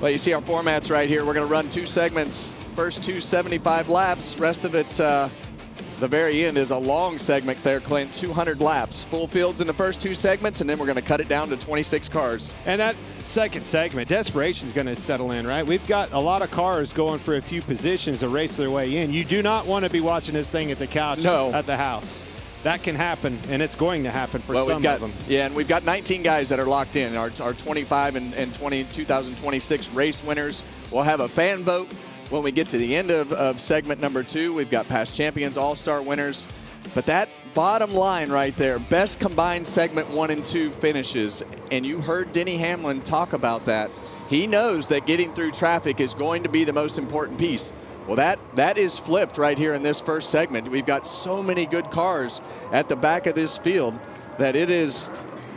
Well, you see our formats right here. We're going to run 2 segments. First 2 75 laps. Rest of it, the very end is a long segment there, Clint. 200 laps. Full fields in the first 2 segments, and then we're going to cut it down to 26 cars. And that second segment, desperation is going to settle in, right? We've got a lot of cars going for a few positions to race their way in. You do not want to be watching this thing at the couch at the house. That can happen, and it's going to happen for some of them. Yeah, and we've got 19 guys that are locked in. Our 25 and 2026 race winners. We'll have a fan vote when we get to the end of segment number 2. We've got past champions, all-star winners. But that bottom line right there, best combined segment 1 and 2 finishes. And you heard Denny Hamlin talk about that. He knows that getting through traffic is going to be the most important piece. Well, that is flipped right here in this first segment. We've got so many good cars at the back of this field that it is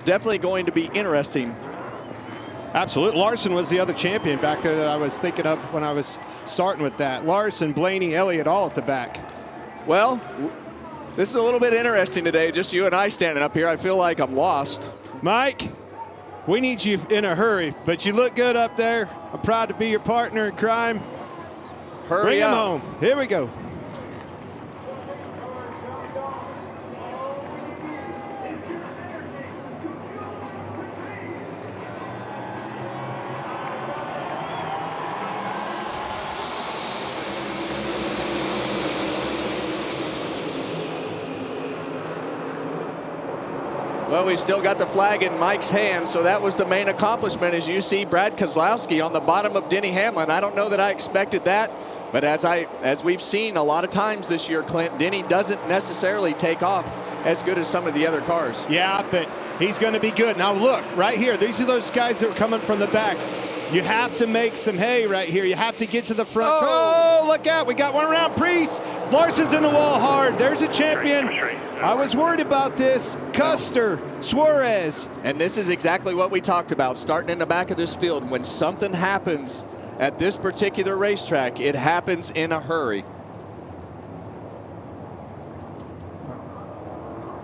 definitely going to be interesting. Absolutely. Larson was the other champion back there that I was thinking of when I was starting with that. Larson, Blaney, Elliott all at the back. Well, this is a little bit interesting today. Just you and I standing up here. I feel like I'm lost. Mike, we need you in a hurry, but you look good up there. I'm proud to be your partner in crime. Hurry up. Bring him home. Here we go. Well, we've still got the flag in Mike's hand, so that was the main accomplishment. As you see, Brad Keselowski on the bottom of Denny Hamlin. I don't know that I expected that, but as we've seen a lot of times this year, Clint, Denny doesn't necessarily take off as good as some of the other cars. Yeah, but he's going to be good. Now look, right here, these are those guys that are coming from the back. You have to make some hay right here. You have to get to the front. Oh, look out. We got one around Priest. Larson's in the wall hard. There's a champion. I was worried about this. Custer, Suarez. And this is exactly what we talked about, starting in the back of this field. When something happens at this particular racetrack, it happens in a hurry.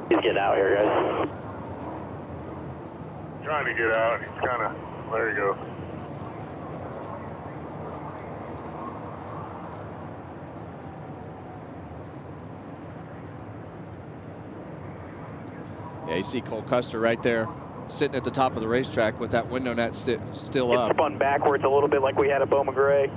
He's getting out here, guys. Trying to get out. He's kind of, there you go. Yeah, you see Cole Custer right there sitting at the top of the racetrack with that window net still up. It spun backwards a little bit like we had at Bowman Gray.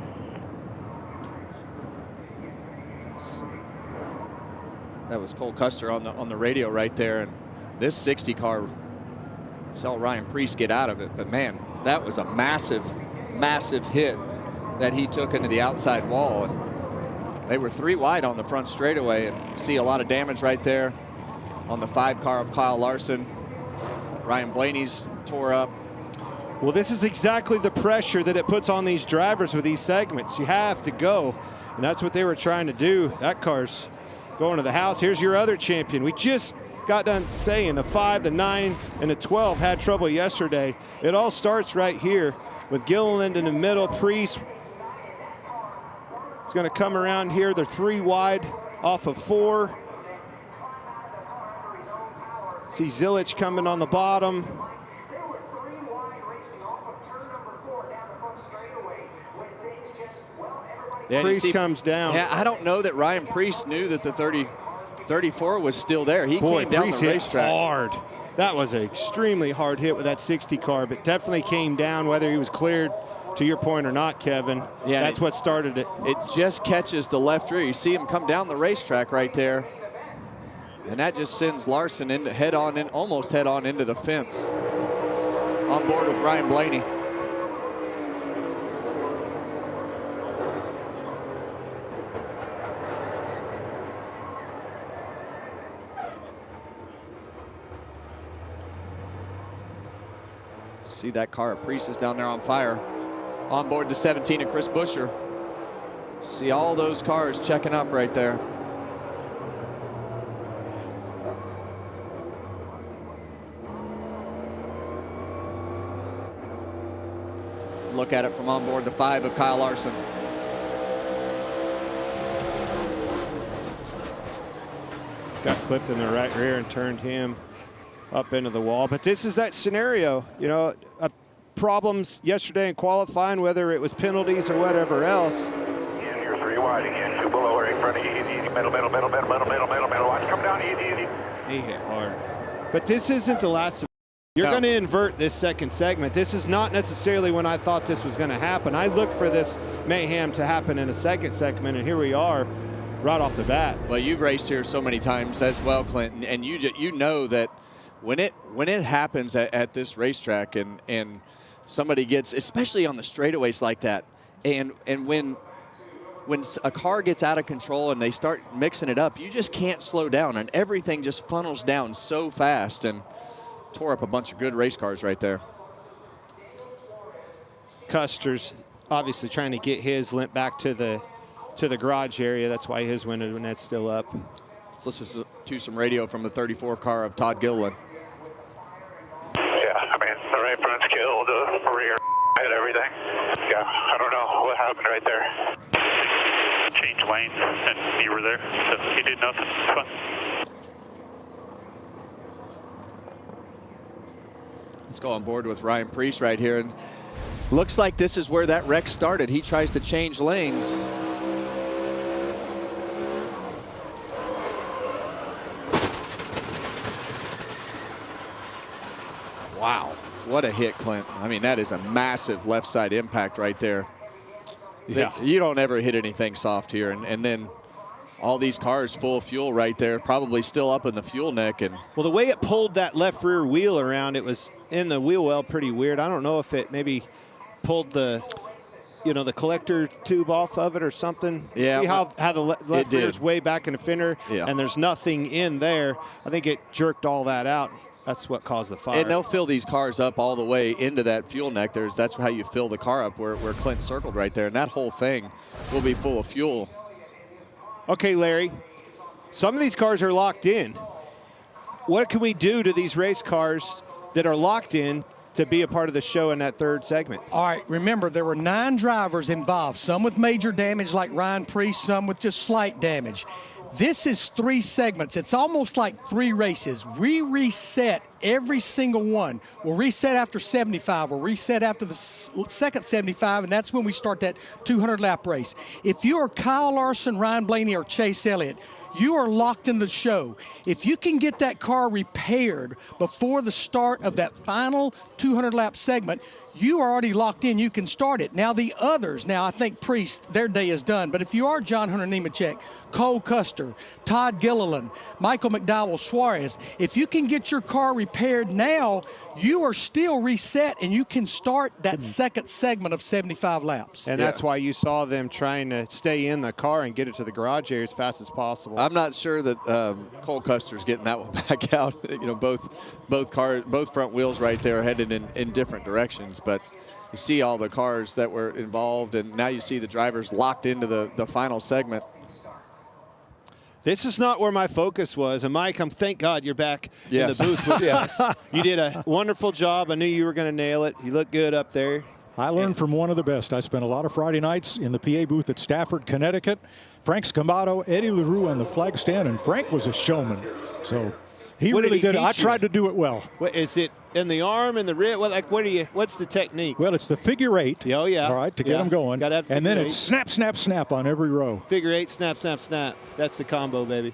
That was Cole Custer on the radio right there, and this 60 car saw Ryan Priest get out of it, but man, that was a massive hit that he took into the outside wall, and they were 3 wide on the front straightaway, and see a lot of damage right there on the 5 car of Kyle Larson. Ryan Blaney's tore up. Well, this is exactly the pressure that it puts on these drivers with these segments. You have to go, and that's what they were trying to do. That car's going to the house. Here's your other champion. We just got done saying the 5, the 9, and the 12 had trouble yesterday. It all starts right here with Gilliland in the middle. Priest is going to come around here. They're 3 wide off of 4. See Zilich coming on the bottom. Yeah, Priest comes down. Yeah, I don't know that Ryan Priest knew that the 34 was still there. He came down Priest the racetrack hard. That was an extremely hard hit with that 60 car, but definitely came down, whether he was cleared, to your point or not, Kevin. Yeah, that's what started it. It just catches the left rear. You see him come down the racetrack right there. And that just sends Larson almost head on into the fence. On board with Ryan Blaney. See that car of Priest is down there on fire. On board the 17 of Chris Buescher. See all those cars checking up right there. Look at it from on board the 5 of Kyle Larson. Got clipped in the right rear and turned him up into the wall. But this is that scenario, you know, problems yesterday in qualifying, whether it was penalties or whatever else. Yeah, you're 3 wide again. 2 below right in front of you. Easy. Middle. Watch, come down. Easy. He hit hard. But this isn't the last. You're going to invert this second segment. This is not necessarily when I thought this was going to happen. I looked for this mayhem to happen in a second segment, and here we are right off the bat. Well, you've raced here so many times as well, Clinton, and you know that when it happens at this racetrack and somebody gets, especially on the straightaways like that, and when a car gets out of control and they start mixing it up, you just can't slow down, and everything just funnels down so fast, and tore up a bunch of good race cars right there. Custer's obviously trying to get his limp back to the garage area. That's why his window net's still up. Let's listen to some radio from the 34th car of Todd Gilliland. Yeah, I mean, the right front's killed, the rear hit everything. Yeah, I don't know what happened right there. Changed lanes, and you were there, so you did nothing. It's fun. Let's go on board with Ryan Preece right here. And looks like this is where that wreck started. He tries to change lanes. Wow, what a hit, Clint. I mean, that is a massive left side impact right there. Yeah. You don't ever hit anything soft here. And then all these cars full of fuel right there, probably still up in the fuel neck. And well, the way it pulled that left rear wheel around, it was in the wheel well pretty weird. I don't know if it maybe pulled the, the collector tube off of it or something. Yeah. See how the left rear is way back in the fender, and there's nothing in there. I think it jerked all that out. That's what caused the fire. And they'll fill these cars up all the way into that fuel neck. That's how you fill the car up where Clint circled right there. And that whole thing will be full of fuel. Okay, Larry, some of these cars are locked in. What can we do to these race cars that are locked in to be a part of the show in that third segment? All right, remember, there were 9 drivers involved, some with major damage like Ryan Preece, some with just slight damage. This is 3 segments. It's almost like 3 races. We reset every single one. We'll reset after 75. We'll reset after the second 75, and that's when we start that 200-lap race. If you are Kyle Larson, Ryan Blaney, or Chase Elliott, you are locked in the show. If you can get that car repaired before the start of that final 200-lap segment, you are already locked in. You can start it. Now the others, I think Preece, their day is done. But if you are John Hunter Nemechek, Cole Custer, Todd Gilliland, Michael McDowell Suarez, if you can get your car repaired now, you are still reset and you can start that second segment of 75 laps. And that's why you saw them trying to stay in the car and get it to the garage area as fast as possible. I'm not sure that Cole Custer's getting that one back out. Both front wheels right there headed in different directions. But you see all the cars that were involved, and now you see the drivers locked into the final segment. This is not where my focus was. And Mike, thank God you're back in the booth with us. You did a wonderful job. I knew you were going to nail it. You look good up there. I learned from one of the best. I spent a lot of Friday nights in the PA booth at Stafford, Connecticut. Frank Scamato, Eddie LaRue on the flag stand, and Frank was a showman. So he really did. I tried to do it well. What is it? In the arm and the rib? What's the technique? Well, it's the figure 8. Oh, yeah. All right, to get them going. And then it's snap, snap, snap on every row. Figure 8, snap, snap, snap. That's the combo, baby.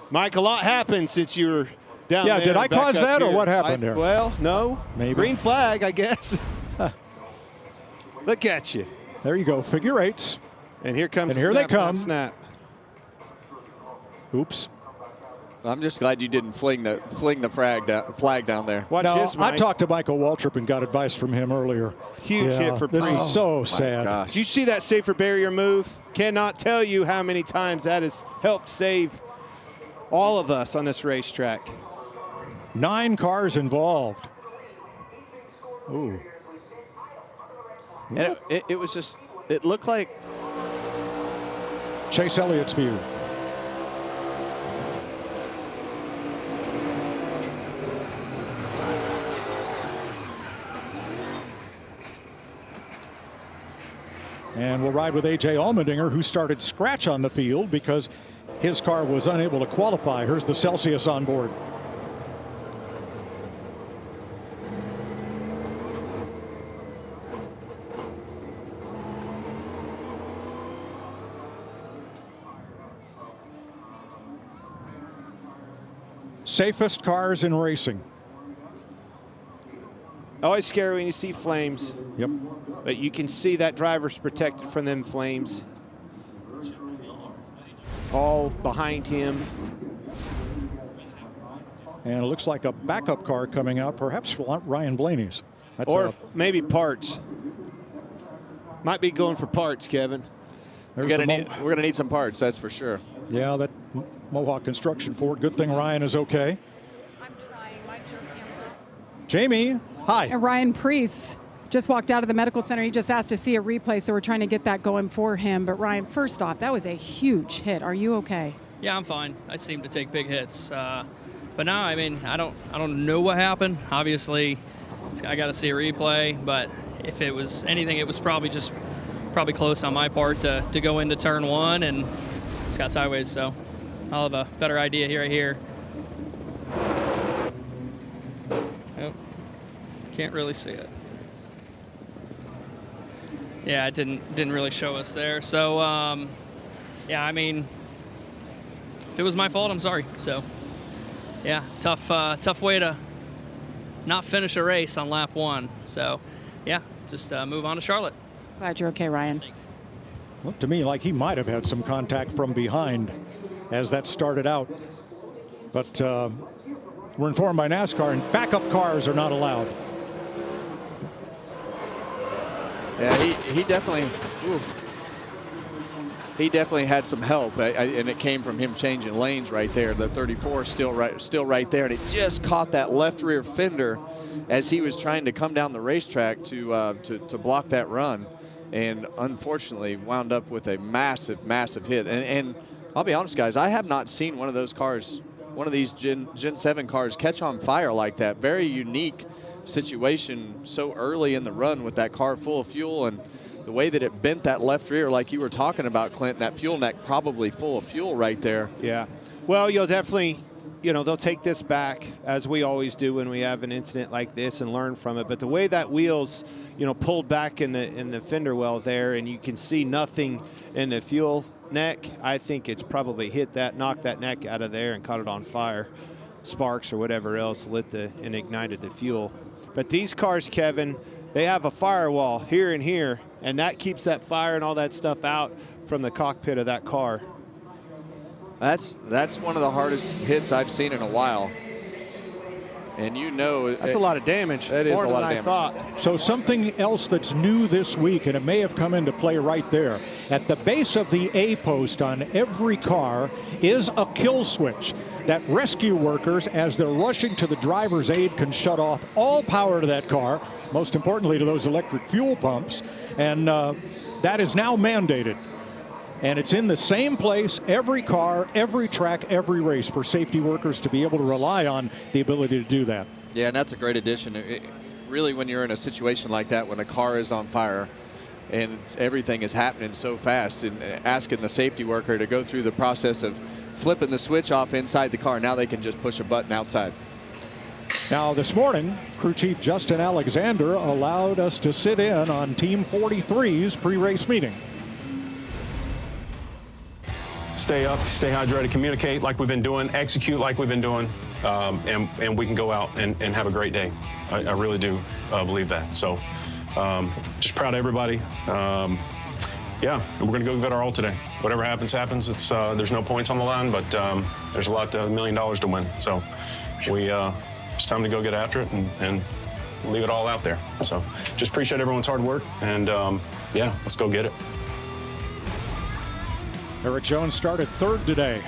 Mike, a lot happened since you were down there. Yeah, did I cause that or what happened there? Well, no. Maybe. Green flag, I guess. Look at you. There you go, figure 8s. And here comes and here snap, they come. Snap, snap. Oops. I'm just glad you didn't fling the flag down there. Watch this, Mike. I talked to Michael Waltrip and got advice from him earlier. Huge hit for Preece. This is so sad. Gosh. Did you see that safer barrier move? Cannot tell you how many times that has helped save all of us on this racetrack. 9 cars involved. Ooh. And it was just, it looked like Chase Elliott's view. And we'll ride with A.J. Allmendinger, who started scratch on the field because his car was unable to qualify. Here's the Celsius on board. safest cars in racing. Always scary when you see flames. Yep. But you can see that driver's protected from them flames. All behind him. And it looks like a backup car coming out, perhaps Ryan Blaney's. Or maybe parts. Might be going for parts, Kevin. We're gonna need some parts, that's for sure. Yeah, that Mohawk Construction Ford. Good thing Ryan is okay. I'm trying. My jerk cam's up. Jamie, hi. And Ryan Priest just walked out of the medical center. He just asked to see a replay, so we're trying to get that going for him. But Ryan, first off, that was a huge hit. Are you okay? Yeah, I'm fine. I seem to take big hits. But no, I mean, I don't know what happened. Obviously, I got to see a replay. But if it was anything, it was probably close on my part to go into turn one and just got sideways. So I'll have a better idea right here. Nope. Can't really see it. Yeah, it didn't really show us there. So yeah, I mean, if it was my fault, I'm sorry. So yeah, tough way to not finish a race on lap one. So yeah, just move on to Charlotte. Glad you're okay, Ryan. Thanks. Looked to me like he might have had some contact from behind as that started out. But we're informed by NASCAR, and backup cars are not allowed. Yeah, he definitely had some help, and it came from him changing lanes right there. The 34 still right there, and it just caught that left rear fender as he was trying to come down the racetrack to block that run, and unfortunately wound up with a massive hit. And I'll be honest, guys, I have not seen one of those cars, one of these Gen 7 cars, catch on fire like that. Very unique situation so early in the run with that car full of fuel, and the way that it bent that left rear like you were talking about, Clint, that fuel neck probably full of fuel right there. Yeah. Well, you'll definitely, they'll take this back, as we always do when we have an incident like this, and learn from it. But the way that wheel's, pulled back in the fender well there, and you can see nothing in the fuel neck, I think it's probably knocked that neck out of there and caught it on fire. Sparks or whatever else lit and ignited the fuel. But these cars, Kevin, they have a firewall here and here, and that keeps that fire and all that stuff out from the cockpit of that car. That's one of the hardest hits I've seen in a while. And that's a lot of damage. That is more a lot of than damage. I thought. So something else that's new this week, and it may have come into play right there. At the base of the A post on every car is a kill switch that rescue workers, as they're rushing to the driver's aid, can shut off all power to that car, most importantly to those electric fuel pumps, and that is now mandated. And it's in the same place, every car, every track, every race, for safety workers to be able to rely on the ability to do that. Yeah, and that's a great addition. Really, when you're in a situation like that, when a car is on fire and everything is happening so fast, and asking the safety worker to go through the process of flipping the switch off inside the car, now they can just push a button outside. Now this morning, crew chief Justin Alexander allowed us to sit in on Team 43's pre-race meeting. Stay up, stay hydrated, communicate like we've been doing, execute like we've been doing, and we can go out and have a great day. I really do believe that. So just proud of everybody. Yeah, we're going to go get our all today. Whatever happens, happens. It's there's no points on the line, but there's $1 million to win. So it's time to go get after it and leave it all out there. So just appreciate everyone's hard work, and yeah, let's go get it. Eric Jones started third today.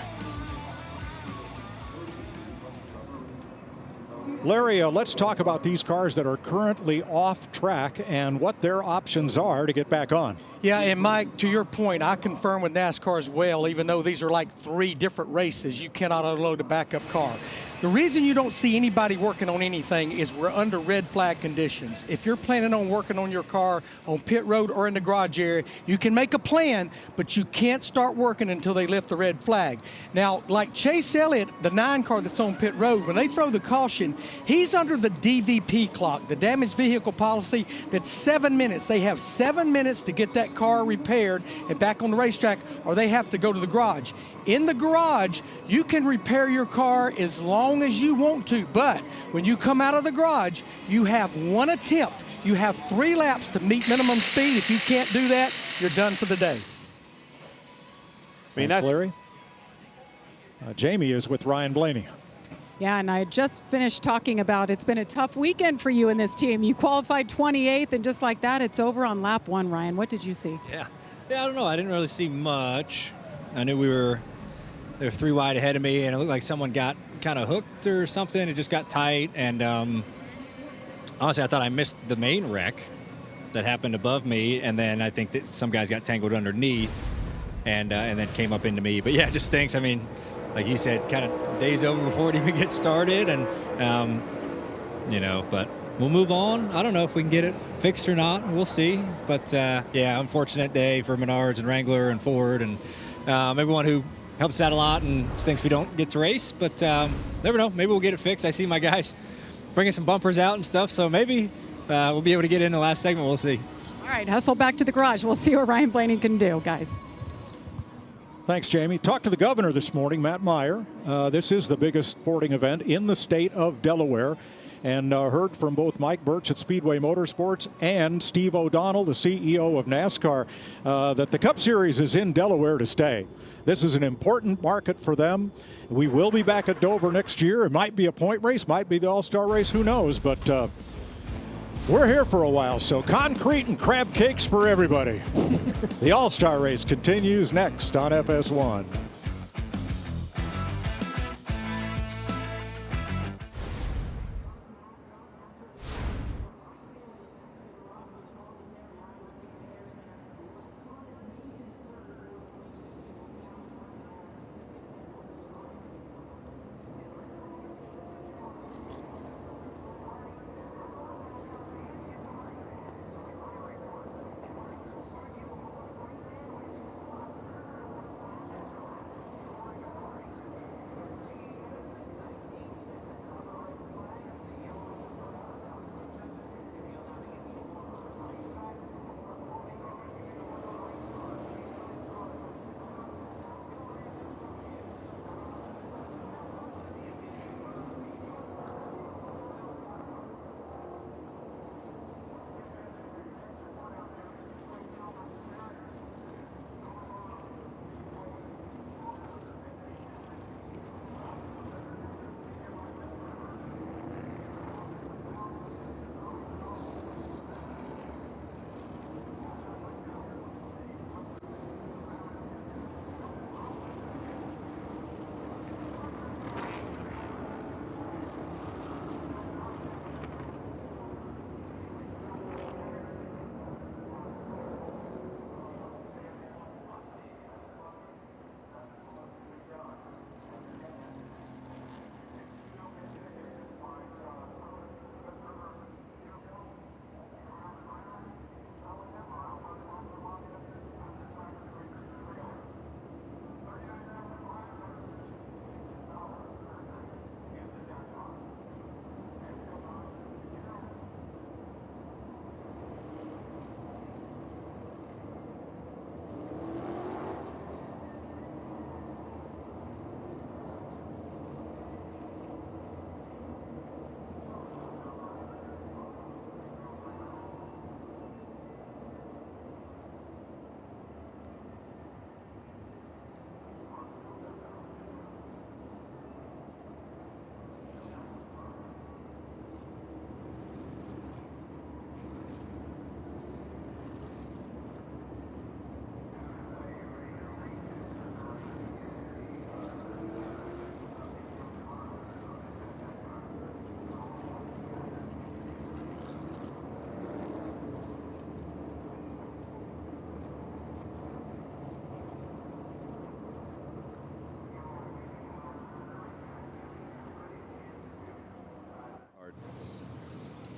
Larry, let's talk about these cars that are currently off track and what their options are to get back on. Yeah, and Mike, to your point, I confirm with NASCAR as well, even though these are like 3 different races, you cannot unload a backup car. The reason you don't see anybody working on anything is we're under red flag conditions. If you're planning on working on your car on pit road or in the garage area, you can make a plan, but you can't start working until they lift the red flag. Now, like Chase Elliott, the 9 car that's on pit road, when they throw the caution, He's under the DVP clock, the damaged vehicle policy. That's 7 minutes. They have 7 minutes to get that car repaired and back on the racetrack, or they have to go to the garage. In the garage, you can repair your car as long as you want to, but when you come out of the garage, you have 1 attempt. You have 3 laps to meet minimum speed. If you can't do that, you're done for the day. I mean, that's Larry. Jamie is with Ryan Blaney. Yeah, and I just finished talking about it's been a tough weekend for you in this team. You qualified 28th, and just like that, it's over on lap 1, Ryan. What did you see? Yeah, I don't know. I didn't really see much. I knew they were 3 wide ahead of me, and it looked like someone got kind of hooked or something. It just got tight, and honestly, I thought I missed the main wreck that happened above me, and then I think that some guys got tangled underneath and then came up into me. But yeah, it just stinks. I mean, like you said, kind of days over before it even gets started, and but we'll move on. I don't know if we can get it fixed or not. We'll see. But yeah, unfortunate day for Menards and Wrangler and Ford and everyone who helps out a lot, and stinks we don't get to race. But never know. Maybe we'll get it fixed. I see my guys bringing some bumpers out and stuff, so maybe we'll be able to get in the last segment. We'll see. All right, hustle back to the garage. We'll see what Ryan Blaney can do, guys. Thanks, Jamie. Talked to the governor this morning, Matt Meyer. This is the biggest sporting event in the state of Delaware. And heard from both Mike Birch at Speedway Motorsports and Steve O'Donnell, the CEO of NASCAR, that the Cup Series is in Delaware to stay. This is an important market for them. We will be back at Dover next year. It might be a point race, might be the All-Star race, who knows, but we're here for a while, so concrete and crab cakes for everybody. The All-Star race continues next on FS1.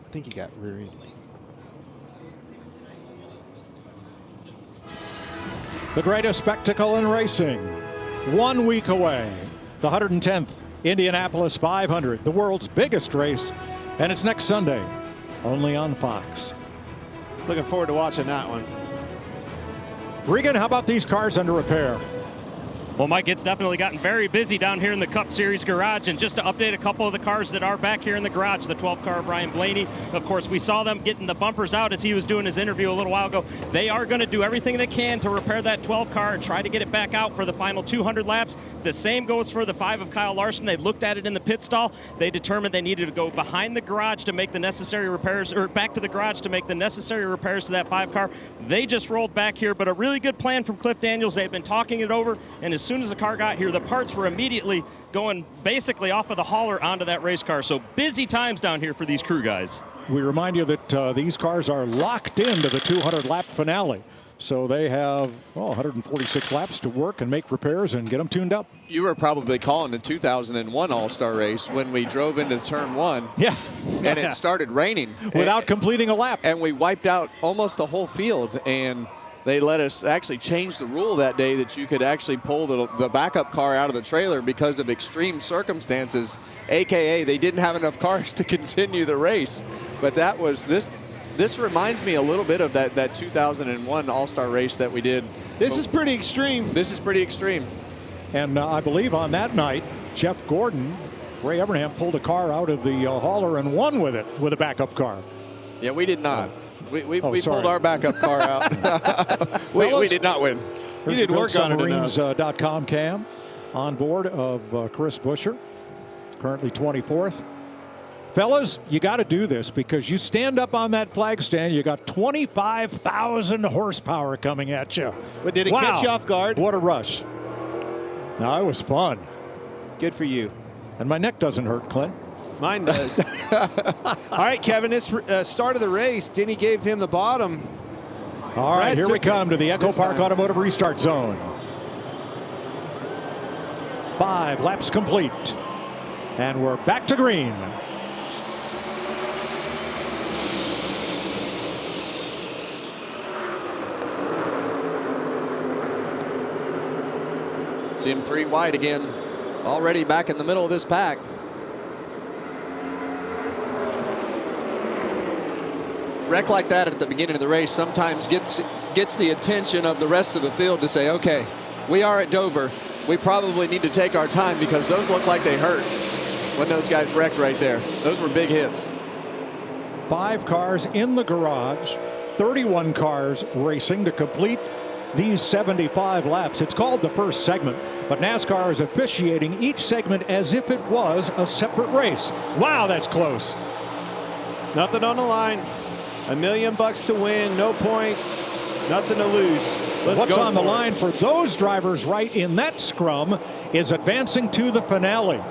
I think he got rear-ended. The greatest spectacle in racing, 1 week away. The 110th Indianapolis 500, the world's biggest race, and it's next Sunday, only on Fox. Looking forward to watching that one. Regan, how about these cars under repair? Well, Mike, it's definitely gotten very busy down here in the Cup Series garage. And just to update a couple of the cars that are back here in the garage, the 12 car of Ryan Blaney. Of course, we saw them getting the bumpers out as he was doing his interview a little while ago. They are going to do everything they can to repair that 12 car and try to get it back out for the final 200 laps. The same goes for the 5 of Kyle Larson. They looked at it in the pit stall. They determined they needed to go behind the garage to make the necessary repairs, or back to the garage to make the necessary repairs to that 5 car. They just rolled back here, but a really good plan from Cliff Daniels. They've been talking it over, and as soon as the car got here, the parts were immediately going basically off of the hauler onto that race car. So busy times down here for these crew guys. We remind you that these cars are locked into the 200-lap finale. So they have 146 laps to work and make repairs and get them tuned up. You were probably calling the 2001 All-Star race when we drove into turn 1. Yeah. And it started raining. Without completing a lap. And we wiped out almost the whole field. And they let us actually change the rule that day that you could actually pull the backup car out of the trailer because of extreme circumstances, AKA they didn't have enough cars to continue the race. But that was this reminds me a little bit of that 2001 All-Star race that we did. This is pretty extreme. This is pretty extreme. And I believe on that night, Jeff Gordon, Ray Evernham pulled a car out of the hauler and won with it with a backup car. Yeah, we did not. We pulled our backup car out. we did not win. You didn't work on it enough. Submarines.com cam on board of Chris Buescher, currently 24th. Fellas, you got to do this because you stand up on that flag stand, you got 25,000 horsepower coming at you. But did it catch you off guard? What a rush. No, it was fun. Good for you. And my neck doesn't hurt, Clint. Mine does. All right, Kevin, this start of the race, Denny gave him the bottom. All right, here we come to the Echo Park Automotive Restart Zone. 5 laps complete. And we're back to green. See him 3 wide again. Already back in the middle of this pack. Wreck like that at the beginning of the race sometimes gets the attention of the rest of the field to say, okay, we are at Dover. We probably need to take our time because those look like they hurt when those guys wrecked right there. Those were big hits. 5 cars in the garage, 31 cars racing to complete these 75 laps. It's called the first segment, but NASCAR is officiating each segment as if it was a separate race. Wow, that's close. Nothing on the line. $1 million to win, no points, nothing to lose. What's on the line for those drivers right in that scrum is advancing to the finale.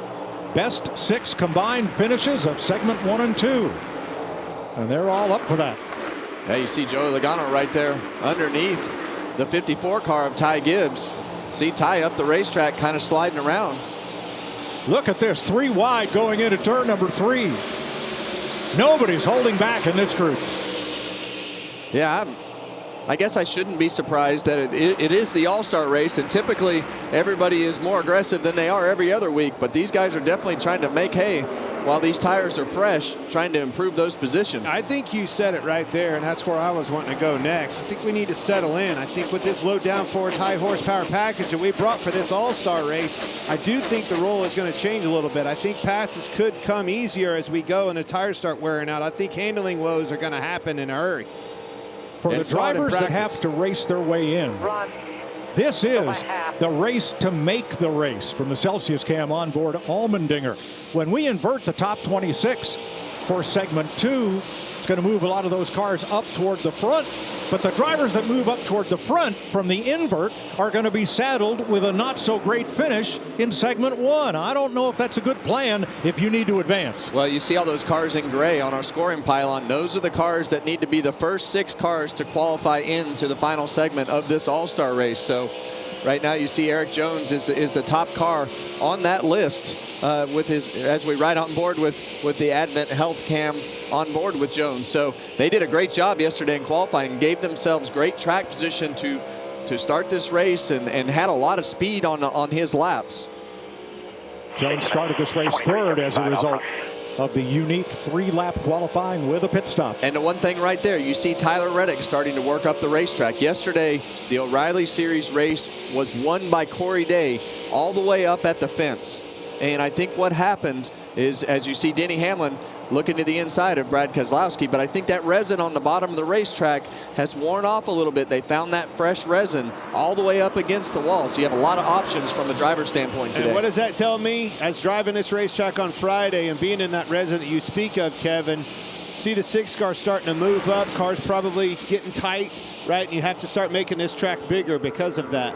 Best 6 combined finishes of segment 1 and 2. And they're all up for that. Yeah, you see Joey Logano right there underneath the 54 car of Ty Gibbs. See Ty up the racetrack kind of sliding around. Look at this, 3 wide going into turn number 3. Nobody's holding back in this group. Yeah, I guess I shouldn't be surprised that it is the All-Star race, and typically everybody is more aggressive than they are every other week, but these guys are definitely trying to make hay while these tires are fresh, trying to improve those positions. I think you said it right there, and that's where I was wanting to go next. I think we need to settle in. I think with this low downforce, high horsepower package that we brought for this All-Star race, I do think the role is going to change a little bit. I think passes could come easier as we go and the tires start wearing out. I think handling woes are going to happen in a hurry. For the drivers that have to race their way in, this is the race to make the race. From the Celsius cam on board Allmendinger. When we invert the top 26 for segment 2, it's going to move a lot of those cars up toward the front. But the drivers that move up toward the front from the invert are going to be saddled with a not so great finish in segment 1. I don't know if that's a good plan if you need to advance. Well, you see all those cars in gray on our scoring pylon. Those are the cars that need to be the first 6 cars to qualify into the final segment of this All-Star race. So right now you see Eric Jones is the top car on that list with his, as we ride on board with the Advent Health Cam on board with Jones. So they did a great job yesterday in qualifying, gave themselves great track position to start this race and had a lot of speed on his laps. Jones started this race third as a result of the unique 3-lap qualifying with a pit stop. And the one thing right there, you see Tyler Reddick starting to work up the racetrack. Yesterday, the O'Reilly Series race was won by Corey Day all the way up at the fence. And I think what happened is, as you see Denny Hamlin looking to the inside of Brad Keselowski, but I think that resin on the bottom of the racetrack has worn off a little bit. They found that fresh resin all the way up against the wall. So you have a lot of options from the driver's standpoint today. And what does that tell me? As driving this racetrack on Friday and being in that resin that you speak of, Kevin, see the 6 car starting to move up. Cars probably getting tight, right? And you have to start making this track bigger because of that.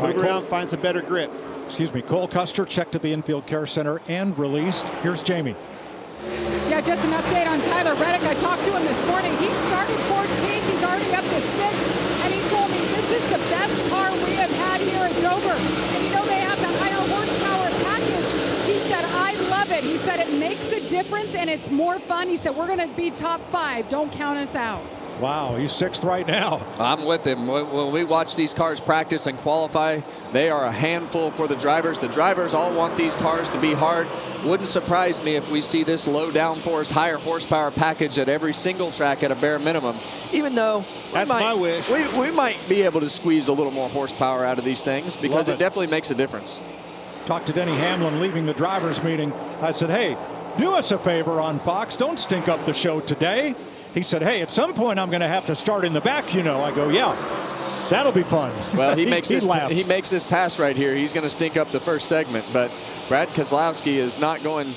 Move around, find some better grip. Excuse me, Cole Custer checked at the infield care center and released. Here's Jamie. Yeah, just an update on Tyler Reddick. I talked to him this morning. He started 14th. He's already up to 6th. And he told me this is the best car we have had here at Dover. And you know they have the higher horsepower package. He said, I love it. He said it makes a difference and it's more fun. He said, we're going to be top 5. Don't count us out. Wow, he's 6th right now. I'm with him. When we watch these cars practice and qualify, they are a handful for the drivers. The drivers all want these cars to be hard. Wouldn't surprise me if we see this low downforce, higher horsepower package at every single track at a bare minimum. Even though my wish. We might be able to squeeze a little more horsepower out of these things because it definitely makes a difference. Talked to Denny Hamlin leaving the drivers meeting. I said, hey, do us a favor on Fox. Don't stink up the show today. He said, hey, at some point I'm going to have to start in the back, you know. I go, yeah, that'll be fun. Well, he makes this pass right here. He's going to stink up the first segment, but Brad Keselowski is not going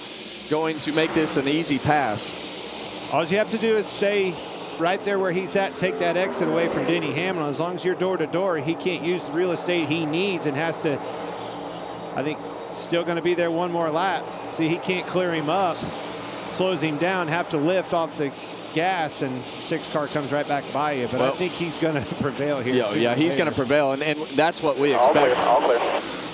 to make this an easy pass. All you have to do is stay right there where he's at, take that exit away from Denny Hamlin. As long as you're door to door, he can't use the real estate he needs and has to, I think, still going to be there one more lap. See, he can't clear him up, slows him down, have to lift off the gas, and 6 car comes right back by you. But I think he's going to prevail here. Yeah, he's going to prevail, and that's what we expect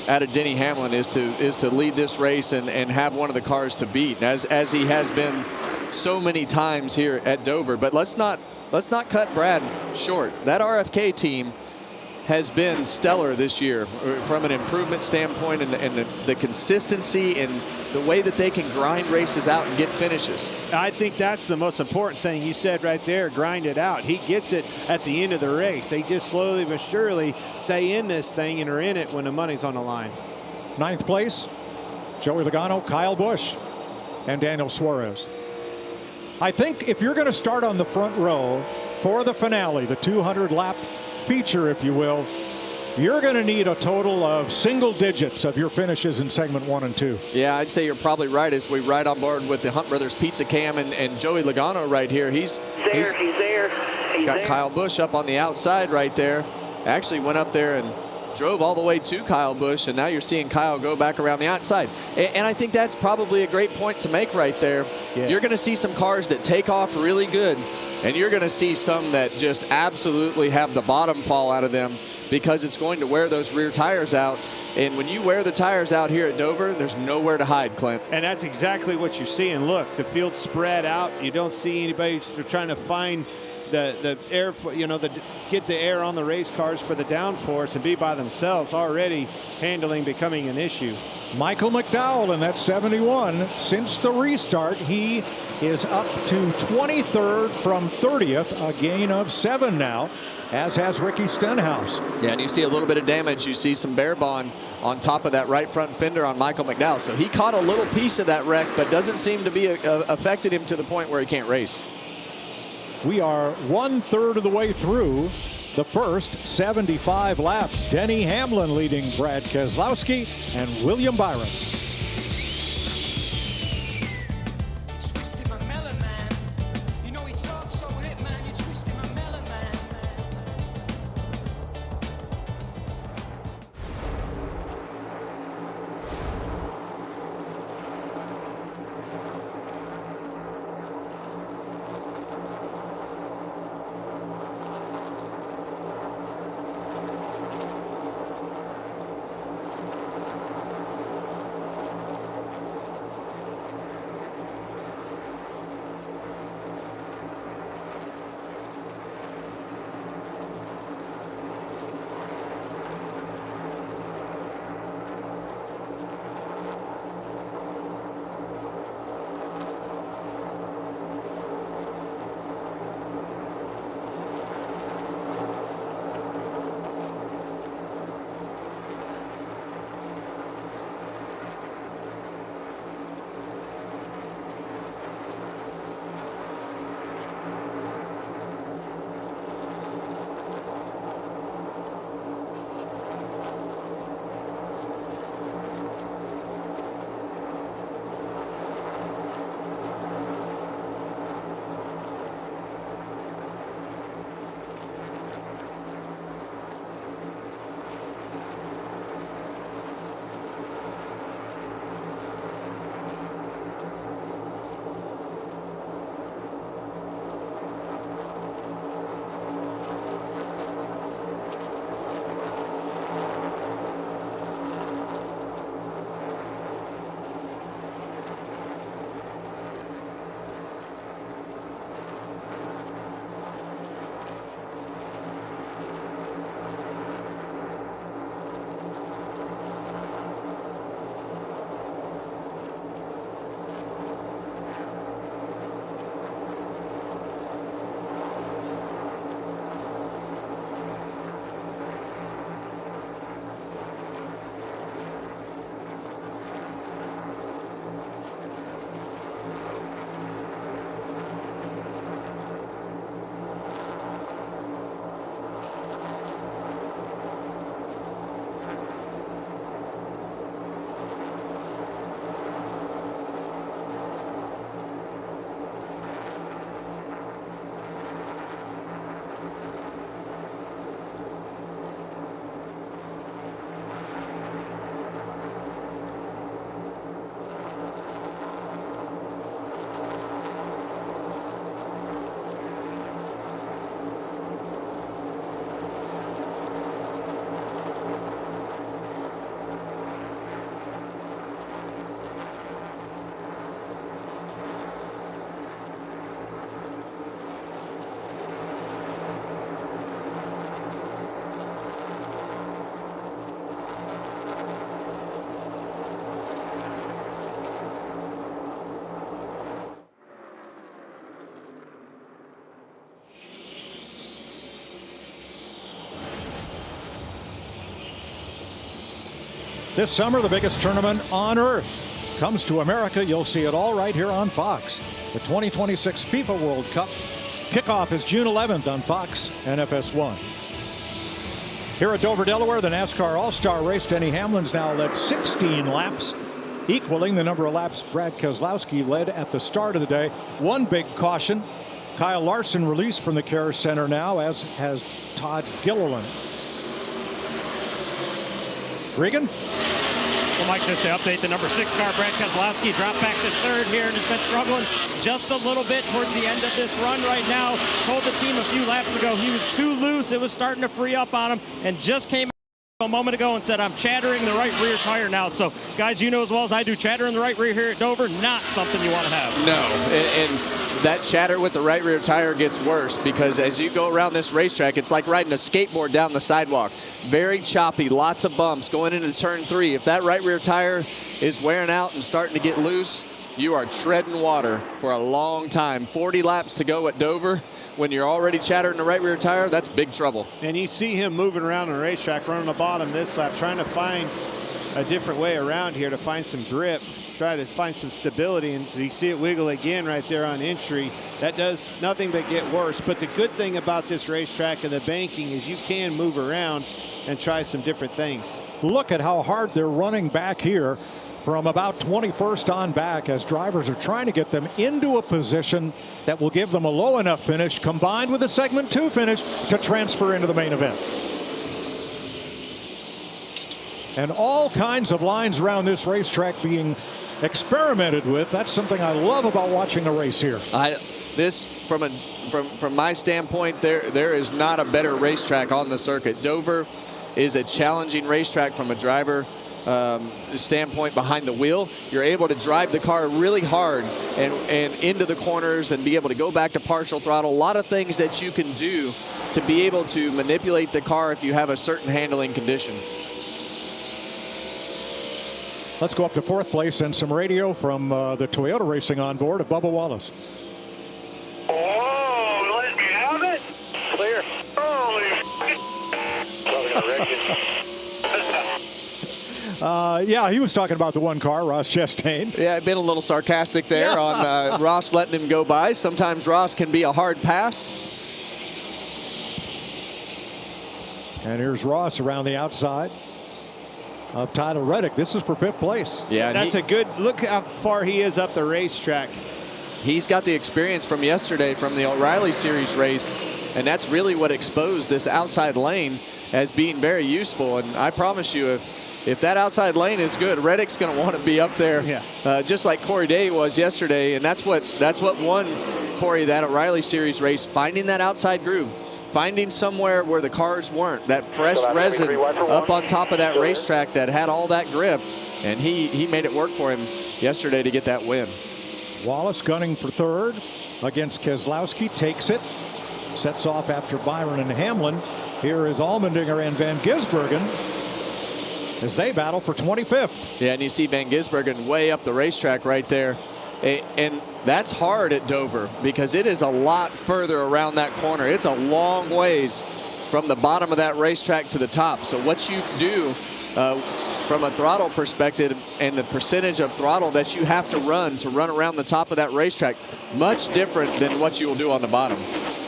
out of Denny Hamlin is to lead this race and have one of the cars to beat, as he has been so many times here at Dover. But let's not cut Brad short. That RFK team has been stellar this year from an improvement standpoint, and the consistency and the way that they can grind races out and get finishes. I think that's the most important thing you said right there, grind it out. He gets it at the end of the race. They just slowly but surely stay in this thing and are in it when the money's on the line. 9th place, Joey Logano, Kyle Busch, and Daniel Suarez. I think if you're going to start on the front row for the finale, the 200-lap feature, if you will, you're going to need a total of single digits of your finishes in segment 1 and 2. Yeah, I'd say you're probably right as we ride on board with the Hunt Brothers Pizza Cam and Joey Logano right here. He's got Kyle Busch up on the outside right there. Actually went up there and drove all the way to Kyle Busch, and now you're seeing Kyle go back around the outside. And I think that's probably a great point to make right there. Yes. You're going to see some cars that take off really good, and you're going to see some that just absolutely have the bottom fall out of them because it's going to wear those rear tires out. And when you wear the tires out here at Dover, there's nowhere to hide, Clint. And that's exactly what you're seeing. Look, the field's spread out. You don't see anybody trying to find the air, get the air on the race cars for the downforce and be by themselves. Already handling becoming an issue. Michael McDowell in that 71. Since the restart, he is up to 23rd from 30th, a gain of 7 now, as has Ricky Stenhouse. Yeah, and you see a little bit of damage. You see some bare bond on top of that right front fender on Michael McDowell. So he caught a little piece of that wreck, but doesn't seem to be affected him to the point where he can't race. We are 1/3 of the way through the first 75 laps. Denny Hamlin leading Brad Keselowski and William Byron. This summer, the biggest tournament on earth comes to America. You'll see it all right here on Fox. The 2026 FIFA World Cup kickoff is June 11th on Fox and FS1. Here at Dover, Delaware, the NASCAR All-Star race. Denny Hamlin's now led 16 laps, equaling the number of laps Brad Keselowski led at the start of the day. One big caution. Kyle Larson released from the care center now, as has Todd Gilliland. Regan? Well, Mike, just to update the number 6 car, Brad Keselowski dropped back to third here and has been struggling just a little bit towards the end of this run right now. Told the team a few laps ago he was too loose. It was starting to free up on him, and just came a moment ago and said, I'm chattering the right rear tire now. So, guys, you know as well as I do, chattering the right rear here at Dover, not something you want to have. No, and that chatter with the right rear tire gets worse because as you go around this racetrack, it's like riding a skateboard down the sidewalk. Very choppy, lots of bumps going into turn 3. If that right rear tire is wearing out and starting to get loose, you are treading water for a long time. 40 laps to go at Dover. When you're already chattering the right rear tire, that's big trouble. And you see him moving around on the racetrack, running the bottom this lap, trying to find a different way around here to find some grip, try to find some stability, and you see it wiggle again right there on entry. That does nothing but get worse. But the good thing about this racetrack and the banking is you can move around and try some different things. Look at how hard they're running back here from about 21st on back as drivers are trying to get them into a position that will give them a low enough finish combined with a segment 2 finish to transfer into the main event. And all kinds of lines around this racetrack being experimented with. That's something I love about watching a race here. From my standpoint, there is not a better racetrack on the circuit. Dover is a challenging racetrack from a driver standpoint behind the wheel. You're able to drive the car really hard and into the corners and be able to go back to partial throttle. A lot of things that you can do to be able to manipulate the car if you have a certain handling condition. Let's go up to 4th place and some radio from the Toyota Racing on board of Bubba Wallace. Oh, let me have it. Clear. Holy probably gonna wreck it. Yeah, he was talking about the one car, Ross Chastain. Yeah, I've been a little sarcastic there on Ross letting him go by. Sometimes Ross can be a hard pass. And here's Ross around the outside of Tyler Reddick. This is for 5th place. Yeah, that's a good look how far he is up the racetrack. He's got the experience from yesterday from the O'Reilly Series race, and that's really what exposed this outside lane as being very useful. And I promise you, if that outside lane is good, Reddick's going to want to be up there, just like Corey Day was yesterday. And that's what won Corey that O'Reilly Series race, finding that outside groove, finding somewhere where the cars weren't, that fresh resin up on top of that racetrack that had all that grip, and he made it work for him yesterday to get that win. Wallace gunning for 3rd against Keselowski, takes it, sets off after Byron and Hamlin. Here is Allmendinger and Van Gisbergen as they battle for 25th. Yeah, and you see Van Gisbergen way up the racetrack right there. And that's hard at Dover because it is a lot further around that corner. It's a long ways from the bottom of that racetrack to the top. So what you do from a throttle perspective and the percentage of throttle that you have to run around the top of that racetrack, much different than what you will do on the bottom.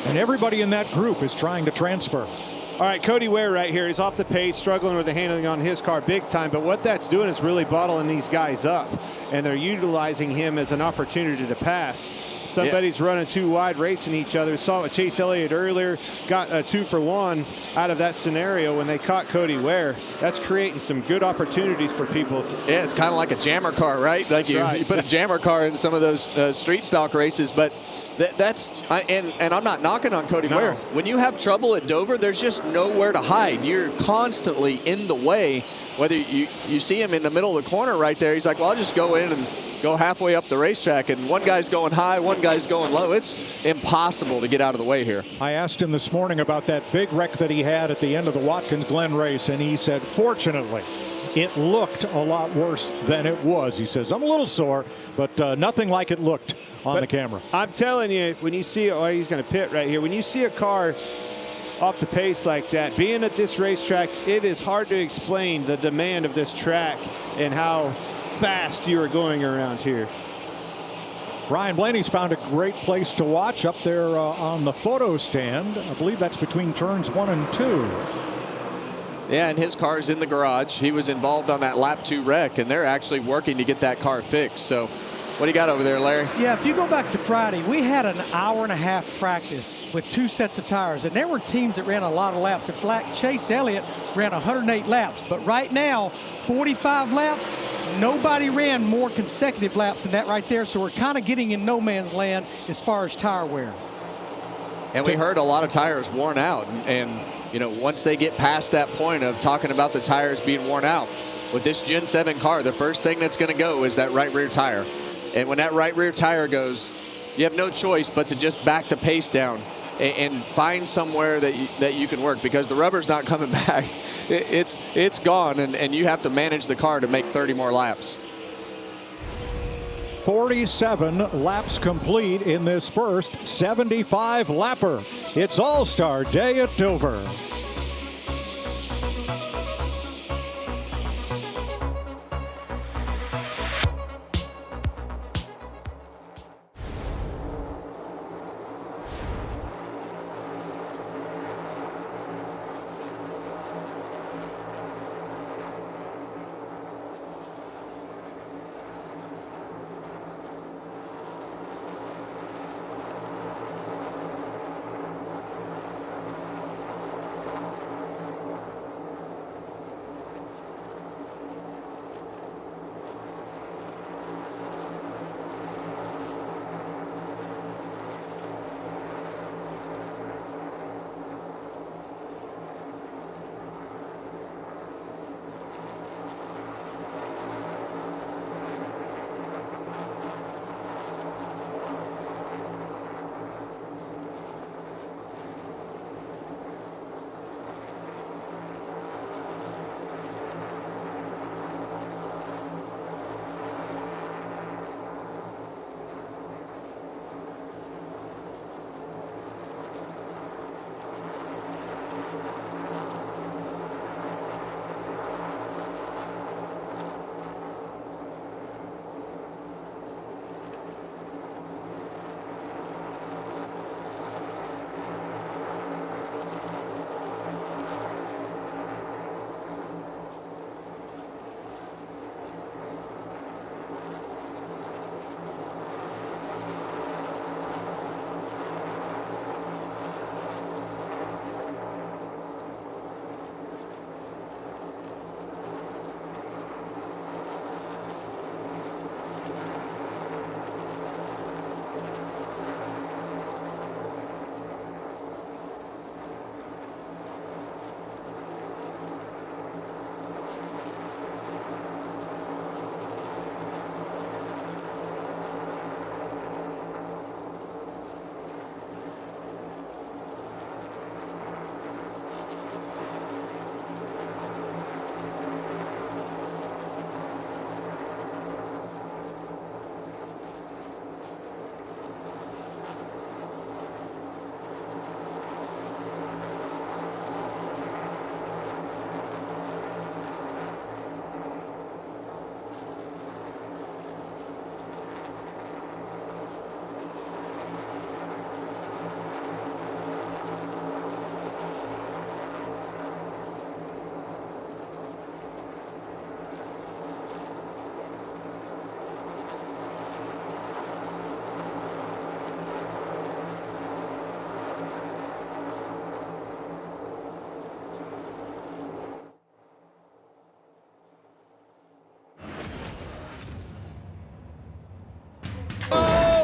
And everybody in that group is trying to transfer. All right, Cody Ware right here. He's off the pace, struggling with the handling on his car big time. But what that's doing is really bottling these guys up, and they're utilizing him as an opportunity to pass. Somebody's running too wide, racing each other. Saw it with Chase Elliott earlier, got a 2-for-1 out of that scenario when they caught Cody Ware. That's creating some good opportunities for people. Yeah, it's kind of like a jammer car, right? Like you put a jammer car in some of those street stock races, but and I'm not knocking on Cody Ware. When you have trouble at Dover, there's just nowhere to hide. You're constantly in the way. Whether you see him in the middle of the corner right there, he's like, well, I'll just go in and go halfway up the racetrack, and one guy's going high, one guy's going low. It's impossible to get out of the way here. I asked him this morning about that big wreck that he had at the end of the Watkins Glen race, and he said, fortunately, it looked a lot worse than it was. He says, I'm a little sore, but nothing like it looked on the camera. I'm telling you, when you see, he's going to pit right here. When you see a car off the pace like that. Being at this racetrack, it is hard to explain the demand of this track and how fast you are going around here. Brian Blaney's found a great place to watch up there on the photo stand. I believe that's between turns 1 and 2. Yeah, and his car's in the garage. He was involved on that lap 2 wreck, and they're actually working to get that car fixed. So what do you got over there, Larry? Yeah, if you go back to Friday, we had an hour-and-a-half practice with 2 sets of tires, and there were teams that ran a lot of laps. In fact, Chase Elliott ran 108 laps, but right now, 45 laps, nobody ran more consecutive laps than that right there, so we're kind of getting in no man's land as far as tire wear. And we heard a lot of tires worn out, and you know, once they get past that point of talking about the tires being worn out, with this Gen 7 car, the first thing that's going to go is that right rear tire. And when that right rear tire goes, you have no choice but to just back the pace down and find somewhere that you can work, because the rubber's not coming back. It's gone, and you have to manage the car to make 30 more laps. 47 laps complete in this first 75 lapper. It's All-Star Day at Dover.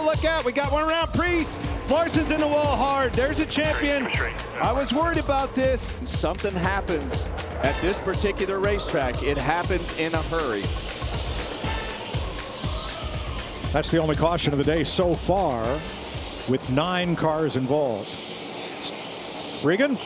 Look out, we got one around Priest. Larson's in the wall hard. There's a champion. I was worried about this. Something happens at this particular racetrack. It happens in a hurry. That's the only caution of the day so far, with 9 cars involved. Regan?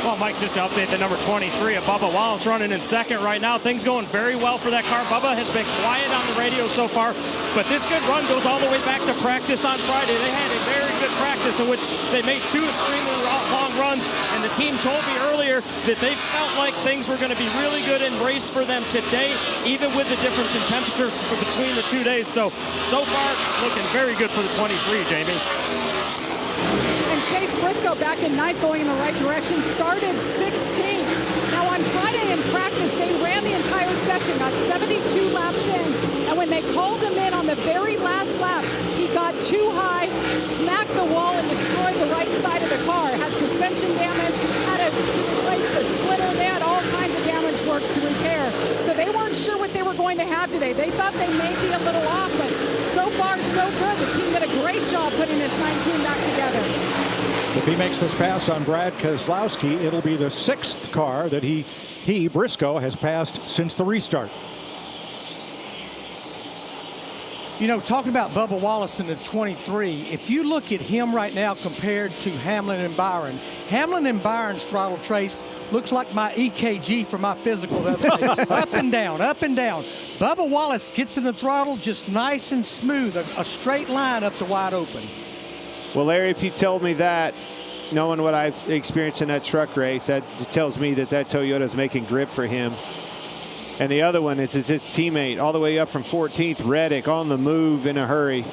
Well, Mike, just to update the number 23 of Bubba Wallace running in second right now. Things going very well for that car. Bubba has been quiet on the radio so far, but this good run goes all the way back to practice on Friday. They had a very good practice practice in which they made 2 extremely long runs, and the team told me earlier that they felt like things were going to be really good in race for them today, even with the difference in temperatures between the 2 days. So far, looking very good for the 23, Jamie. And Chase Briscoe back in 9th, going in the right direction, started 16th. Now on Friday in practice, they ran the entire session, got 72 laps in, and when they called him in on the very last lap, he got too high, smacked the wall, and destroyed the right side of the car. Had suspension damage, had to replace the splitter. They had all kinds of damage work to repair. So they weren't sure what they were going to have today. They thought they may be a little off, but so far so good. The team did a great job putting this 19 back together. If he makes this pass on Brad Keselowski, it'll be the 6th car that he, Briscoe, has passed since the restart. You know, talking about Bubba Wallace in the 23, if you look at him right now compared to Hamlin and Byron, Hamlin and Byron's throttle trace looks like my EKG for my physical the other day. Up and down, up and down. Bubba Wallace gets in the throttle just nice and smooth, a straight line up the wide open. Well, Larry, if you told me that, knowing what I've experienced in that truck race, that tells me that Toyota's making grip for him. And the other one is his teammate, all the way up from 14th, Reddick, on the move in a hurry,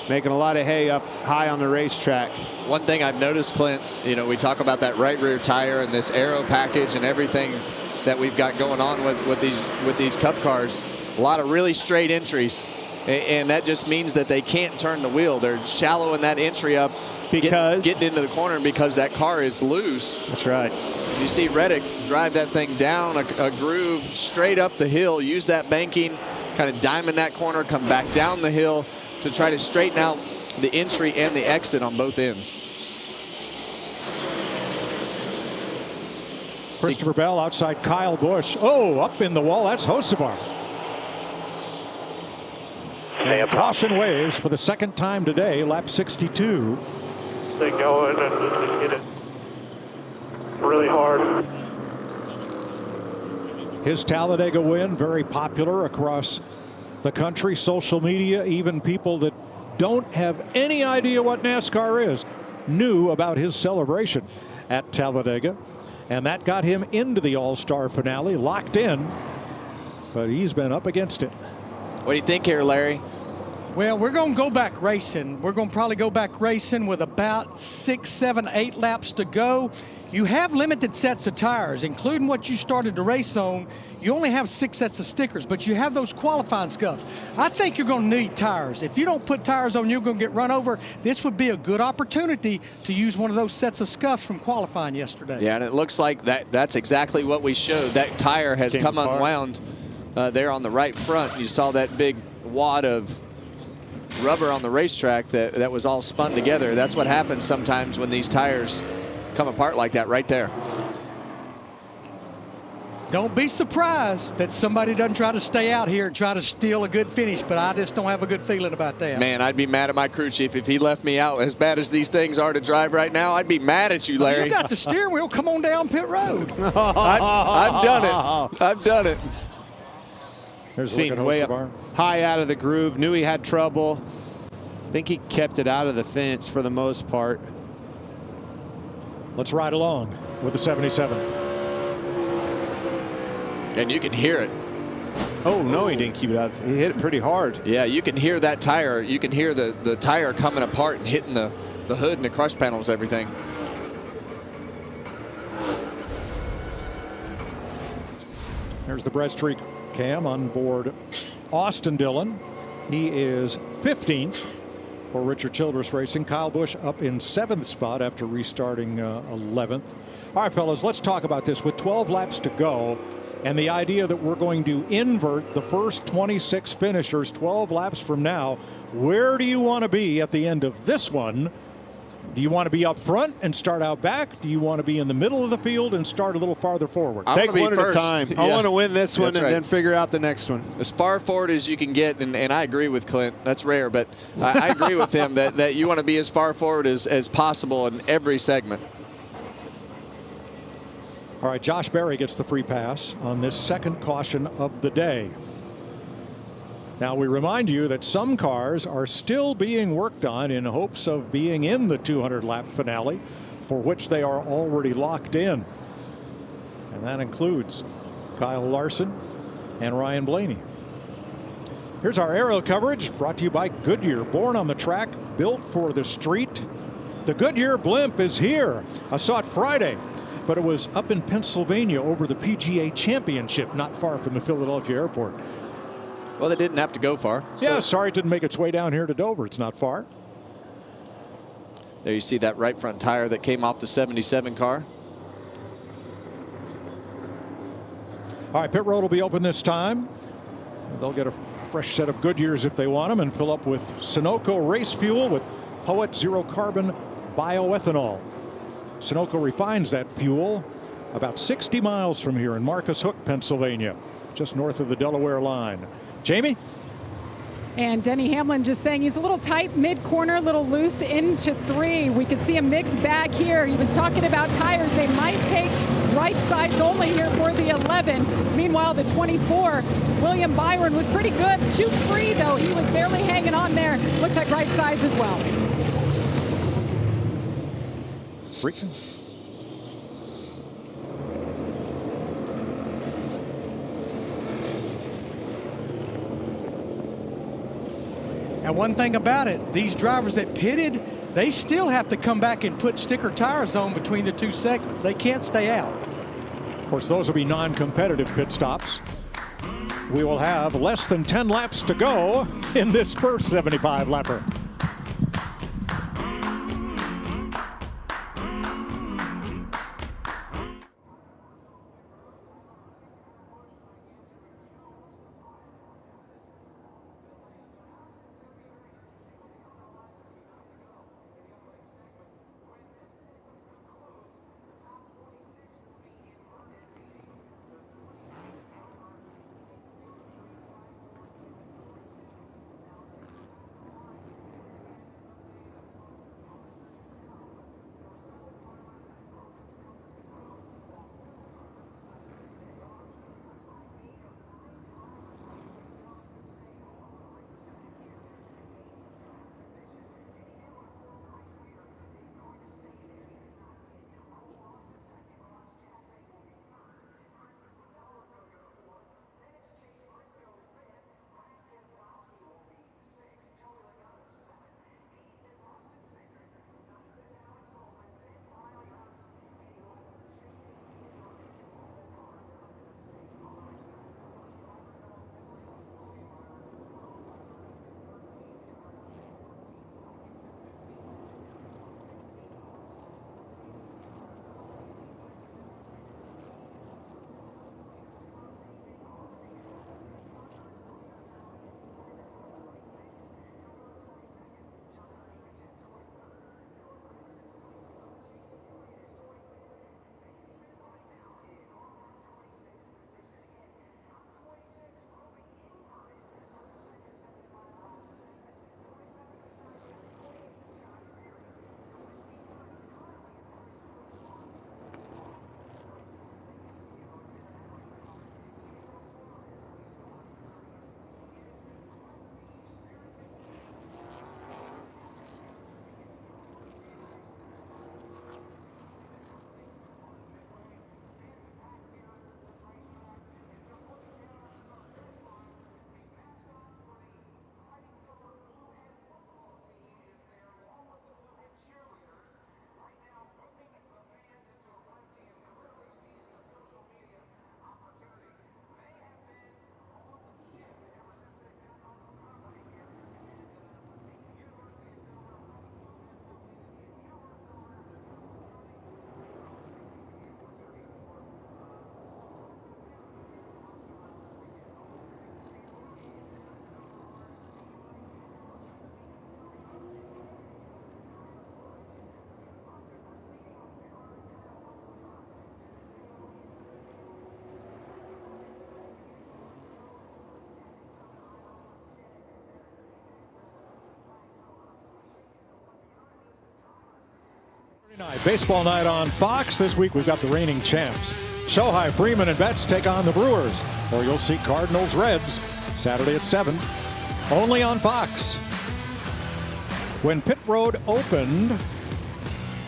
making a lot of hay up high on the racetrack. One thing I've noticed, Clint, you know, we talk about that right rear tire and this aero package and everything that we've got going on with these Cup cars. A lot of really straight entries. And that just means that they can't turn the wheel. They're shallowing that entry up, because getting into the corner because that car is loose. That's right. You see Reddick drive that thing down a groove straight up the hill, use that banking, kind of diamond that corner, come back down the hill to try to straighten out the entry and the exit on both ends. Christopher Bell outside Kyle Busch. Oh, up in the wall. That's Hocevar. And caution waves for the 2nd time today, lap 62. They go in and get it really hard. His Talladega win, very popular across the country, social media, even people that don't have any idea what NASCAR is knew about his celebration at Talladega. And that got him into the All-Star finale, locked in, but he's been up against it. What do you think here, Larry? Well, we're going to go back racing. We're going to probably go back racing with about 6, 7, 8 laps to go. You have limited sets of tires, including what you started the race on. You only have 6 sets of stickers, but you have those qualifying scuffs. I think you're going to need tires. If you don't put tires on, you're going to get run over. This would be a good opportunity to use one of those sets of scuffs from qualifying yesterday. Yeah, and it looks like that's exactly what we showed. That tire has come unwound there on the right front. You saw that big wad of rubber on the racetrack that was all spun together. That's what happens sometimes when these tires come apart like that right there. Don't be surprised that somebody doesn't try to stay out here and try to steal a good finish, but I just don't have a good feeling about that. Man, I'd be mad at my crew chief if he left me out. As bad as these things are to drive right now, I'd be mad at you, Larry. You got the steering wheel. Come on down pit road. I've done it. I've done it. There's seen way up high out of the groove. Knew he had trouble. I think he kept it out of the fence for the most part. Let's ride along with the 77. And you can hear it. Oh, no, he didn't keep it out. He hit it pretty hard. Yeah, you can hear that tire. You can hear the tire coming apart and hitting the hood and the crush panels, everything. There's the breaststroke cam on board Austin Dillon. He is 15th for Richard Childress Racing. Kyle Busch up in 7th spot after restarting 11th. All right, fellas, let's talk about this. With 12 laps to go, and the idea that we're going to invert the first 26 finishers 12 laps from now, where do you want to be at the end of this one? Do you want to be up front and start out back? Do you want to be in the middle of the field and start a little farther forward? Take one at a time. I want to win this one and then figure out the next one. As far forward as you can get, and I agree with Clint. That's rare, but I agree with him that you want to be as far forward as possible in every segment. All right, Josh Berry gets the free pass on this second caution of the day. Now we remind you that some cars are still being worked on in hopes of being in the 200-lap finale, for which they are already locked in. And that includes Kyle Larson and Ryan Blaney. Here's our aerial coverage brought to you by Goodyear. Born on the track, built for the street. The Goodyear blimp is here. I saw it Friday, but it was up in Pennsylvania over the PGA Championship, not far from the Philadelphia airport. Well, they didn't have to go far. Yeah, sorry it didn't make its way down here to Dover. It's not far. There you see that right front tire that came off the 77 car. All right, pit road will be open this time. They'll get a fresh set of Goodyears if they want them and fill up with Sunoco race fuel with Poet Zero Carbon bioethanol. Sunoco refines that fuel about 60 miles from here in Marcus Hook, Pennsylvania, just north of the Delaware line. Jamie? And Denny Hamlin just saying he's a little tight mid-corner, a little loose into 3. We could see a mixed bag here. He was talking about tires. They might take right sides only here for the 11. Meanwhile, the 24, William Byron, was pretty good. 2-3, though. He was barely hanging on there. Looks like right sides as well. Ricken. Now, one thing about it, these drivers that pitted, they still have to come back and put sticker tires on between the 2 segments. They can't stay out. Of course, those will be non-competitive pit stops. We will have less than 10 laps to go in this first 75-lapper. Baseball night on Fox. This week we've got the reigning champs. Shohei, Freeman, and Betts take on the Brewers. Or you'll see Cardinals, Reds, Saturday at 7. only on Fox. When pit road opened,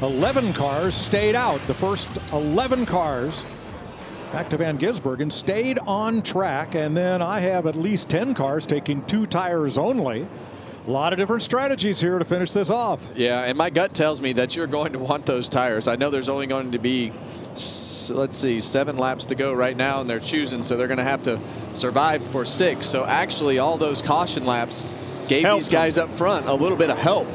11 cars stayed out. The first 11 cars back to Van Gisbergen stayed on track, and then I have at least 10 cars taking 2 tires only. A lot of different strategies here to finish this off. Yeah, and my gut tells me that you're going to want those tires. I know there's only going to be, let's see, 7 laps to go right now, and they're choosing, so they're going to have to survive for 6. So actually, all those caution laps gave these guys up front a little bit of help.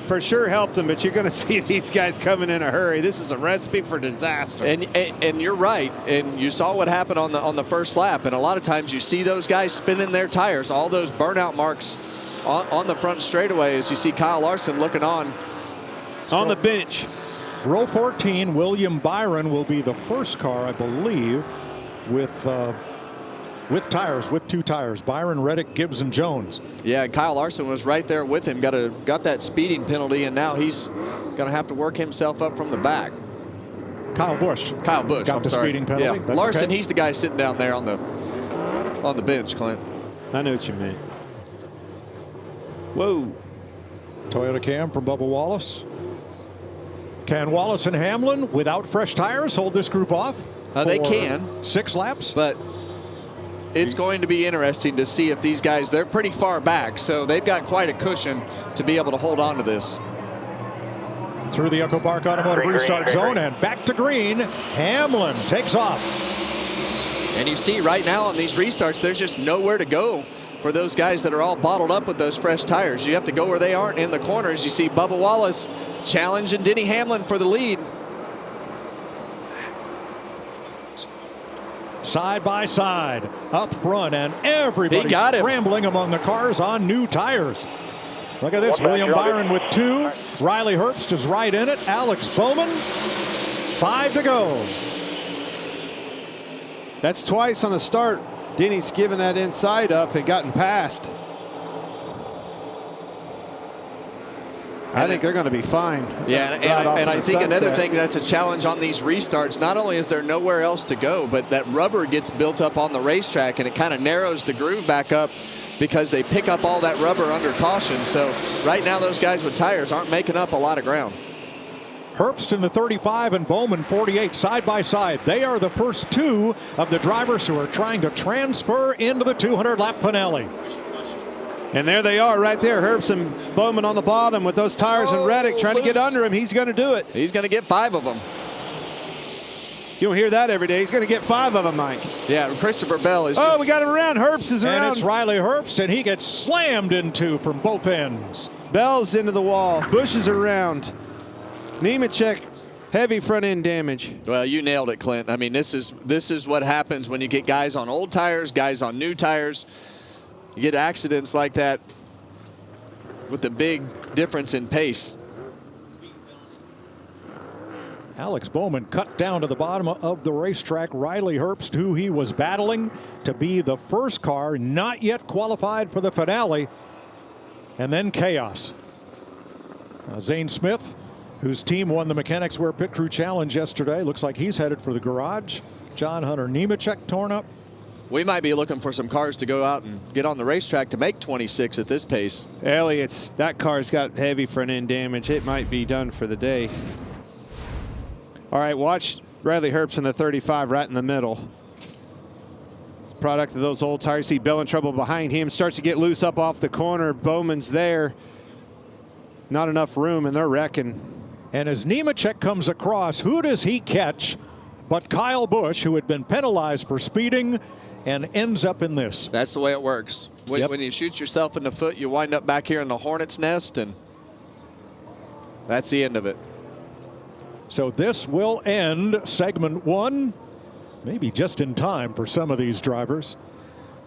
For sure helped them, but you're going to see these guys coming in a hurry. This is a recipe for disaster. And you're right. And you saw what happened on the first lap. And a lot of times you see those guys spinning their tires, all those burnout marks on the front straightaway, as you see Kyle Larson looking on the bench. Row 14, William Byron will be the first car, I believe, with tires, with 2 tires. Byron, Reddick, Gibbs, and Jones. Yeah, and Kyle Larson was right there with him. Got that speeding penalty, and now he's going to have to work himself up from the back. Kyle Busch. Got the speeding penalty. Yeah, Larson, okay. He's the guy sitting down there on the bench, Clint. I know what you meant. Whoa. Toyota Cam from Bubba Wallace. Can Wallace and Hamlin, without fresh tires, hold this group off? They can. 6 laps? But it's going to be interesting to see if these guys, they're pretty far back, so they've got quite a cushion to be able to hold on to this. Through the Echo Park Automotive restart zone and back to green. Hamlin takes off. And you see right now on these restarts, there's just nowhere to go for those guys that are all bottled up with those fresh tires. You have to go where they aren't in the corners. You see Bubba Wallace challenging Denny Hamlin for the lead. Side by side, up front, and everybody scrambling among the cars on new tires. Look at this, William Byron with 2. Riley Herbst is right in it. Alex Bowman, 5 to go. That's twice on the start. Denny's given that inside up and gotten past. I think they're going to be fine. Yeah, and I think another thing that's a challenge on these restarts, not only is there nowhere else to go, but that rubber gets built up on the racetrack, and it kind of narrows the groove back up because they pick up all that rubber under caution. So right now those guys with tires aren't making up a lot of ground. Herbst in the 35 and Bowman 48 side by side. They are the first 2 of the drivers who are trying to transfer into the 200-lap finale. And there they are right there. Herbst and Bowman on the bottom with those tires, and Reddick trying to get under him. He's going to do it. He's going to get 5 of them. You don't hear that every day. He's going to get 5 of them, Mike. Yeah, Christopher Bell is we got him around. Herbst is around. And it's Riley Herbst, and he gets slammed into from both ends. Bell's into the wall. Busch is around. Nemechek, heavy front end damage. Well, you nailed it, Clint. I mean, this is what happens when you get guys on old tires, guys on new tires. You get accidents like that with the big difference in pace. Alex Bowman cut down to the bottom of the racetrack. Riley Herbst, who he was battling to be the first car, not yet qualified for the finale. And then chaos. Zane Smith, whose team won the Mechanics Wear Pit Crew Challenge yesterday, looks like he's headed for the garage. John Hunter Nemechek torn up. We might be looking for some cars to go out and get on the racetrack to make 26 at this pace. Elliott's, that car's got heavy front end damage. It might be done for the day. All right, watch Riley Herbst in the 35 right in the middle. Product of those old tires. See Bell in trouble behind him. Starts to get loose up off the corner. Bowman's there. Not enough room, and they're wrecking. And as Nemechek comes across, who does he catch but Kyle Busch, who had been penalized for speeding and ends up in this. That's the way it works. When you shoot yourself in the foot, you wind up back here in the hornet's nest, and that's the end of it. So this will end segment 1, maybe just in time for some of these drivers.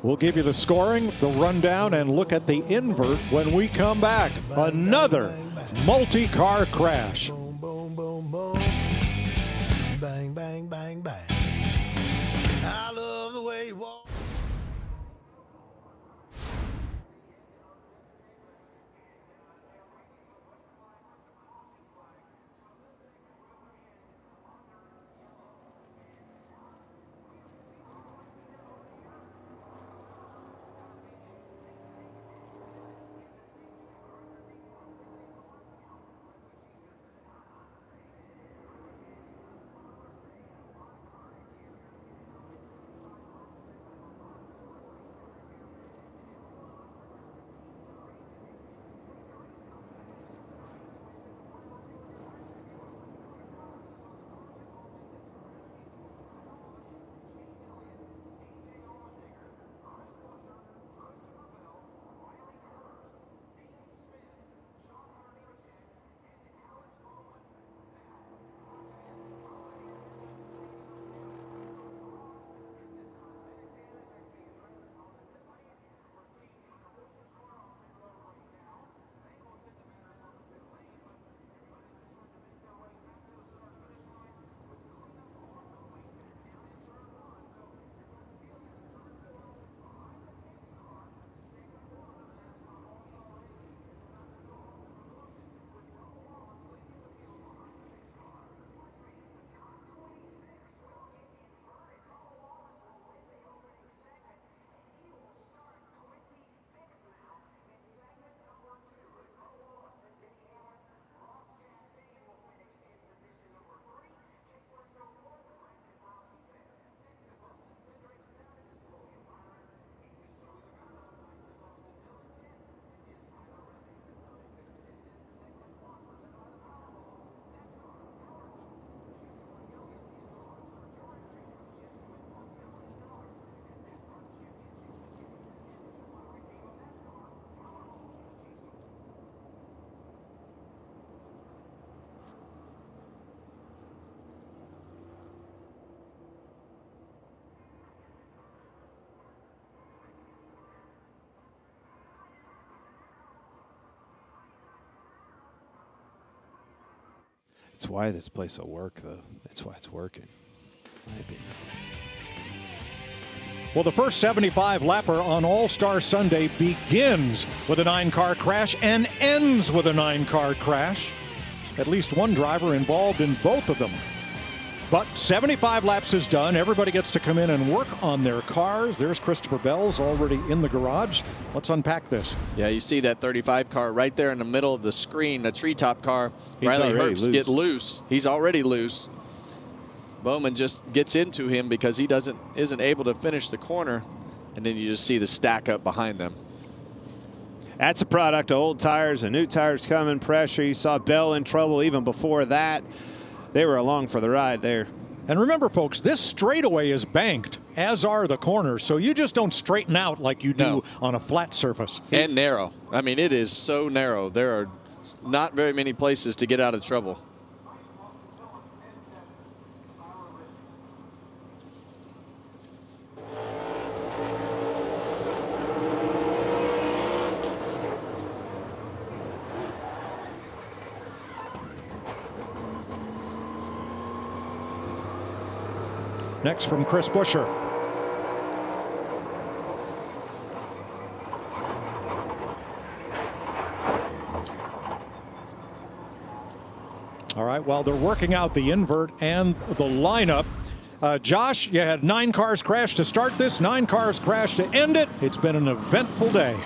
We'll give you the scoring, the rundown, and look at the invert when we come back. Another multi-car crash. Boom, boom, boom, boom. Bang, bang, bang, bang. I love the way you walk. That's why this place will work, though. That's why it's working. In my opinion. Well, the first 75-lapper on All-Star Sunday begins with a 9-car crash and ends with a 9-car crash. At least one driver involved in both of them. But 75 laps is done. Everybody gets to come in and work on their cars. There's Christopher Bell's already in the garage. Let's unpack this. Yeah, you see that 35 car right there in the middle of the screen, a treetop car. He's Riley already Herbst get loose. He's already loose. Bowman just gets into him because he isn't able to finish the corner, and then you just see the stack up behind them. That's a product of old tires and new tires coming, pressure. You saw Bell in trouble even before that. They were along for the ride there. And remember, folks, this straightaway is banked, as are the corners, so you just don't straighten out like you do on a flat surface. And narrow. I mean, it is so narrow. There are not very many places to get out of trouble. Next from Chris Buescher. All right, while they're working out the invert and the lineup, Josh, you had 9 cars crash to start this, 9 cars crash to end it. It's been an eventful day.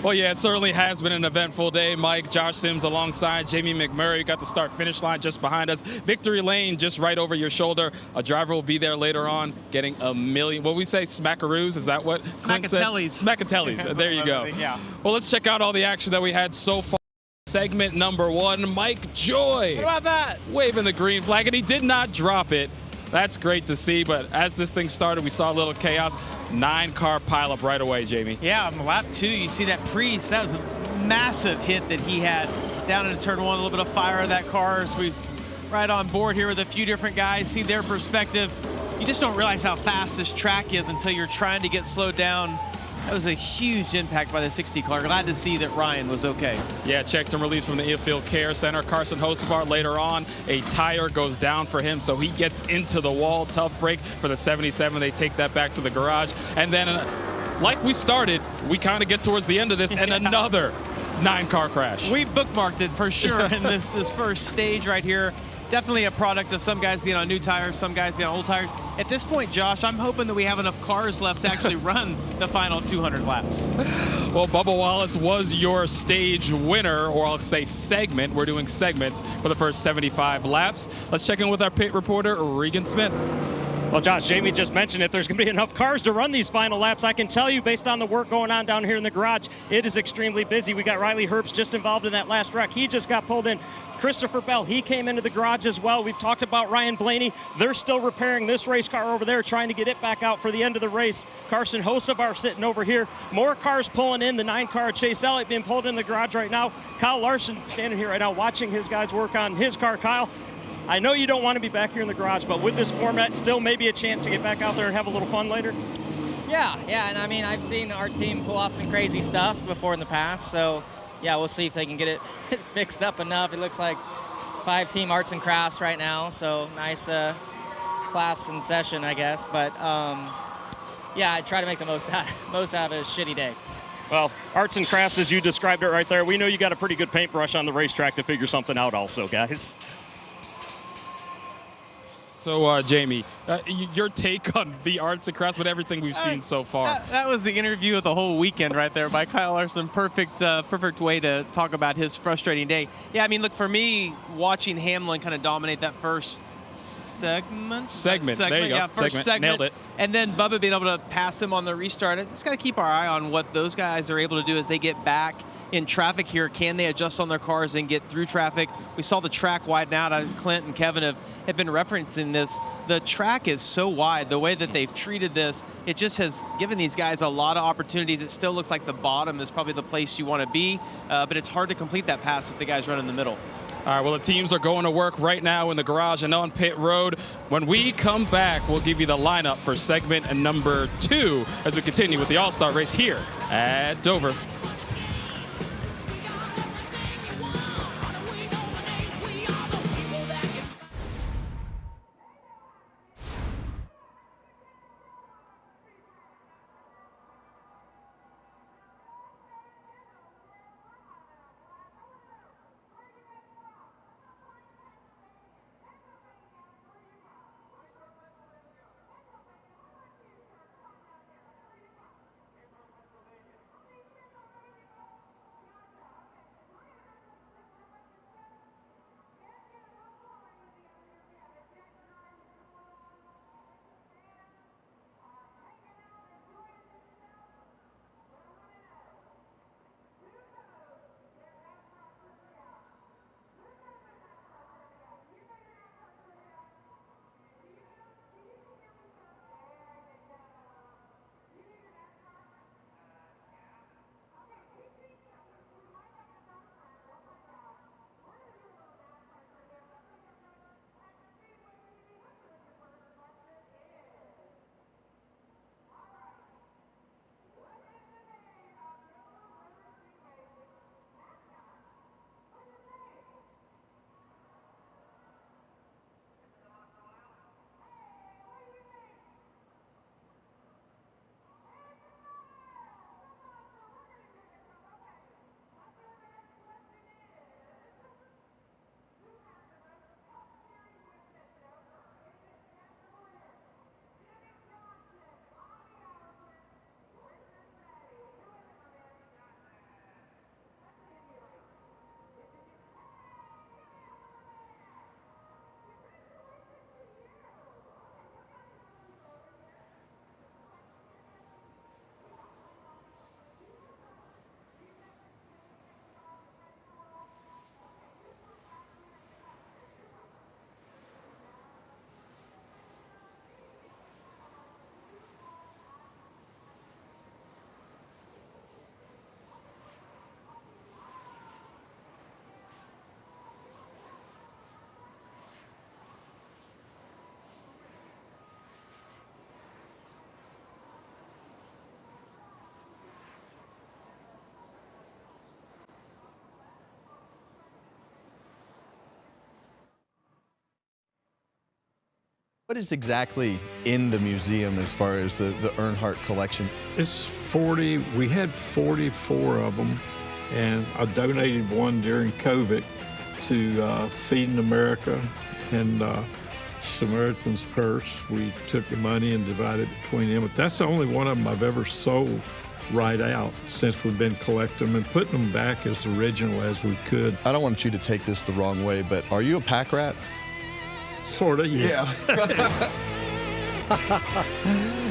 Well, yeah, it certainly has been an eventful day, Mike. Josh Sims alongside Jamie McMurray got the start-finish line just behind us. Victory lane just right over your shoulder. A driver will be there later on getting a million, what we say, smackaroos? Is that what Clint said? Smackatellis. There you go. Yeah. Well, let's check out all the action that we had so far. Segment number 1, Mike Joy. What about that? Waving the green flag, and he did not drop it. That's great to see, but as this thing started, we saw a little chaos. 9-car pileup right away, Jamie. Yeah, on lap 2, you see that Priest. That was a massive hit that he had down into turn 1. A little bit of fire in that car as we right on board here with a few different guys, see their perspective. You just don't realize how fast this track is until you're trying to get slowed down. That was a huge impact by the 60 car. Glad to see that Ryan was okay. Yeah, checked and released from the infield care center. Carson Hocevar later on, a tire goes down for him, so he gets into the wall. Tough break for the 77. They take that back to the garage. And then, like we started, we kind of get towards the end of this, and another 9-car crash. We bookmarked it for sure in this first stage right here. Definitely a product of some guys being on new tires, some guys being on old tires. At this point, Josh, I'm hoping that we have enough cars left to actually run the final 200 laps. Well, Bubba Wallace was your stage winner, or I'll say segment. We're doing segments for the first 75 laps. Let's check in with our pit reporter, Regan Smith. Well, Josh, Jamie just mentioned if there's going to be enough cars to run these final laps. I can tell you, based on the work going on down here in the garage, it is extremely busy. We got Riley Herbst just involved in that last wreck. He just got pulled in. Christopher Bell, he came into the garage as well. We've talked about Ryan Blaney. They're still repairing this race car over there, trying to get it back out for the end of the race. Carson Hocevar sitting over here. More cars pulling in. The 9-car Chase Elliott being pulled in the garage right now. Kyle Larson standing here right now watching his guys work on his car. Kyle, I know you don't want to be back here in the garage, but with this format, still maybe a chance to get back out there and have a little fun later? Yeah, and I mean, I've seen our team pull off some crazy stuff before in the past, so yeah, we'll see if they can get it fixed up enough. It looks like 5-team arts and crafts right now, so nice class and session, I guess. But yeah, I try to make the most out of a shitty day. Well, arts and crafts, as you described it right there, we know you got a pretty good paintbrush on the racetrack to figure something out also, guys. So, Jamie, your take on the arts and crafts with everything we've seen so far? That was the interview of the whole weekend right there by Kyle Larson. Perfect way to talk about his frustrating day. Yeah, I mean, look, for me, watching Hamlin kind of dominate that first segment. There you go. Yeah, first segment. Nailed it. And then Bubba being able to pass him on the restart. Just got to keep our eye on what those guys are able to do as they get back in traffic here. Can they adjust on their cars and get through traffic? We saw the track widen out. Clint and Kevin have been referencing this. The track is so wide. The way that they've treated this, it just has given these guys a lot of opportunities. It still looks like the bottom is probably the place you want to be, but it's hard to complete that pass if the guys run in the middle. All right, well, the teams are going to work right now in the garage and on pit road. When we come back, we'll give you the lineup for segment number 2 as we continue with the All-Star race here at Dover. What is exactly in the museum as far as the Earnhardt collection? It's 40. We had 44 of them, and I donated one during COVID to Feeding America and Samaritan's Purse. We took the money and divided it between them. But that's the only one of them I've ever sold right out since we've been collecting them and putting them back as original as we could. I don't want you to take this the wrong way, but are you a pack rat? Sort of, yeah.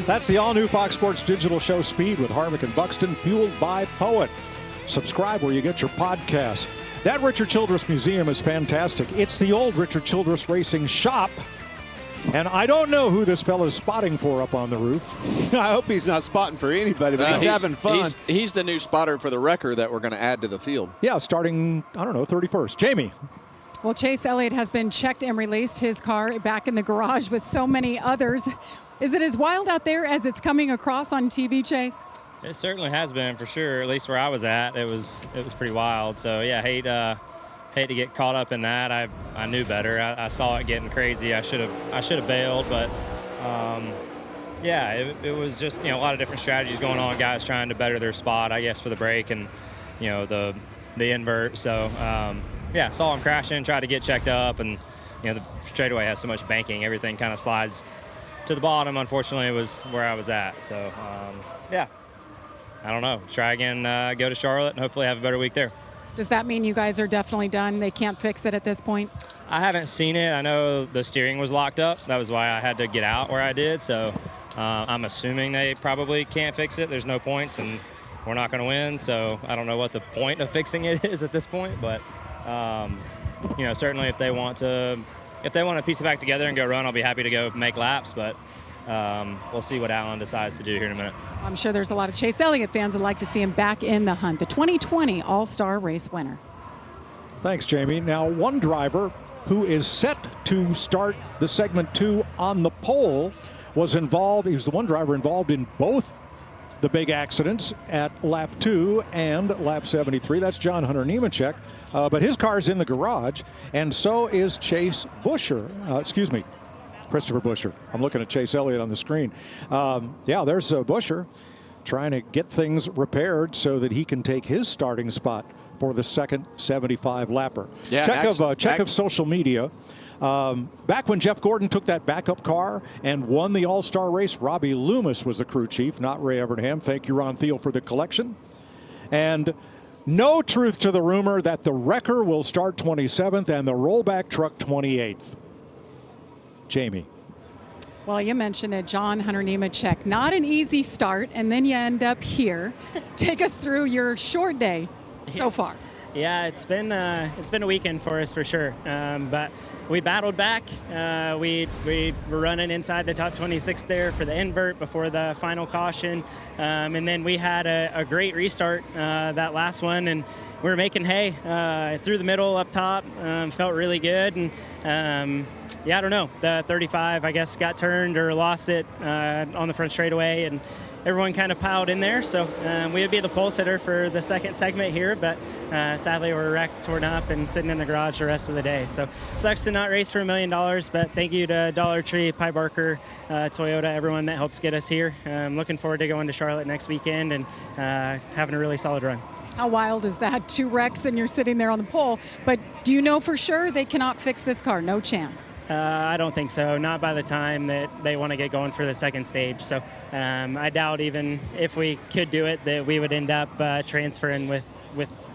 That's the all-new Fox Sports digital show Speed with Harvick and Buxton, fueled by Poet. Subscribe where you get your podcasts. That Richard Childress Museum is fantastic. It's the old Richard Childress Racing Shop. And I don't know who this fella's spotting for up on the roof. I hope he's not spotting for anybody, but he's having fun. He's the new spotter for the wrecker that we're going to add to the field. Yeah, starting, 31st. Jamie. Well, Chase Elliott has been checked and released, his car back in the garage with so many others. Is it as wild out there as it's coming across on TV, Chase? It certainly has been, for sure. At least where I was at, it was pretty wild. So yeah, hate to get caught up in that. I knew better. I saw it getting crazy. I should have bailed, but yeah, it was just a lot of different strategies going on. Guys trying to better their spot, I guess, for the brake and the invert. So yeah, saw him crashing, tried to get checked up, and the straightaway has so much banking, everything kind of slides to the bottom. Unfortunately, it was where I was at. So yeah, I don't know. Try again, go to Charlotte, and hopefully have a better week there. Does that mean you guys are definitely done? They can't fix it at this point? I haven't seen it. I know the steering was locked up. That was why I had to get out where I did. So I'm assuming they probably can't fix it. There's no points, and we're not going to win. So I don't know what the point of fixing it is at this point. But certainly if they want to piece it back together and go run, I'll be happy to go make laps. But we'll see what Alan decides to do here in a minute. I'm sure there's a lot of Chase Elliott fans that like to see him back in the hunt. The 2020 All-Star Race winner. Thanks, Jamie. Now, one driver who is set to start the segment 2 on the pole was involved. He was the one driver involved in both the big accidents at lap 2 and lap 73. That's John Hunter Nemechek. But his car's in the garage, and so is Chase Busher. Christopher Busher. I'm looking at Chase Elliott on the screen. Yeah, there's Busher trying to get things repaired so that he can take his starting spot for the second 75 lapper. Yeah, check of social media. Back when Jeff Gordon took that backup car and won the All-Star race, Robbie Loomis was the crew chief, not Ray Evernham. Thank you, Ron Thiel, for the collection. And no truth to the rumor that the wrecker will start 27th and the rollback truck 28th. Jamie. Well, you mentioned it, John Hunter Nemechek. Not an easy start, and then you end up here. Take us through your short day so far. Yeah, it's been a weekend for us for sure. But we battled back. We were running inside the top 26 there for the invert before the final caution, and then we had a great restart that last one, and we were making hay through the middle up top. Felt really good, and yeah, I don't know. The 35, I guess, got turned or lost it on the front straightaway, and everyone kind of piled in there. So we would be the pole sitter for the second segment here, but sadly we're wrecked, torn up, and sitting in the garage the rest of the day. So sucks to not race for $1 million, but thank you to Dollar Tree, Pie Barker, Toyota, everyone that helps get us here. I'm looking forward to going to Charlotte next weekend and having a really solid run. How wild is that? 2 wrecks and you're sitting there on the pole. But do you know for sure they cannot fix this car? No chance. I don't think so. Not by the time that they want to get going for the second stage. So I doubt even if we could do it that we would end up transferring with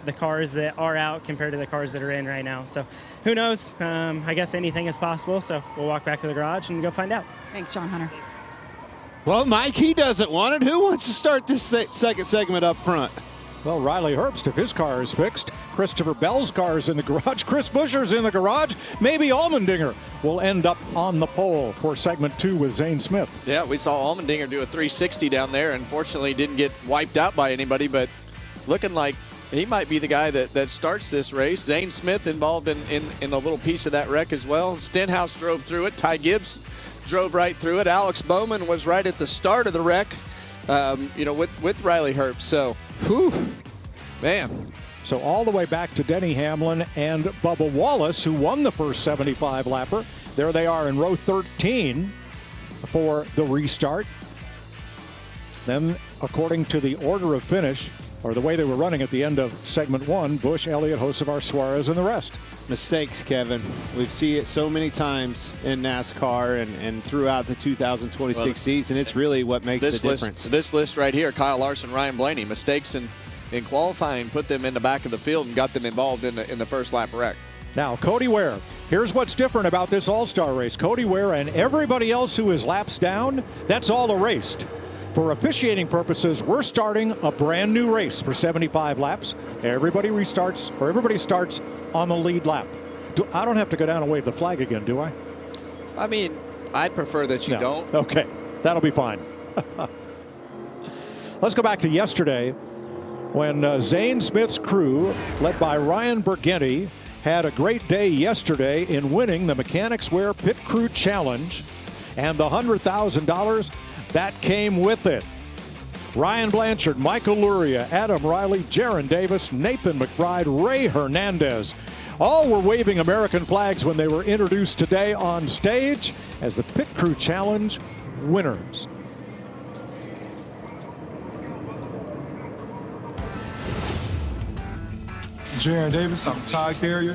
the cars that are out compared to the cars that are in right now. So who knows? I guess anything is possible. So we'll walk back to the garage and go find out. Thanks, John Hunter. Well, Mike, he doesn't want it. Who wants to start this second segment up front? Well, Riley Herbst, if his car is fixed. Christopher Bell's car is in the garage. Chris Busher's in the garage. Maybe Allmendinger will end up on the pole for segment 2 with Zane Smith. Yeah, we saw Allmendinger do a 360 down there. Unfortunately, didn't get wiped out by anybody, but looking like he might be the guy that starts this race. Zane Smith involved in a little piece of that wreck as well. Stenhouse drove through it. Ty Gibbs drove right through it. Alex Bowman was right at the start of the wreck, with Riley Herbst. So, whew, man, So all the way back to Denny Hamlin and Bubba Wallace, who won the first 75 lapper. There they are in row 13 for the restart. Then, according to the order of finish, or the way they were running at the end of segment 1, Busch, Elliott, Josevar, Suarez, and the rest. Mistakes, Kevin. We've seen it so many times in NASCAR and throughout the 2026 season. It's really what makes the difference. This list right here, Kyle Larson, Ryan Blaney, mistakes in qualifying put them in the back of the field and got them involved in the first lap wreck. Now, Cody Ware. Here's what's different about this All-Star race. Cody Ware and everybody else who is laps down, that's all erased. For officiating purposes, we're starting a brand new race for 75 laps. Everybody restarts, or everybody starts on the lead lap. I don't have to go down and wave the flag again, do I? I mean, I'd prefer that you don't. Okay, that'll be fine. Let's go back to yesterday when Zane Smith's crew, led by Ryan Burgundy, had a great day yesterday in winning the Mechanics Wear Pit Crew Challenge and the $100,000 that came with it. Ryan Blanchard, Michael Luria, Adam Riley, Jaron Davis, Nathan McBride, Ray Hernandez. All were waving American flags when they were introduced today on stage as the Pit Crew Challenge winners. Jaron Davis, I'm a tire carrier.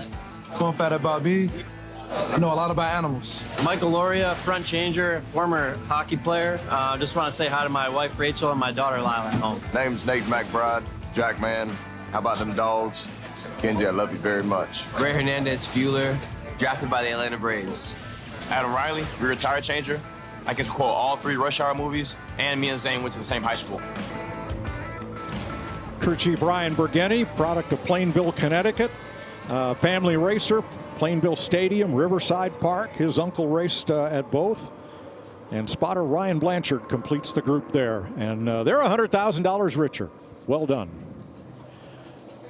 Fun fact about me, I know a lot about animals. Michael Loria, front changer, former hockey player. Just want to say hi to my wife Rachel and my daughter Lila at home. Name's Nate McBride, Jack Man. How about them dogs? Kenzie, I love you very much. Ray Hernandez, fueler, drafted by the Atlanta Braves. Adam Riley, rear tire changer. I get to quote all 3 Rush Hour movies, and me and Zane went to the same high school. Crew Chief Ryan Burgundy, product of Plainville, Connecticut. Family racer, Plainville Stadium, Riverside Park. His uncle raced at both. And spotter Ryan Blanchard completes the group there. And they're $100,000 richer. Well done.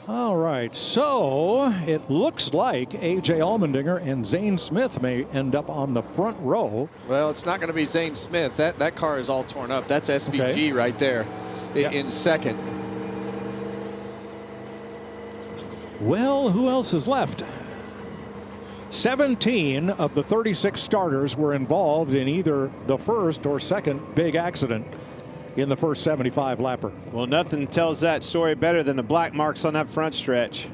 All right, so it looks like A.J. Allmendinger and Zane Smith may end up on the front row. Well, it's not going to be Zane Smith. That car is all torn up. That's SVG right there in second. Well, who else is left? 17 of the 36 starters were involved in either the first or second big accident in the first 75 lapper. Well, nothing tells that story better than the black marks on that front stretch.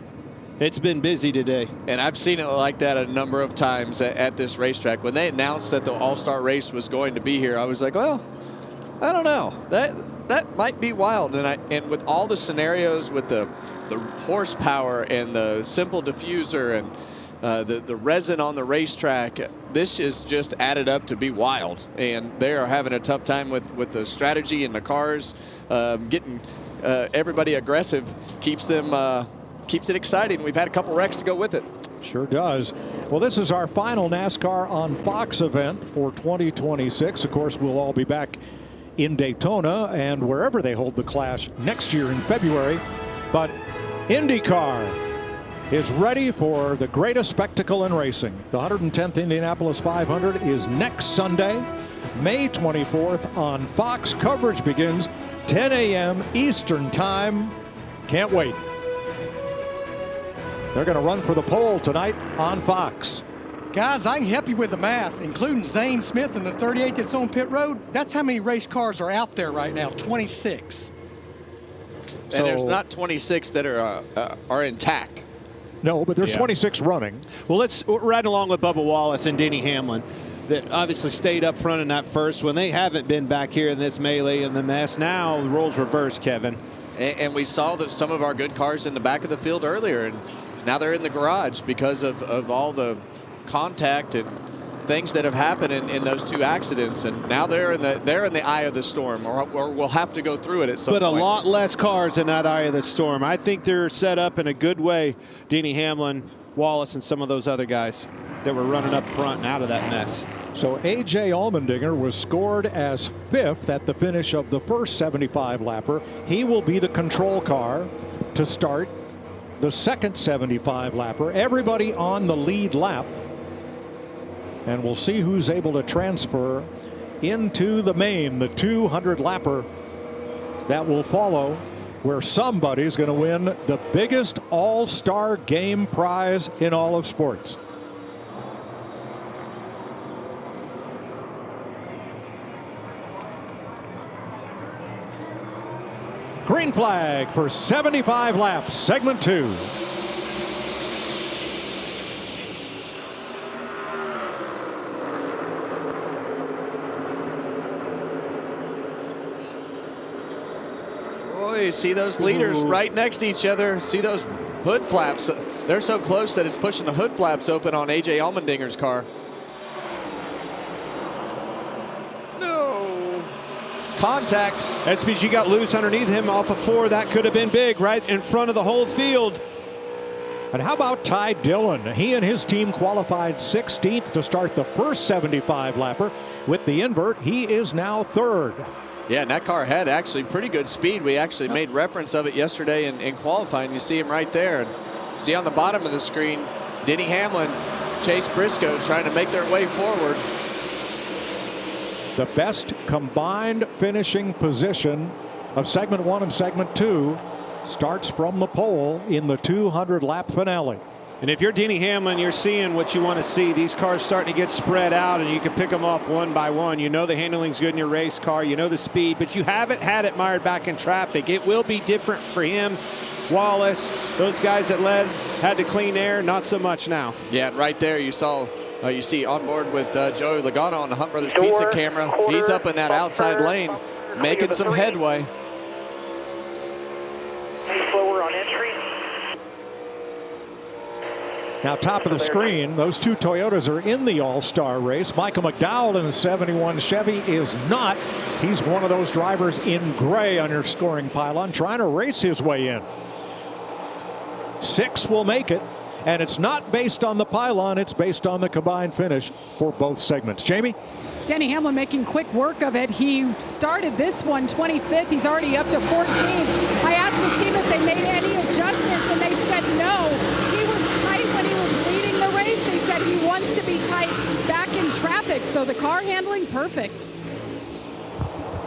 It's been busy today. And I've seen it like that a number of times at this racetrack. When they announced that the All-Star race was going to be here, I was like, well, I don't know. That might be wild. And with all the scenarios with the horsepower and the simple diffuser and the resin on the racetrack, this is just added up to be wild. And they are having a tough time with the strategy and the cars. Getting everybody aggressive keeps it exciting. We've had a couple wrecks to go with it. Sure does. Well, this is our final NASCAR on Fox event for 2026. Of course, we'll all be back in Daytona and wherever they hold the Clash next year in February. But IndyCar is ready for the greatest spectacle in racing. The 110th Indianapolis 500 is next Sunday, May 24th on Fox. Coverage begins 10 a.m. Eastern Time. Can't wait. They're going to run for the pole tonight on Fox. Guys, I can help you with the math, including Zane Smith and the 38 that's on pit road. That's how many race cars are out there right now, 26. And there's not 26 that are intact. No, but there's 26 running. Well, let's right along with Bubba Wallace and Denny Hamlin that obviously stayed up front in that first one. They haven't been back here in this melee and the mess. Now the roles reverse, Kevin. And we saw that some of our good cars in the back of the field earlier, and now they're in the garage because of all the contact and things that have happened in those 2 accidents, and now they're in the eye of the storm, or we'll have to go through it at some point. But a lot less cars in that eye of the storm. I think they're set up in a good way. Denny Hamlin, Wallace, and some of those other guys that were running up front and out of that mess. So A.J. Allmendinger was scored as 5th at the finish of the first 75 lapper. He will be the control car to start the second 75 lapper. Everybody on the lead lap. And we'll see who's able to transfer into the main, the 200 lapper that will follow where somebody's going to win the biggest all-star game prize in all of sports. Green flag for 75 laps, segment 2. You see those leaders right next to each other. See those hood flaps. They're so close that it's pushing the hood flaps open on A.J. Allmendinger's car. No. Contact. SVG got loose underneath him off of 4. That could have been big, right in front of the whole field. And how about Ty Dillon? He and his team qualified 16th to start the first 75 lapper. With the invert, he is now 3rd. Yeah, and that car had actually pretty good speed. We actually made reference of it yesterday in qualifying. You see him right there. And see on the bottom of the screen, Denny Hamlin, Chase Briscoe trying to make their way forward. The best combined finishing position of segment 1 and segment 2 starts from the pole in the 200-lap finale. And if you're Denny Hamlin, you're seeing what you want to see. These cars starting to get spread out, and you can pick them off one by one. You know the handling's good in your race car. You know the speed, but you haven't had it mired back in traffic. It will be different for him. Wallace, those guys that led had to clean air. Not so much now. Yeah, right there you saw, you see on board with Joey Logano on the Hunt Brothers Pizza camera. He's up in that outside lane, making some headway. Slower on entry. Now, top of the screen, those two Toyotas are in the All-Star race. Michael McDowell in the 71 Chevy is not. He's one of those drivers in gray on your scoring pylon, trying to race his way in. 6 will make it, and it's not based on the pylon. It's based on the combined finish for both segments. Jamie? Denny Hamlin making quick work of it. He started this one 25th. He's already up to 14th. I asked the team if they made any adjustments, and they said no. He was tight when he was leading the race. They said he wants to be tight back in traffic, so the car handling perfect.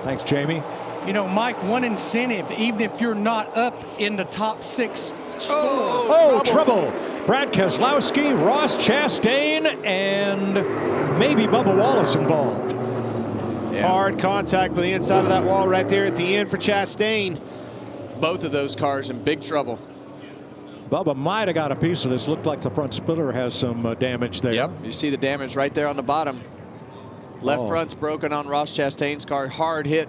Thanks, Jamie. You know, Mike, one incentive, even if you're not up in the top 6 score. Oh, trouble. Brad Keselowski, Ross Chastain, and maybe Bubba Wallace involved. Yeah. Hard contact with the inside of that wall right there at the end for Chastain. Both of those cars in big trouble. Bubba might have got a piece of this. Looked like the front splitter has some damage there. Yep, you see the damage right there on the bottom. Left front's broken on Ross Chastain's car, hard hit.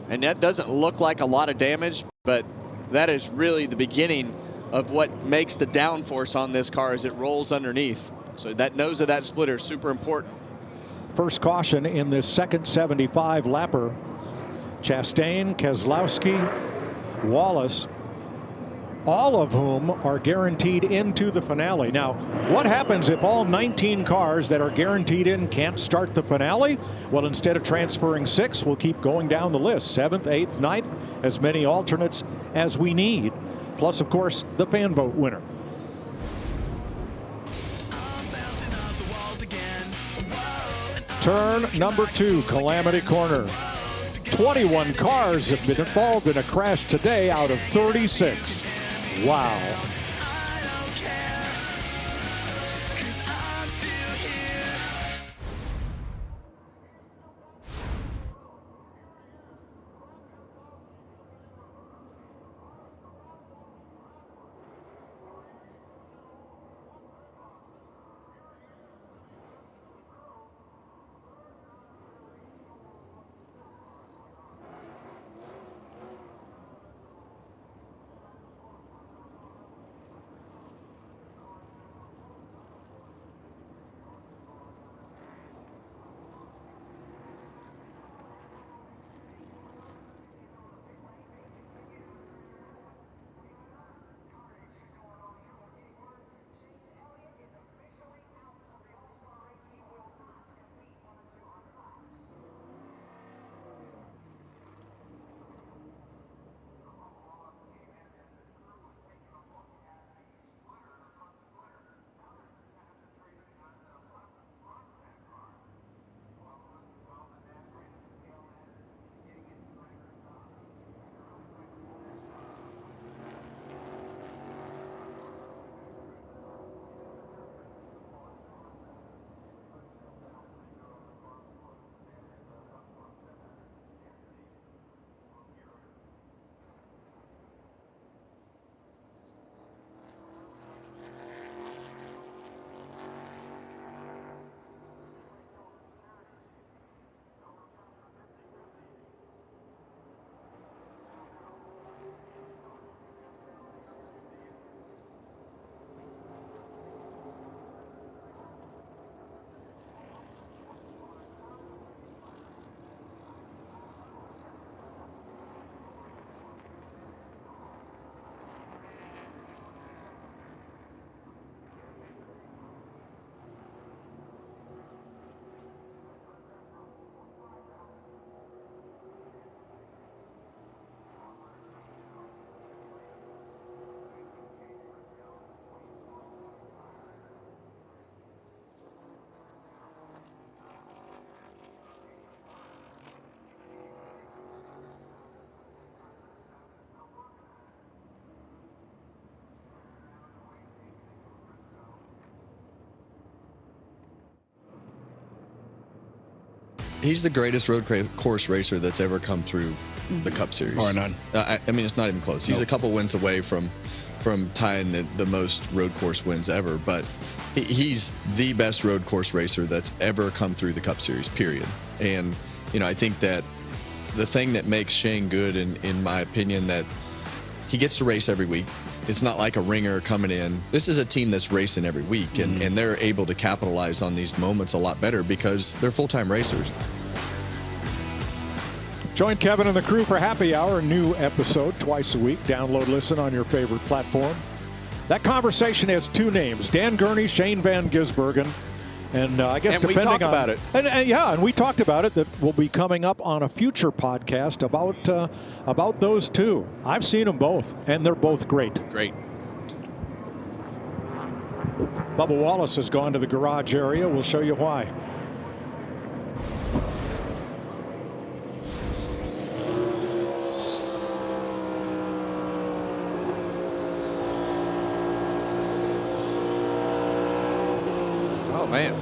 And that doesn't look like a lot of damage, but that is really the beginning of what makes the downforce on this car as it rolls underneath. So that nose of that splitter is super important. First caution in this second 75 lapper. Chastain, Keselowski, Wallace, all of whom are guaranteed into the finale. Now, what happens if all 19 cars that are guaranteed in can't start the finale? Well, instead of transferring 6, we'll keep going down the list. 7th, 8th, 9th, as many alternates as we need. Plus, of course, the fan vote winner. Turn number 2, Calamity Corner. 21 cars have been involved in a crash today out of 36. Wow. He's the greatest road course racer that's ever come through the Cup Series. Or none. I mean, it's not even close. He's a couple wins away from tying the most road course wins ever, but he's the best road course racer that's ever come through the Cup Series, period. And, I think that the thing that makes Shane good, in my opinion, that he gets to race every week. It's not like a ringer coming in. This is a team that's racing every week, and they're able to capitalize on these moments a lot better because they're full-time racers. Join Kevin and the crew for Happy Hour, a new episode twice a week. Download, listen on your favorite platform. That conversation has two names: Dan Gurney, Shane Van Gisbergen. And I guess depending on, we talked about it. And we talked about it. That will be coming up on a future podcast about those two. I've seen them both, and they're both great. Great. Bubba Wallace has gone to the garage area. We'll show you why. Oh, man.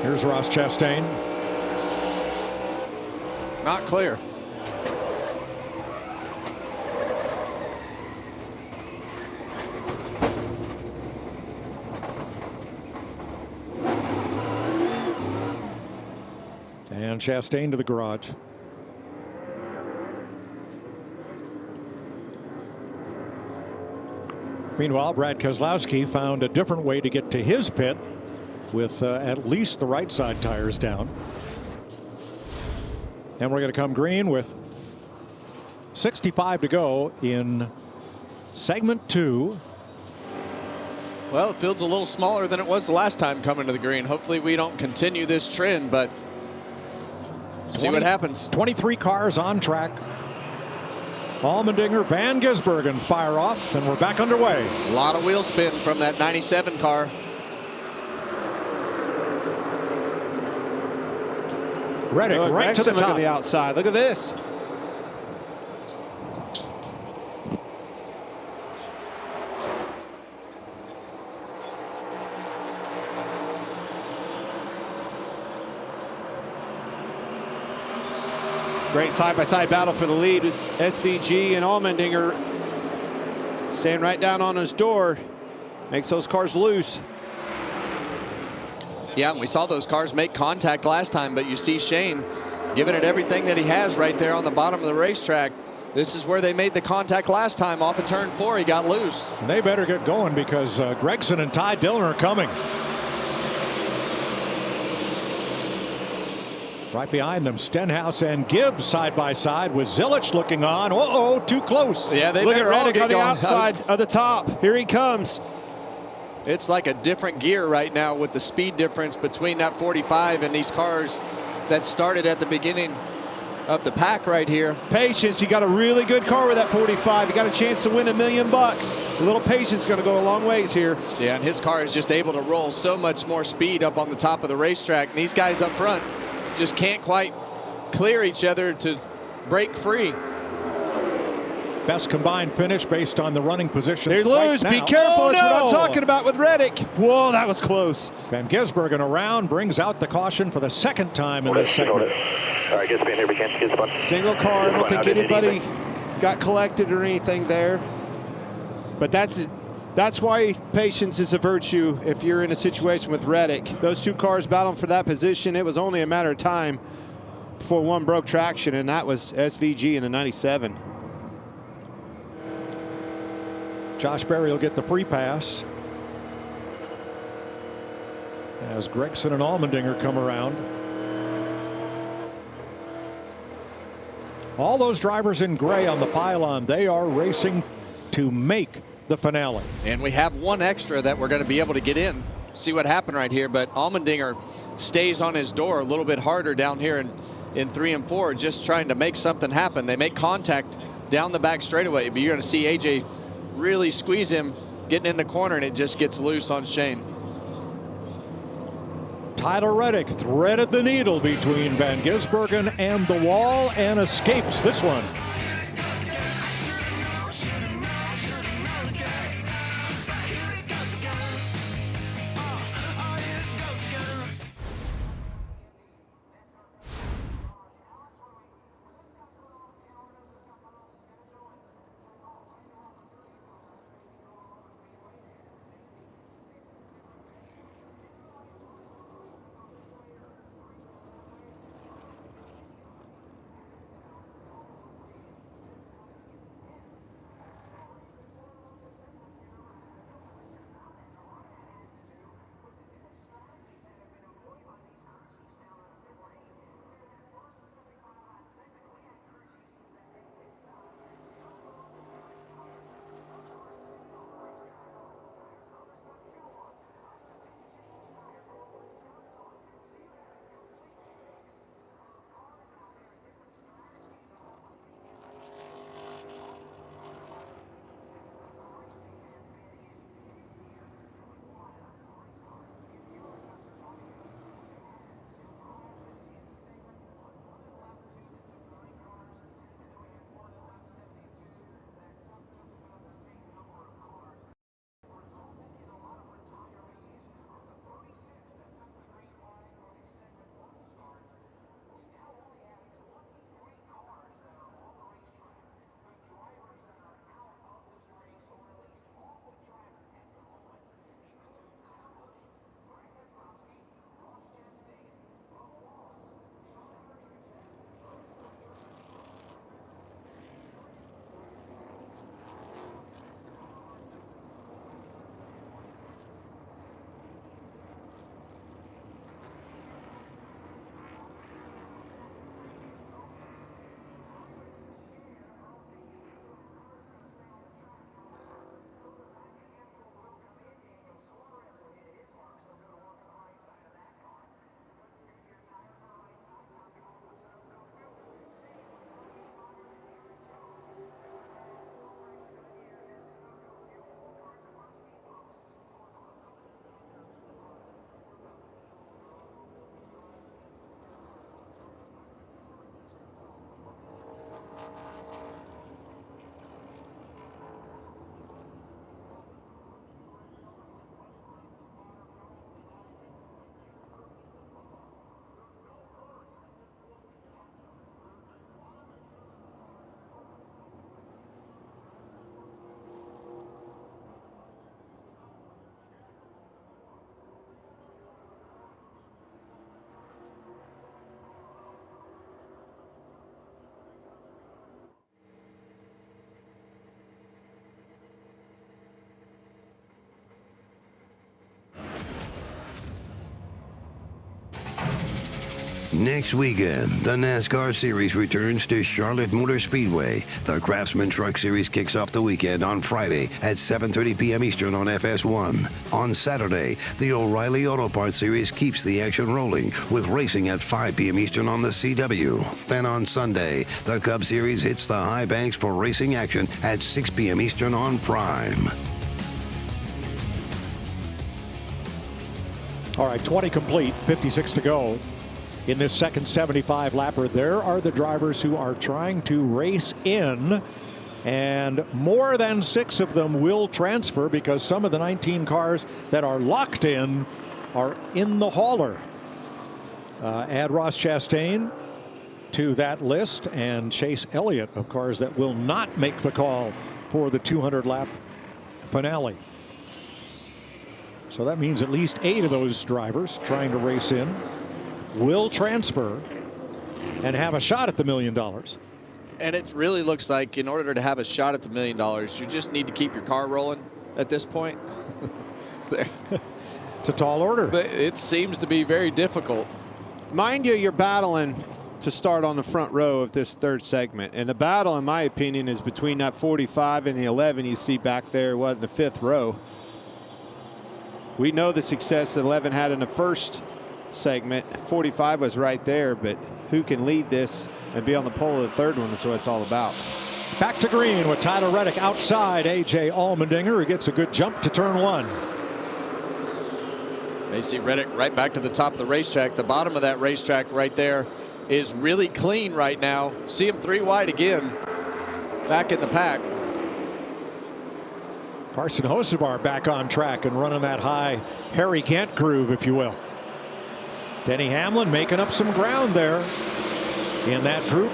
Here's Ross Chastain. Not clear. And Chastain to the garage. Meanwhile, Brad Keselowski found a different way to get to his pit with at least the right side tires down. And we're going to come green with 65 to go in segment 2. Well, the field's a little smaller than it was the last time coming to the green. Hopefully we don't continue this trend, but see what happens. 23 cars on track. Allmendinger, Van Gisbergen fire off, and we're back underway. A lot of wheel spin from that 97 car. Reddick right to the top. Look at the outside. Look at this. Great side-by-side battle for the lead with SVG and Allmendinger staying right down on his door. Makes those cars loose. Yeah, and we saw those cars make contact last time, but you see Shane giving it everything that he has right there on the bottom of the racetrack. This is where they made the contact last time. Off of turn 4, he got loose. And they better get going because Gregson and Ty Dillon are coming. Right behind them, Stenhouse and Gibbs side by side with Zilich looking on. Uh-oh, too close. Yeah, they Look better at all Reddick get on the going. outside of the top. Here he comes. It's like a different gear right now with the speed difference between that 45 and these cars that started at the beginning of the pack right here. Patience, you got a really good car with that 45. You got a chance to win $1 million. A little patience going to go a long ways here. Yeah, and his car is just able to roll so much more speed up on the top of the racetrack. And these guys up front just can't quite clear each other to break free. Best combined finish based on the running position. They lose. Be careful. Oh, That's no. what I'm talking about with Reddick. Whoa, that was close. Van Gisbergen around, brings out the caution for the second time in this segment. All right, get spin here. We can't get spun. Single car. I don't think anybody got collected or anything there. But that's why patience is a virtue if you're in a situation with Reddick. Those two cars battling for that position. It was only a matter of time before one broke traction, and that was SVG in a 97. Josh Berry will get the free pass as Gregson and Allmendinger come around. All those drivers in gray on the pylon, they are racing to make the finale. And we have one extra that we're going to be able to get in. See what happened right here, but Allmendinger stays on his door a little bit harder down here in 3 and 4, just trying to make something happen. They make contact down the back straightaway, but you're going to see AJ really squeeze him getting in the corner, and it just gets loose on Shane. Tyler Reddick threaded the needle between Van Gisbergen and the wall and escapes this one. Next weekend, the NASCAR Series returns to Charlotte Motor Speedway. The Craftsman Truck Series kicks off the weekend on Friday at 7:30 p.m. Eastern on FS1. On Saturday, the O'Reilly Auto Parts Series keeps the action rolling with racing at 5 p.m. Eastern on the CW. Then on Sunday, the Cup Series hits the high banks for racing action at 6 p.m. Eastern on Prime. All right, 20 complete, 56 to go. In this second 75 lapper, there are the drivers who are trying to race in, and more than 6 of them will transfer because some of the 19 cars that are locked in are in the hauler. Add Ross Chastain to that list and Chase Elliott of cars that will not make the call for the 200 lap finale. So that means at least 8 of those drivers trying to race in will transfer and have a shot at the $1 million. And it really looks like in order to have a shot at the $1 million, you just need to keep your car rolling at this point. It's a tall order. But it seems to be very difficult. Mind you, you're battling to start on the front row of this third segment. And the battle, in my opinion, is between that 45 and the 11 you see back there, in the 5th row. We know the success that 11 had in the first segment. 45 was right there, but who can lead this and be on the pole of the third one is what it's all about. Back to green with Tyler Reddick outside A.J. Allmendinger, who gets a good jump to turn 1. They see Reddick right back to the top of the racetrack. The bottom of that racetrack right there is really clean right now. See him 3 wide again, back in the pack. Carson Hocevar back on track and running that high Harry Kent groove, if you will. Denny Hamlin making up some ground there in that group.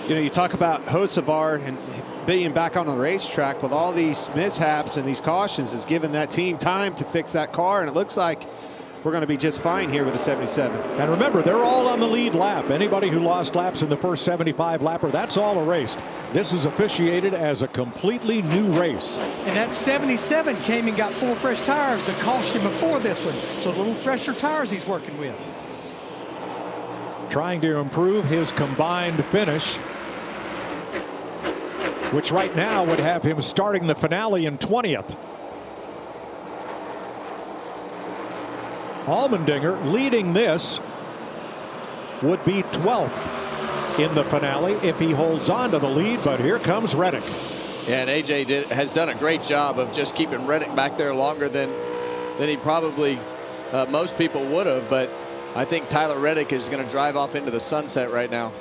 You know, you talk about Hocevar and being back on the racetrack with all these mishaps and these cautions has given that team time to fix that car, and it looks like we're going to be just fine here with the 77. And remember, they're all on the lead lap. Anybody who lost laps in the first 75 lapper, that's all erased. This is officiated as a completely new race. And that 77 came and got 4 fresh tires to caution before this one. So a little fresher tires he's working with. Trying to improve his combined finish, which right now would have him starting the finale in 20th. Allmendinger leading this would be 12th in the finale if he holds on to the lead, but here comes Reddick. Yeah, and AJ has done a great job of just keeping Reddick back there longer than he probably most people would have, but I think Tyler Reddick is going to drive off into the sunset right now.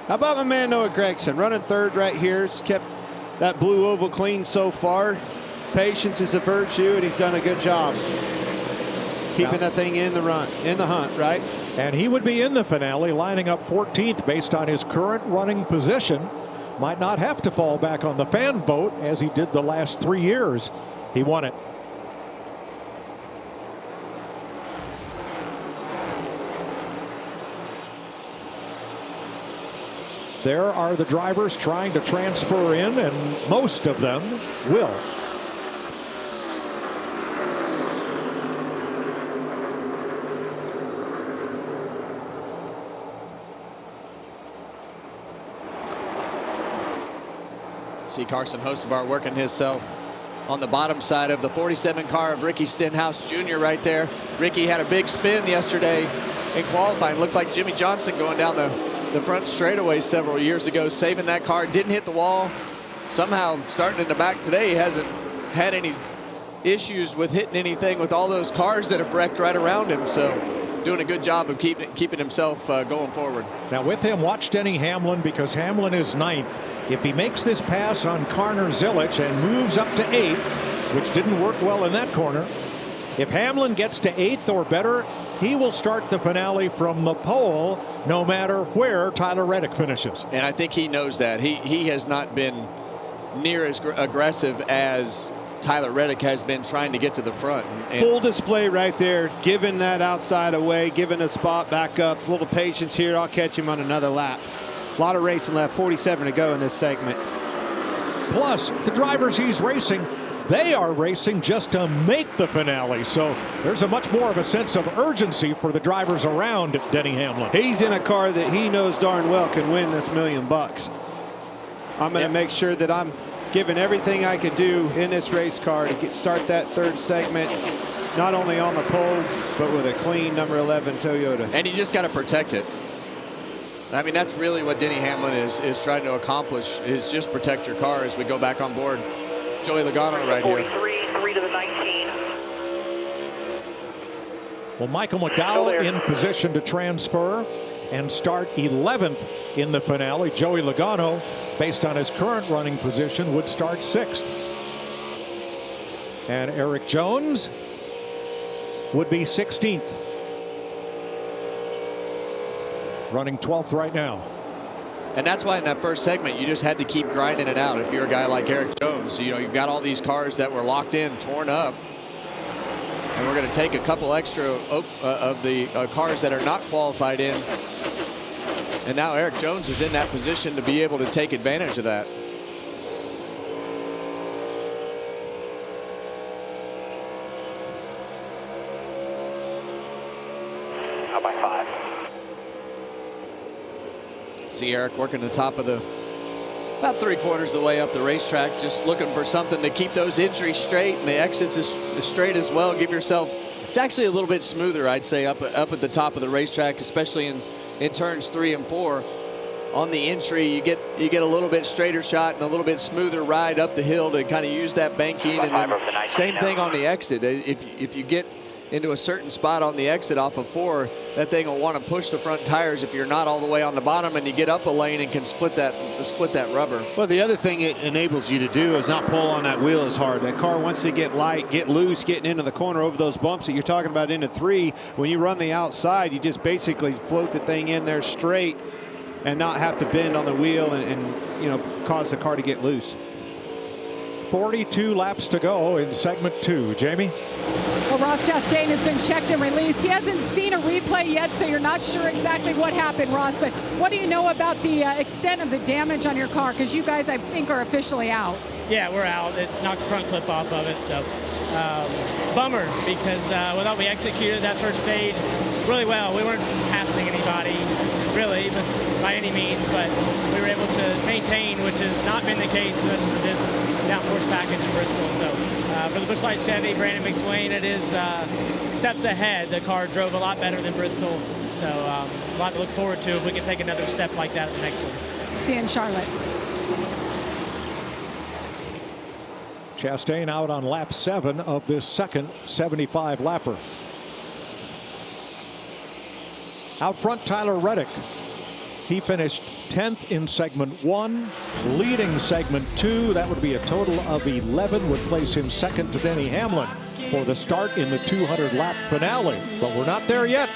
How about my man Noah Gragson running third right here? He's kept that blue oval clean so far. Patience is a virtue, and he's done a good job keeping that thing in the hunt, right? And he would be in the finale, lining up 14th based on his current running position. Might not have to fall back on the fan vote as he did the last 3 years. He won it. There are the drivers trying to transfer in, and most of them will. See Carson Hocevar working himself on the bottom side of the 47 car of Ricky Stenhouse Jr. right there. Ricky had a big spin yesterday in qualifying. Looked like Jimmy Johnson going down the front straightaway several years ago, saving that car. Didn't hit the wall. Somehow starting in the back today, he hasn't had any issues with hitting anything with all those cars that have wrecked right around him. So doing a good job of keeping himself going forward. Now with him, watch Denny Hamlin, because Hamlin is 9th. If he makes this pass on Karner Zilich and moves up to 8th, which didn't work well in that corner, if Hamlin gets to 8th or better, he will start the finale from the pole, no matter where Tyler Reddick finishes. And I think he knows that. He has not been near as aggressive as Tyler Reddick has been trying to get to the front. And full display right there, giving that outside away, giving a spot back up. A little patience here. I'll catch him on another lap. A lot of racing left, 47 to go in this segment. Plus, the drivers he's racing, They are racing just to make the finale. So there's a much more of a sense of urgency for the drivers around Denny Hamlin. He's in a car that he knows darn well can win this $1 million. I'm going to make sure that I'm giving everything I could do in this race car to start that third segment, not only on the pole, but with a clean number 11 Toyota. And you just got to protect it. I mean, that's really what Denny Hamlin is trying to accomplish, is just protect your car as we go back on board. Joey Logano right here. 3 to the 19. Well, Michael McDowell in position to transfer and start 11th in the finale. Joey Logano, based on his current running position, would start 6th. And Eric Jones would be 16th. Running 12th right now. And that's why in that first segment, you just had to keep grinding it out. If you're a guy like Eric Jones, you know, you've got all these cars that were locked in, torn up. And we're going to take a couple extra of the cars that are not qualified in. And now Eric Jones is in that position to be able to take advantage of that. Out by 5. See Eric working the top of the, about 3/4 of the way up the racetrack, just looking for something to keep those entries straight and the exits as straight as well. Give yourself, it's actually a little bit smoother, I'd say, up at the top of the racetrack, especially in turns 3 and 4. On the entry, you get a little bit straighter shot and a little bit smoother ride up the hill to kind of use that banking. And then same thing on the exit. If you get into a certain spot on the exit off of 4, that thing will want to push the front tires if you're not all the way on the bottom, and you get up a lane and can split that rubber. Well, the other thing it enables you to do is not pull on that wheel as hard. That car wants to get light, get loose, getting into the corner over those bumps that you're talking about into 3. When you run the outside, you just basically float the thing in there straight and not have to bend on the wheel and you know, cause the car to get loose. 42 laps to go in segment 2. Jamie? Well, Ross Chastain has been checked and released. He hasn't seen a replay yet, so you're not sure exactly what happened, Ross. But what do you know about the extent of the damage on your car? Because you guys, I think, are officially out. Yeah, we're out. It knocked the front clip off of it, so bummer, because we thought we executed that first stage really well. We weren't passing anybody, really, by any means, but we were able to maintain, which has not been the case for this downforce package in Bristol. So for the Busch Light Chevy, Brandon McSwain, it is steps ahead. The car drove a lot better than Bristol, so a lot to look forward to if we can take another step like that in the next one. See you in Charlotte. Chastain out on lap 7 of this second 75 lapper. Out front, Tyler Reddick. He finished 10th in segment 1, leading segment 2. That would be a total of 11, would place him second to Denny Hamlin for the start in the 200 lap finale. But we're not there yet.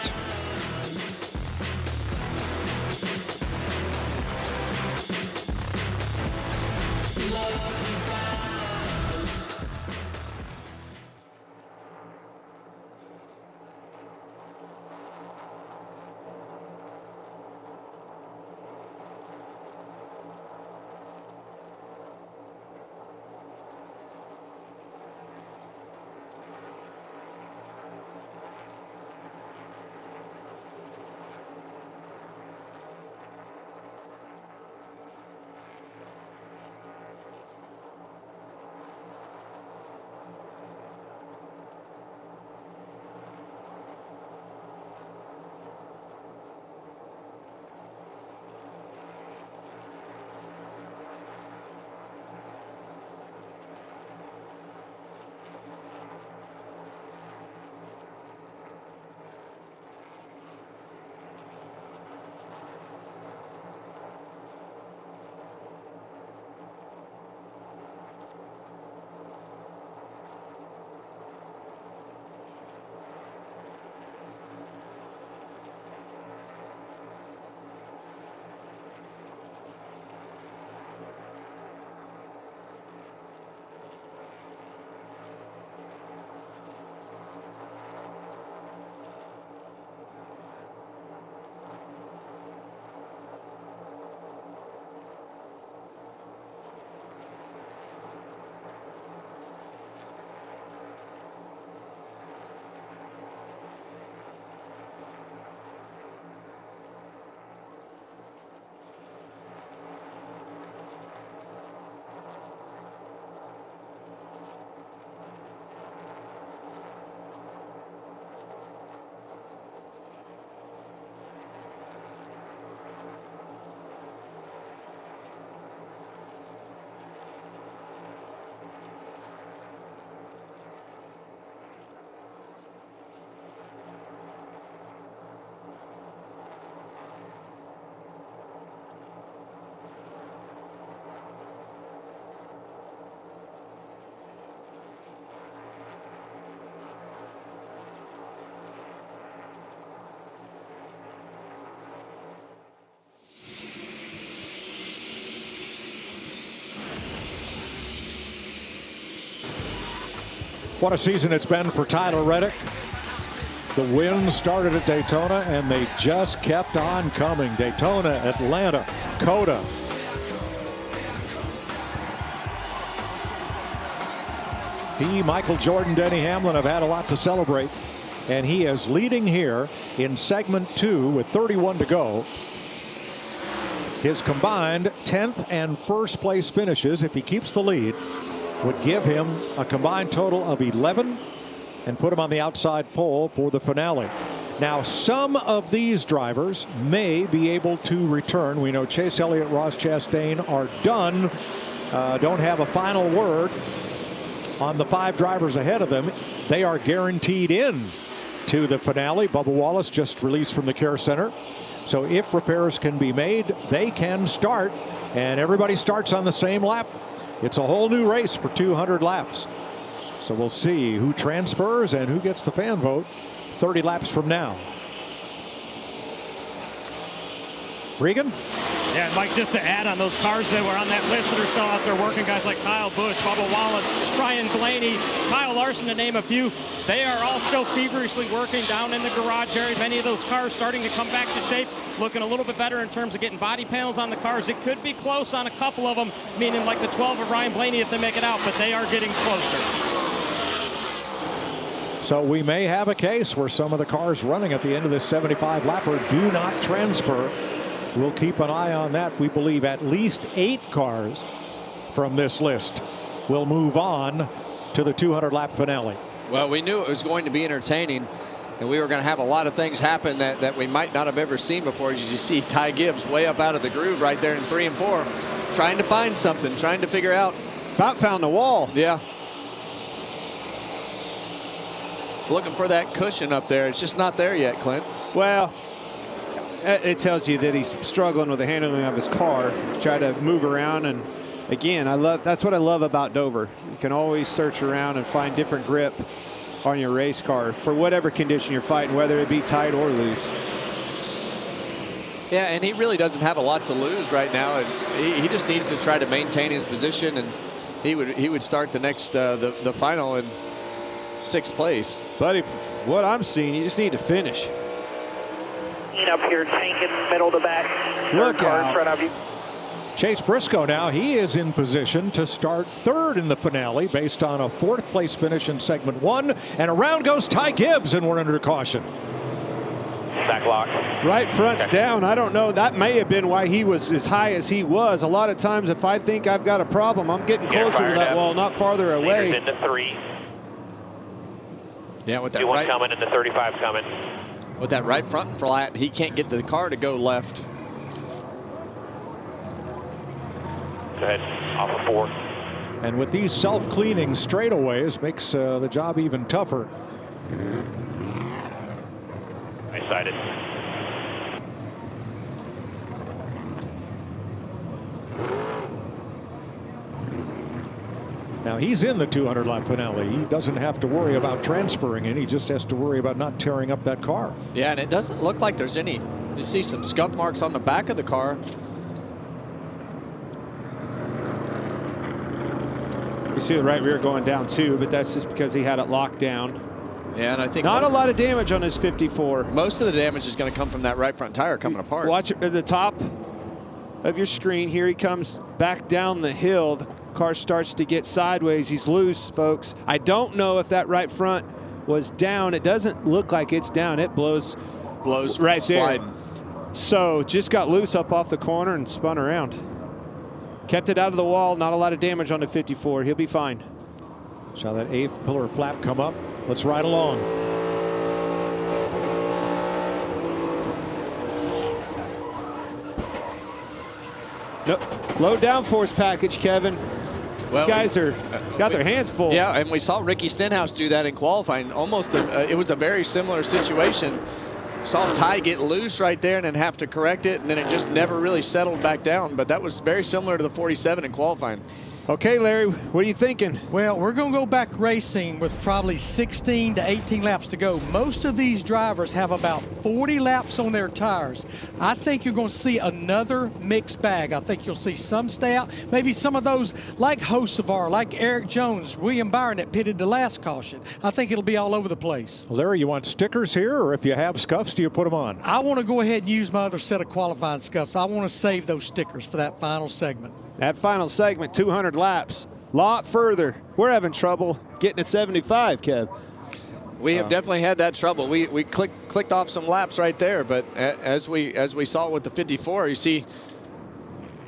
What a season it's been for Tyler Reddick. The wins started at Daytona, and they just kept on coming. Daytona, Atlanta, Coda. He, Michael Jordan, Denny Hamlin have had a lot to celebrate, and he is leading here in segment 2 with 31 to go. His combined 10th and first place finishes, if he keeps the lead, would give him a combined total of 11 and put him on the outside pole for the finale. Now, some of these drivers may be able to return. We know Chase Elliott, Ross Chastain are done, don't have a final word on the 5 drivers ahead of them. They are guaranteed in to the finale. Bubba Wallace just released from the care center. So if repairs can be made, they can start, and everybody starts on the same lap. It's a whole new race for 200 laps. So we'll see who transfers and who gets the fan vote 30 laps from now. Regan? Yeah, and Mike, just to add on those cars that were on that list that are still out there working, guys like Kyle Busch, Bubba Wallace, Brian Blaney, Kyle Larson, to name a few, they are all still feverishly working down in the garage area. Many of those cars starting to come back to shape, looking a little bit better in terms of getting body panels on the cars. It could be close on a couple of them, meaning like the 12 of Ryan Blaney if they make it out, but they are getting closer. So we may have a case where some of the cars running at the end of this 75 lapper do not transfer. We'll keep an eye on that. We believe at least 8 cars from this list will move on to the 200 lap finale. Well, we knew it was going to be entertaining, and we were going to have a lot of things happen that we might not have ever seen before. As you see Ty Gibbs way up out of the groove right there in 3 and 4, trying to find something, trying to figure out. About found the wall. Yeah. Looking for that cushion up there. It's just not there yet, Clint. Well, it tells you that he's struggling with the handling of his car. Try to move around, and again, that's what I love about Dover. You can always search around and find different grip on your race car for whatever condition you're fighting, whether it be tight or loose. Yeah, and he really doesn't have a lot to lose right now, and he just needs to try to maintain his position, and he would start the next the final in 6th place. But what I'm seeing, you just need to finish. Up here, tank in middle to back. Look car out. in front of you. Chase Briscoe now, he is in position to start 3rd in the finale based on a 4th place finish in segment 1. And around goes Ty Gibbs, and we're under caution. Back lock. Right front's down. I don't know. That may have been why he was as high as he was. A lot of times if I think I've got a problem, I'm getting closer to that wall, not farther away. Into 3. Yeah, with that 2-1 right coming and the 35 coming. With that right front flat, he can't get the car to go left. Go ahead, off of 4. And with these self-cleaning straightaways, makes the job even tougher. I sighted. Now he's in the 200 lap finale. He doesn't have to worry about transferring in. He just has to worry about not tearing up that car. Yeah, and it doesn't look like there's any. You see some scuff marks on the back of the car. You see the right rear going down too, but that's just because he had it locked down. Yeah, and I think not a lot of damage on his 54. Most of the damage is going to come from that right front tire coming apart. Watch it at the top of your screen. Here he comes back down the hill. The car starts to get sideways. He's loose, folks. I don't know if that right front was down. It doesn't look like it's down. It blows right there. Sliding. So just got loose up off the corner and spun around. Kept it out of the wall. Not a lot of damage on the 54. He'll be fine. Saw that 8th pillar flap come up. Let's ride along. Nope. Low downforce package, Kevin. Well, guys are got their hands full. Yeah, and we saw Ricky Stenhouse do that in qualifying. Almost, it was a very similar situation. Saw Ty get loose right there and then have to correct it, and then it just never really settled back down. But that was very similar to the 47 in qualifying. Okay, Larry, what are you thinking? Well, we're going to go back racing with probably 16 to 18 laps to go. Most of these drivers have about 40 laps on their tires. I think you're going to see another mixed bag. I think you'll see some stay out. Maybe some of those like Hocevar, like Eric Jones, William Byron that pitted the last caution. I think it'll be all over the place. Larry, you want stickers here, or if you have scuffs, do you put them on? I want to go ahead and use my other set of qualifying scuffs. I want to save those stickers for that final segment. That final segment, 200 laps, lot further. We're having trouble getting to 75, Kev. We have definitely had that trouble. We clicked off some laps right there, but as we saw with the 54, you see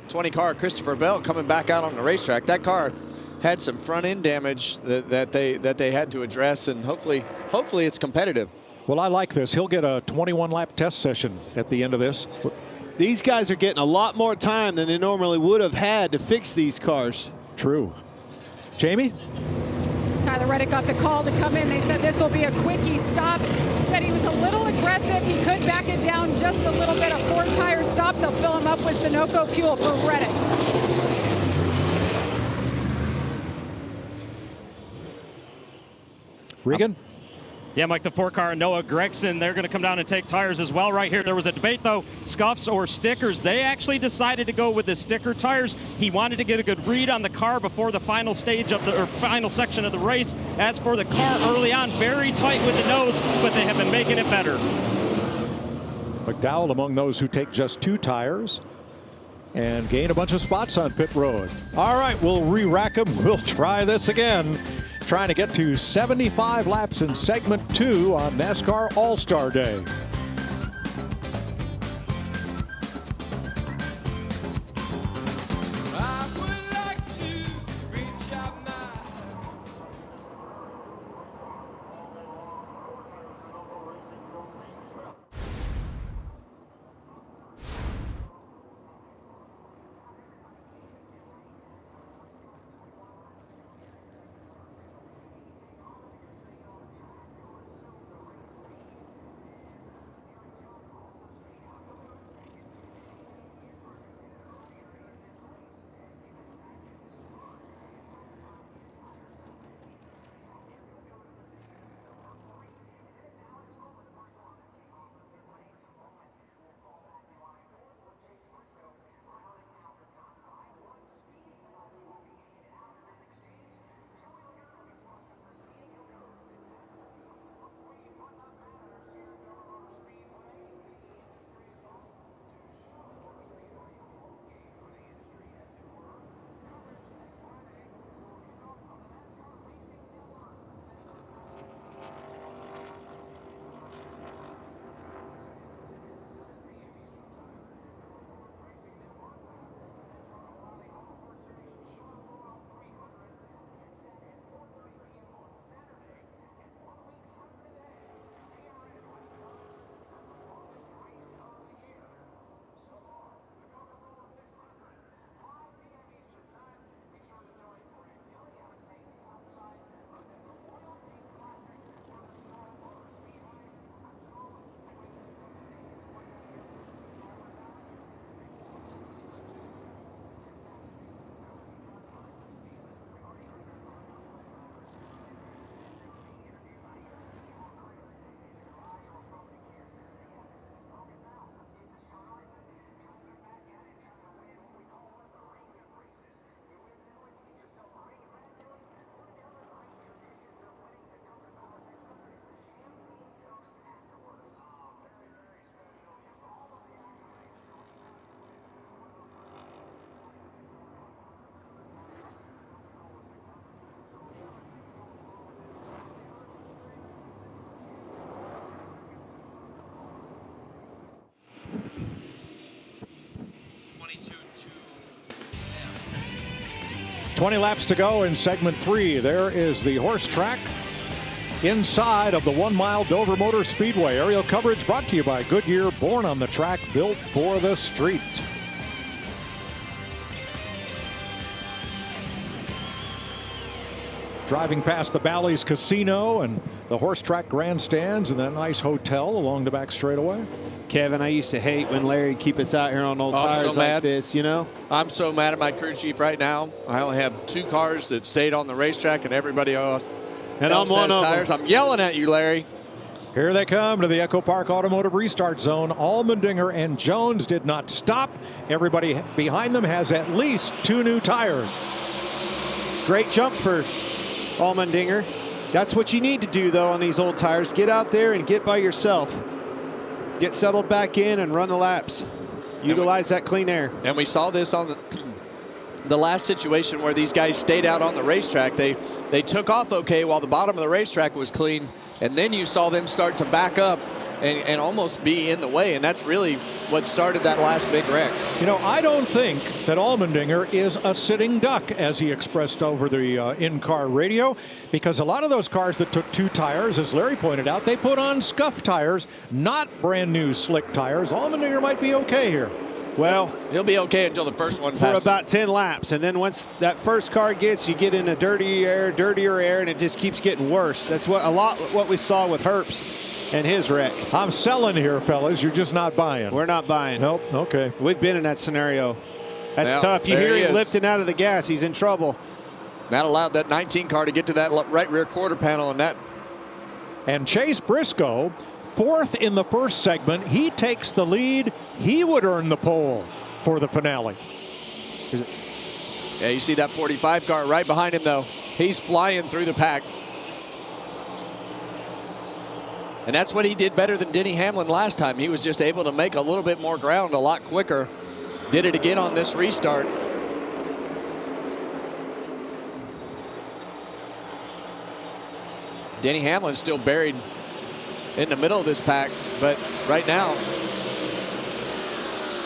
20 car Christopher Bell coming back out on the racetrack. That car had some front end damage that they had to address, and hopefully it's competitive. Well, I like this. He'll get a 21 lap test session at the end of this. These guys are getting a lot more time than they normally would have had to fix these cars. True. Jamie? Tyler Reddick got the call to come in. They said this will be a quickie stop. He said he was a little aggressive. He could back it down just a little bit. A 4-tire stop. They'll fill him up with Sunoco fuel for Reddick. Regan? Yeah, Mike, the 4-car, Noah Gregson, they're going to come down and take tires as well right here. There was a debate, though, scuffs or stickers. They actually decided to go with the sticker tires. He wanted to get a good read on the car before the final stage of the final section of the race. As for the car early on, very tight with the nose, but they have been making it better. McDowell among those who take just 2 tires and gain a bunch of spots on pit road. All right, we'll re-rack them. We'll try this again. Trying to get to 75 laps in segment 2 on NASCAR All-Star Day. .20 laps to go in segment 3. There is the horse track inside of the 1 mile Dover Motor Speedway. Aerial coverage brought to you by Goodyear, born on the track, built for the street. driving past the Bally's Casino and the horse track grandstands and that nice hotel along the back straightaway. Kevin, I used to hate when Larry keep us out here on old tires like this, you know? I'm so mad at my crew chief right now. I only have 2 cars that stayed on the racetrack and everybody else I'm one of tires. I'm yelling at you, Larry. Here they come to the Echo Park Automotive Restart Zone. Allmendinger and Jones did not stop. Everybody behind them has at least 2 new tires. Great jump for Allmendinger. That's what you need to do, though, on these old tires. Get out there and get by yourself. Get settled back in and run the laps. Utilize that clean air. And we saw this on the last situation where these guys stayed out on the racetrack. They took off okay while the bottom of the racetrack was clean, and then you saw them start to back up and almost be in the way, and that's really what started that last big wreck. You know, I don't think that Allmendinger is a sitting duck, as he expressed over the in-car radio, because a lot of those cars that took 2 tires, as Larry pointed out, they put on scuff tires, not brand new slick tires. Allmendinger might be okay here. Well, he'll be okay until the first one for passes. about 10 laps, and then once that first car gets, you get in a dirtier air, and it just keeps getting worse. That's what we saw with Herbst and his wreck. I'm selling here, fellas. You're just not buying. We're not buying. Nope. Okay. We've been in that scenario. That's Well, tough. You there hear he him is. lifting out of the gas. He's in trouble. That allowed that 19 car to get to that right rear quarter panel, and that. And Chase Briscoe, 4th in the first segment. He takes the lead. He would earn the pole for the finale. Yeah, you see that 45 car right behind him, though. He's flying through the pack. And that's what he did better than Denny Hamlin last time. He was just able to make a little bit more ground a lot quicker. Did it again on this restart. Denny Hamlin's still buried in the middle of this pack, but right now,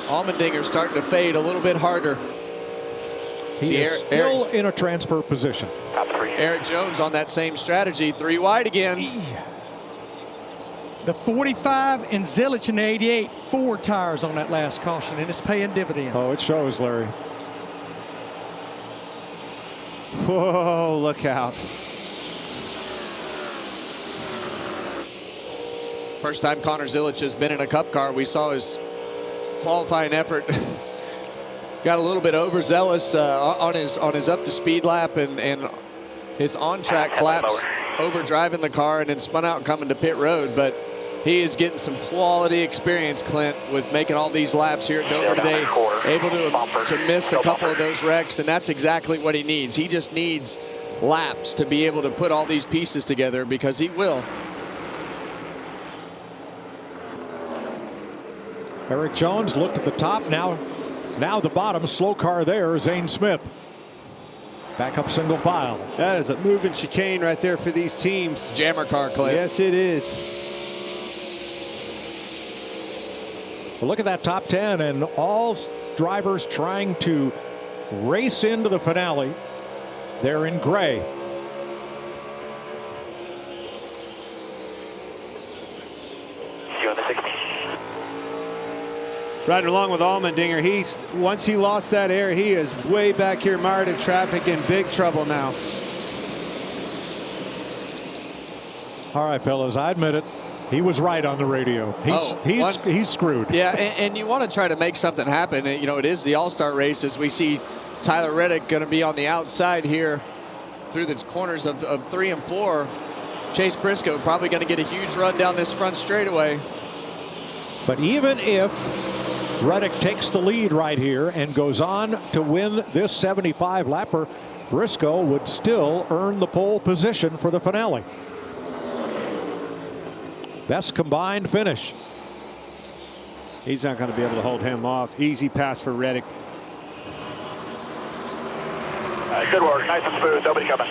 Allmendinger's starting to fade a little bit harder. He is still in a transfer position. Eric Jones on that same strategy, 3 wide again. The 45 and Zilich in the 88, 4 tires on that last caution, and it's paying dividends. Oh, it shows, Larry. Whoa, look out. First time Connor Zilich has been in a Cup car. We saw his qualifying effort. Got a little bit overzealous on his up to speed lap and his on track collapse, over driving the car and then spun out coming to pit road. But he is getting some quality experience, Clint, with making all these laps here at Dover today, able to miss a couple of those wrecks, and that's exactly what he needs. He just needs laps to be able to put all these pieces together, because he will. Eric Jones looked at the top, now the bottom. Slow car there, Zane Smith. Back up single file. That is a moving chicane right there for these teams. Jammer car, Clint. Yes, it is. Well, look at that top 10, and all drivers trying to race into the finale. They're in gray. Riding along with Allmendinger, once he lost that air, he is way back here mired in traffic, in big trouble now. All right, fellas, I admit it. He was right on the radio. He's screwed. Yeah, and you want to try to make something happen. You know, it is the All-Star race, as we see Tyler Reddick going to be on the outside here through the corners of 3 and 4. Chase Briscoe probably going to get a huge run down this front straightaway. But even if Reddick takes the lead right here and goes on to win this 75 lapper, Briscoe would still earn the pole position for the finale. Best combined finish. He's not going to be able to hold him off. Easy pass for Reddick. Good work. Nice and smooth. Nobody coming.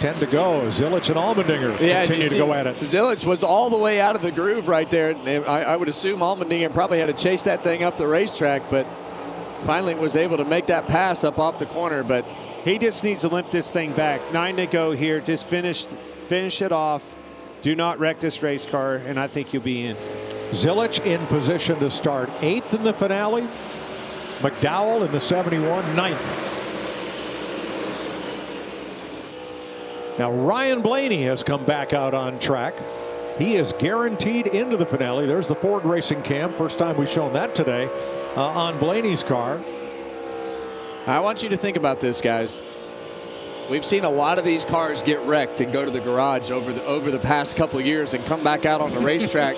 10 to go. Zilich and Allmendinger continue to go at it. Zilich was all the way out of the groove right there. I would assume Allmendinger probably had to chase that thing up the racetrack, but finally was able to make that pass up off the corner. But he just needs to limp this thing back. 9 to go here. Just finish it off. Do not wreck this race car, and I think you'll be in. Zilich in position to start 8th in the finale. McDowell in the 71, 9th. Now Ryan Blaney has come back out on track. He is guaranteed into the finale. There's the Ford Racing Cam. First time we've shown that today on Blaney's car. I want you to think about this, guys. We've seen a lot of these cars get wrecked and go to the garage over the past couple of years and come back out on the racetrack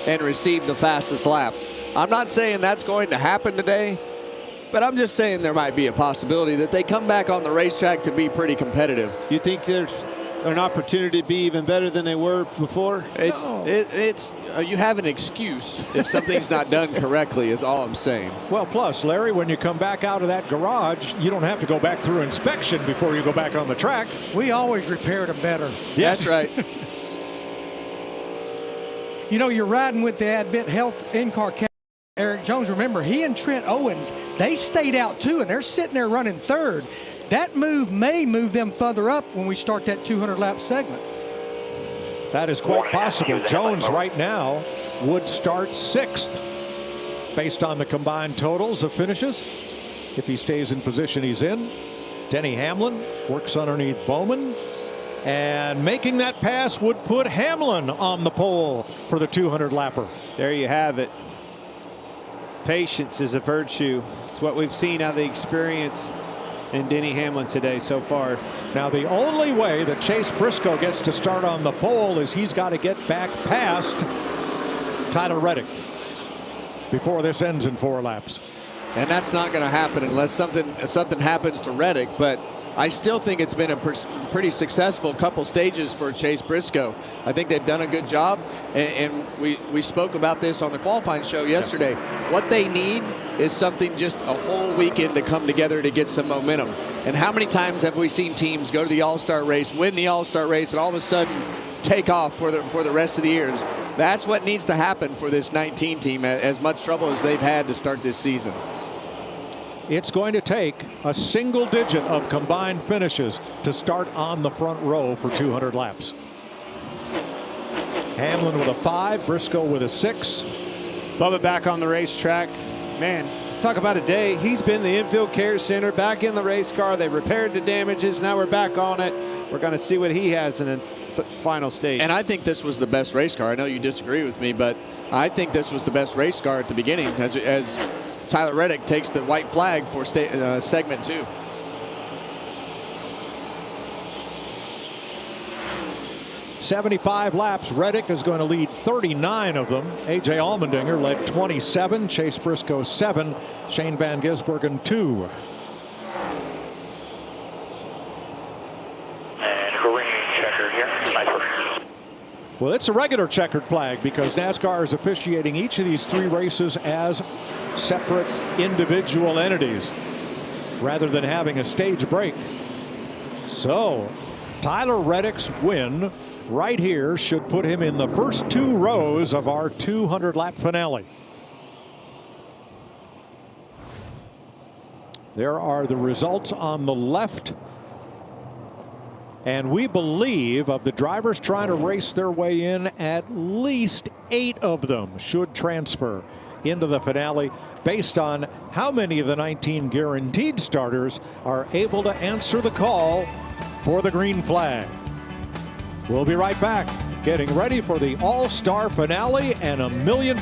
and receive the fastest lap. I'm not saying that's going to happen today, but I'm just saying there might be a possibility that they come back on the racetrack to be pretty competitive. You think there's an opportunity to be even better than they were before? You have an excuse if something's not done correctly is all I'm saying. Well, plus, Larry, when you come back out of that garage, you don't have to go back through inspection before you go back on the track. We always repair them better. Yes. That's right. You know, you're riding with the Advent Health in-car captain, Eric Jones. Remember, he and Trent Owens, they stayed out too, and they're sitting there running third. That move may move them further up when we start that 200-lap segment. That is quite possible. Jones right now would start 6th based on the combined totals of finishes. If he stays in position he's in. Denny Hamlin works underneath Bowman. And making that pass would put Hamlin on the pole for the 200-lapper. There you have it. Patience is a virtue. It's what we've seen out of the experience in Denny Hamlin today so far. Now the only way that Chase Briscoe gets to start on the pole is he's got to get back past Tyler Reddick before this ends in 4 laps. And that's not going to happen unless something happens to Reddick, but I still think it's been a pretty successful couple stages for Chase Briscoe. I think they've done a good job, and we spoke about this on the qualifying show yesterday. What they need is something just a whole weekend to come together to get some momentum. And how many times have we seen teams go to the All-Star race, win the All-Star race, and all of a sudden take off for the rest of the year? That's what needs to happen for this 19 team, as much trouble as they've had to start this season. It's going to take a single digit of combined finishes to start on the front row for 200 laps. Hamlin with a 5, Briscoe with a 6. Bubba back on the racetrack. Man, talk about a day. He's been the infield care center, back in the race car. They repaired the damages. Now we're back on it. We're going to see what he has in the final stage. And I think this was the best race car. I know you disagree with me, but I think this was the best race car at the beginning as Tyler Reddick takes the white flag for segment 2. "75 laps. Reddick is going to lead 39 of them. A.J. Allmendinger led 27. Chase Briscoe 7. Shane Van Gisbergen 2. And green checker here. Nice work. Well, it's a regular checkered flag because NASCAR is officiating each of these 3 races as separate individual entities rather than having a stage break. So Tyler Reddick's win right here should put him in the first 2 rows of our 200-lap finale. There are the results on the left. And we believe of the drivers trying to race their way in, at least 8 of them should transfer into the finale based on how many of the 19 guaranteed starters are able to answer the call for the green flag. We'll be right back, getting ready for the All-Star finale and $1 million.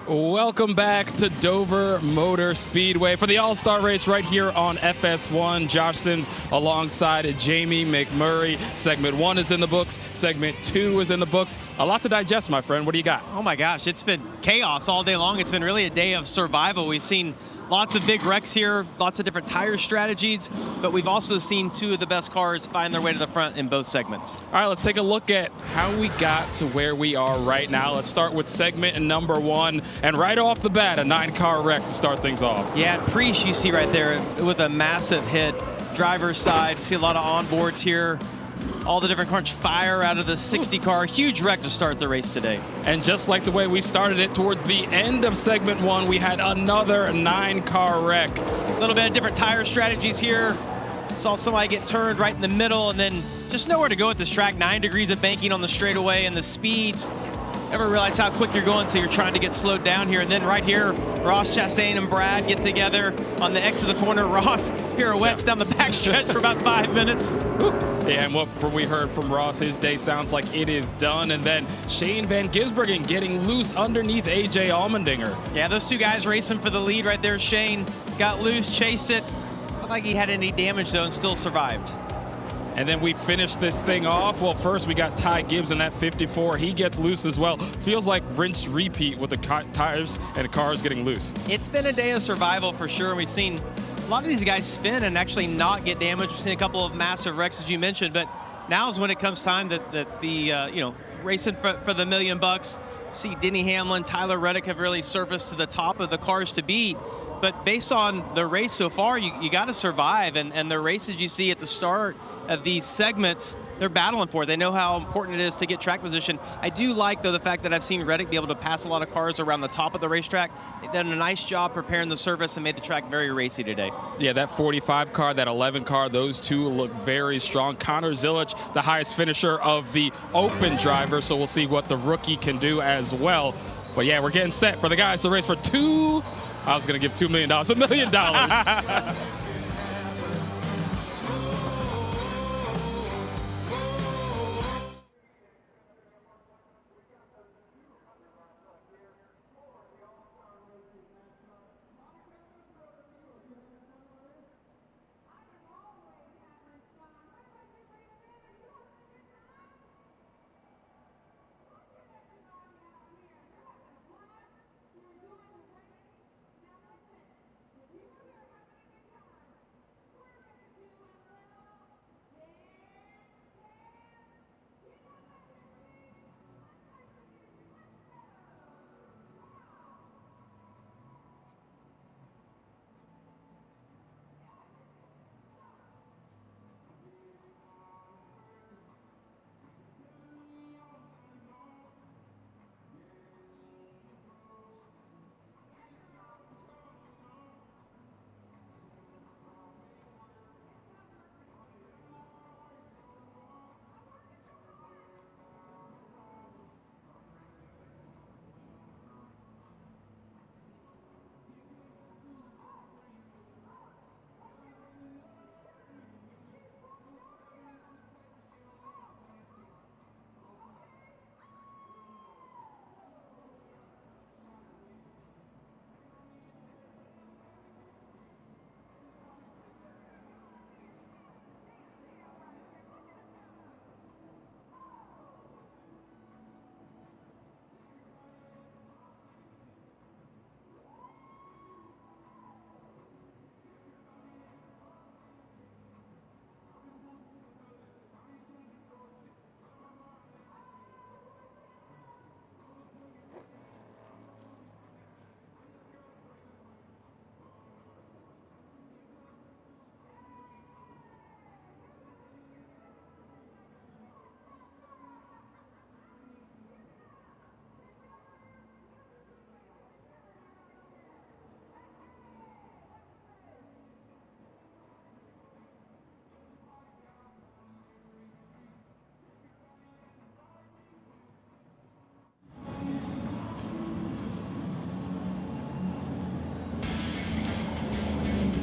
Welcome back to Dover Motor Speedway for the All-Star race right here on FS1. Josh Sims alongside Jamie McMurray. Segment 1 is in the books. Segment 2 is in the books. A lot to digest, my friend. What do you got? Oh my gosh, it's been chaos all day long. It's been really a day of survival. We've seen lots of big wrecks here, lots of different tire strategies, but we've also seen 2 of the best cars find their way to the front in both segments. All right, let's take a look at how we got to where we are right now. Let's start with segment number 1, and right off the bat, a 9-car wreck to start things off. Yeah, Preece you see right there with a massive hit. Driver's side, you see a lot of onboards here. All the different cars fire out of the 60 car. Huge wreck to start the race today. And just like the way we started it, towards the end of segment 1, we had another 9-car wreck. A little bit of different tire strategies here. Saw somebody get turned right in the middle and then just nowhere to go at this track. 9 degrees of banking on the straightaway and the speeds. Never realize how quick you're going, so you're trying to get slowed down here. And then right here, Ross Chastain and Brad get together on the X of the corner. Ross pirouettes down the backstretch for about 5 minutes. Yeah, and what we heard from Ross, his day sounds like it is done. And then Shane Van Gisbergen getting loose underneath AJ Allmendinger. Yeah, those 2 guys racing for the lead right there. Shane got loose, chased it. Not like he had any damage though and still survived. And then we finished this thing off. Well, first we got Ty Gibbs in that 54. He gets loose as well. Feels like rinse repeat with the tires and the cars getting loose. It's been a day of survival for sure. We've seen a lot of these guys spin and actually not get damaged. We've seen a couple of massive wrecks, as you mentioned, but now is when it comes time that the racing for the $1 million. See Denny Hamlin, Tyler Reddick have really surfaced to the top of the cars to beat. But based on the race so far, you got to survive, and the races you see at the start of these segments, they're battling for it. They know how important it is to get track position. I do like, though, the fact that I've seen Reddick be able to pass a lot of cars around the top of the racetrack. They've done a nice job preparing the surface and made the track very racy today. Yeah, that 45 car, that 11 car, those 2 look very strong. Connor Zilic, the highest finisher of the open driver, so we'll see what the rookie can do as well. But yeah, we're getting set for the guys to race for I was going to give $2 million, $1 million.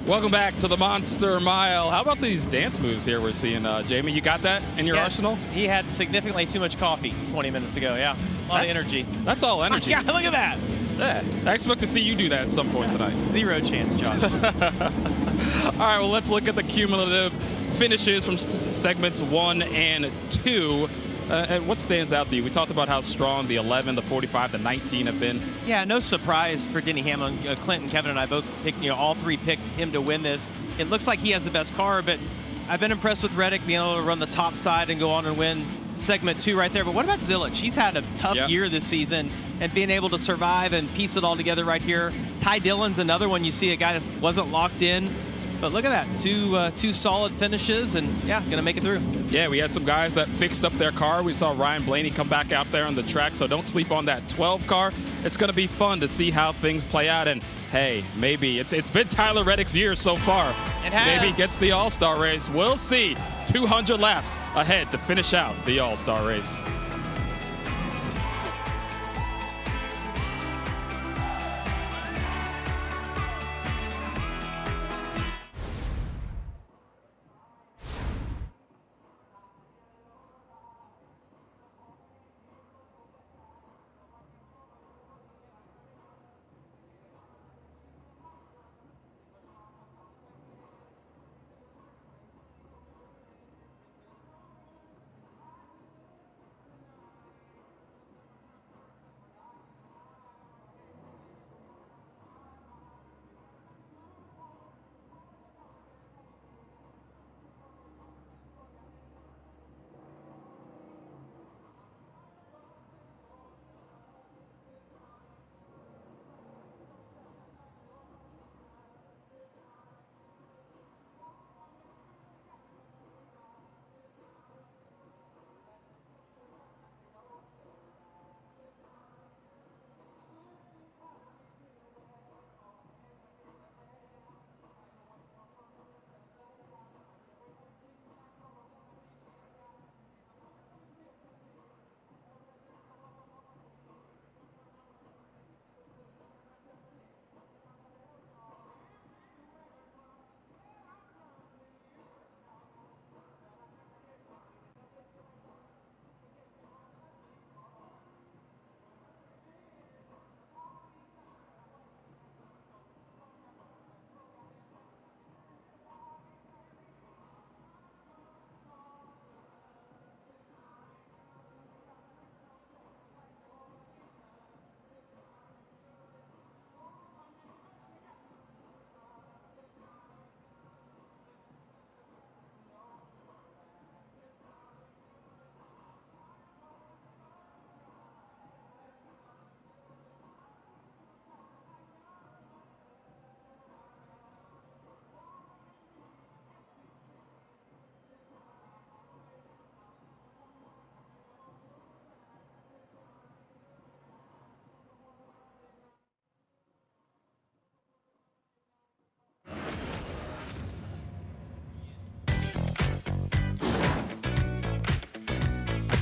Welcome back to the Monster Mile. How about these dance moves here we're seeing, Jamie? You got that in your arsenal? He had significantly too much coffee 20 minutes ago, yeah. A lot of energy. That's all energy. Yeah, look at that. Yeah, I expect to see you do that at some point tonight. Zero chance, Josh. All right, well, let's look at the cumulative finishes from segments 1 and 2. And what stands out to you? We talked about how strong the 11, the 45, the 19 have been. Yeah, no surprise for Denny Hamlin. Clinton, Kevin, and I both picked, all three picked him to win this. It looks like he has the best car, but I've been impressed with Reddick being able to run the top side and go on and win segment 2 right there. But what about Zilic? He's had a tough year this season, and being able to survive and piece it all together right here. Ty Dillon's another one. You see a guy that wasn't locked in. But look at that, two solid finishes, and yeah, gonna make it through. Yeah, we had some guys that fixed up their car. We saw Ryan Blaney come back out there on the track, so don't sleep on that 12 car. It's gonna be fun to see how things play out, and hey, maybe it's been Tyler Reddick's year so far. It has. Maybe he gets the All-Star race. We'll see. 200 laps ahead to finish out the All-Star race.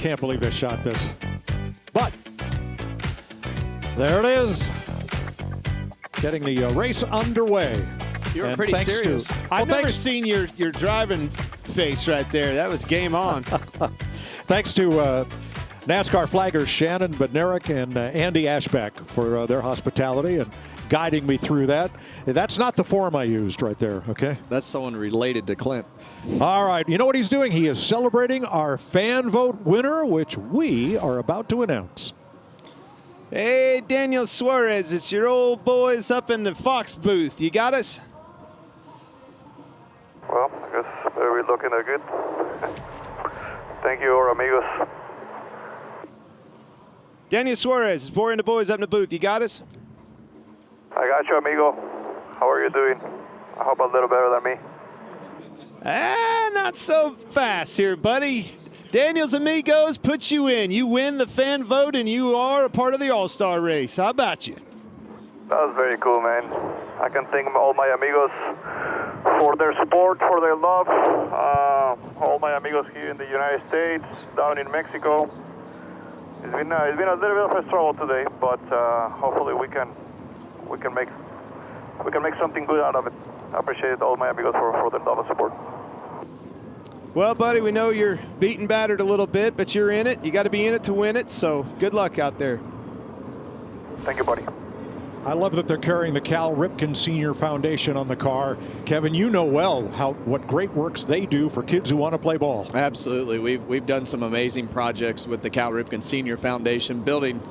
Can't believe they shot this, but there it is, getting the race underway. You were pretty serious. I've never seen your driving face right there. That was game on. Thanks to NASCAR flaggers Shannon Bednarik and Andy Ashback for their hospitality and guiding me through that. That's not the form I used right there, okay? That's someone related to Clint. All right, you know what he's doing? He is celebrating our fan vote winner, which we are about to announce. Hey, Daniel Suarez, it's your old boys up in the Fox booth. You got us? Well, I guess we're looking good. Thank you, amigos. Daniel Suarez, it's Boy and the boys up in the booth. You got us? I got you, amigo. How are you doing? I hope a little better than me. Not so fast here, buddy. Daniel's Amigos puts you in. You win the fan vote, and you are a part of the All-Star race. How about you? That was very cool, man. I can thank all my amigos for their support, for their love. All my amigos here in the United States, down in Mexico. It's been a little bit of a struggle today, but hopefully we can make something good out of it. I appreciate all my amigos for their love and support. Well, buddy, we know you're beaten battered a little bit, but you're in it. You got to be in it to win it, so good luck out there. Thank you, buddy. I love that they're carrying the Cal Ripken Senior Foundation on the car. Kevin, you know well what great works they do for kids who want to play ball. Absolutely. We've done some amazing projects with the Cal Ripken Senior Foundation, building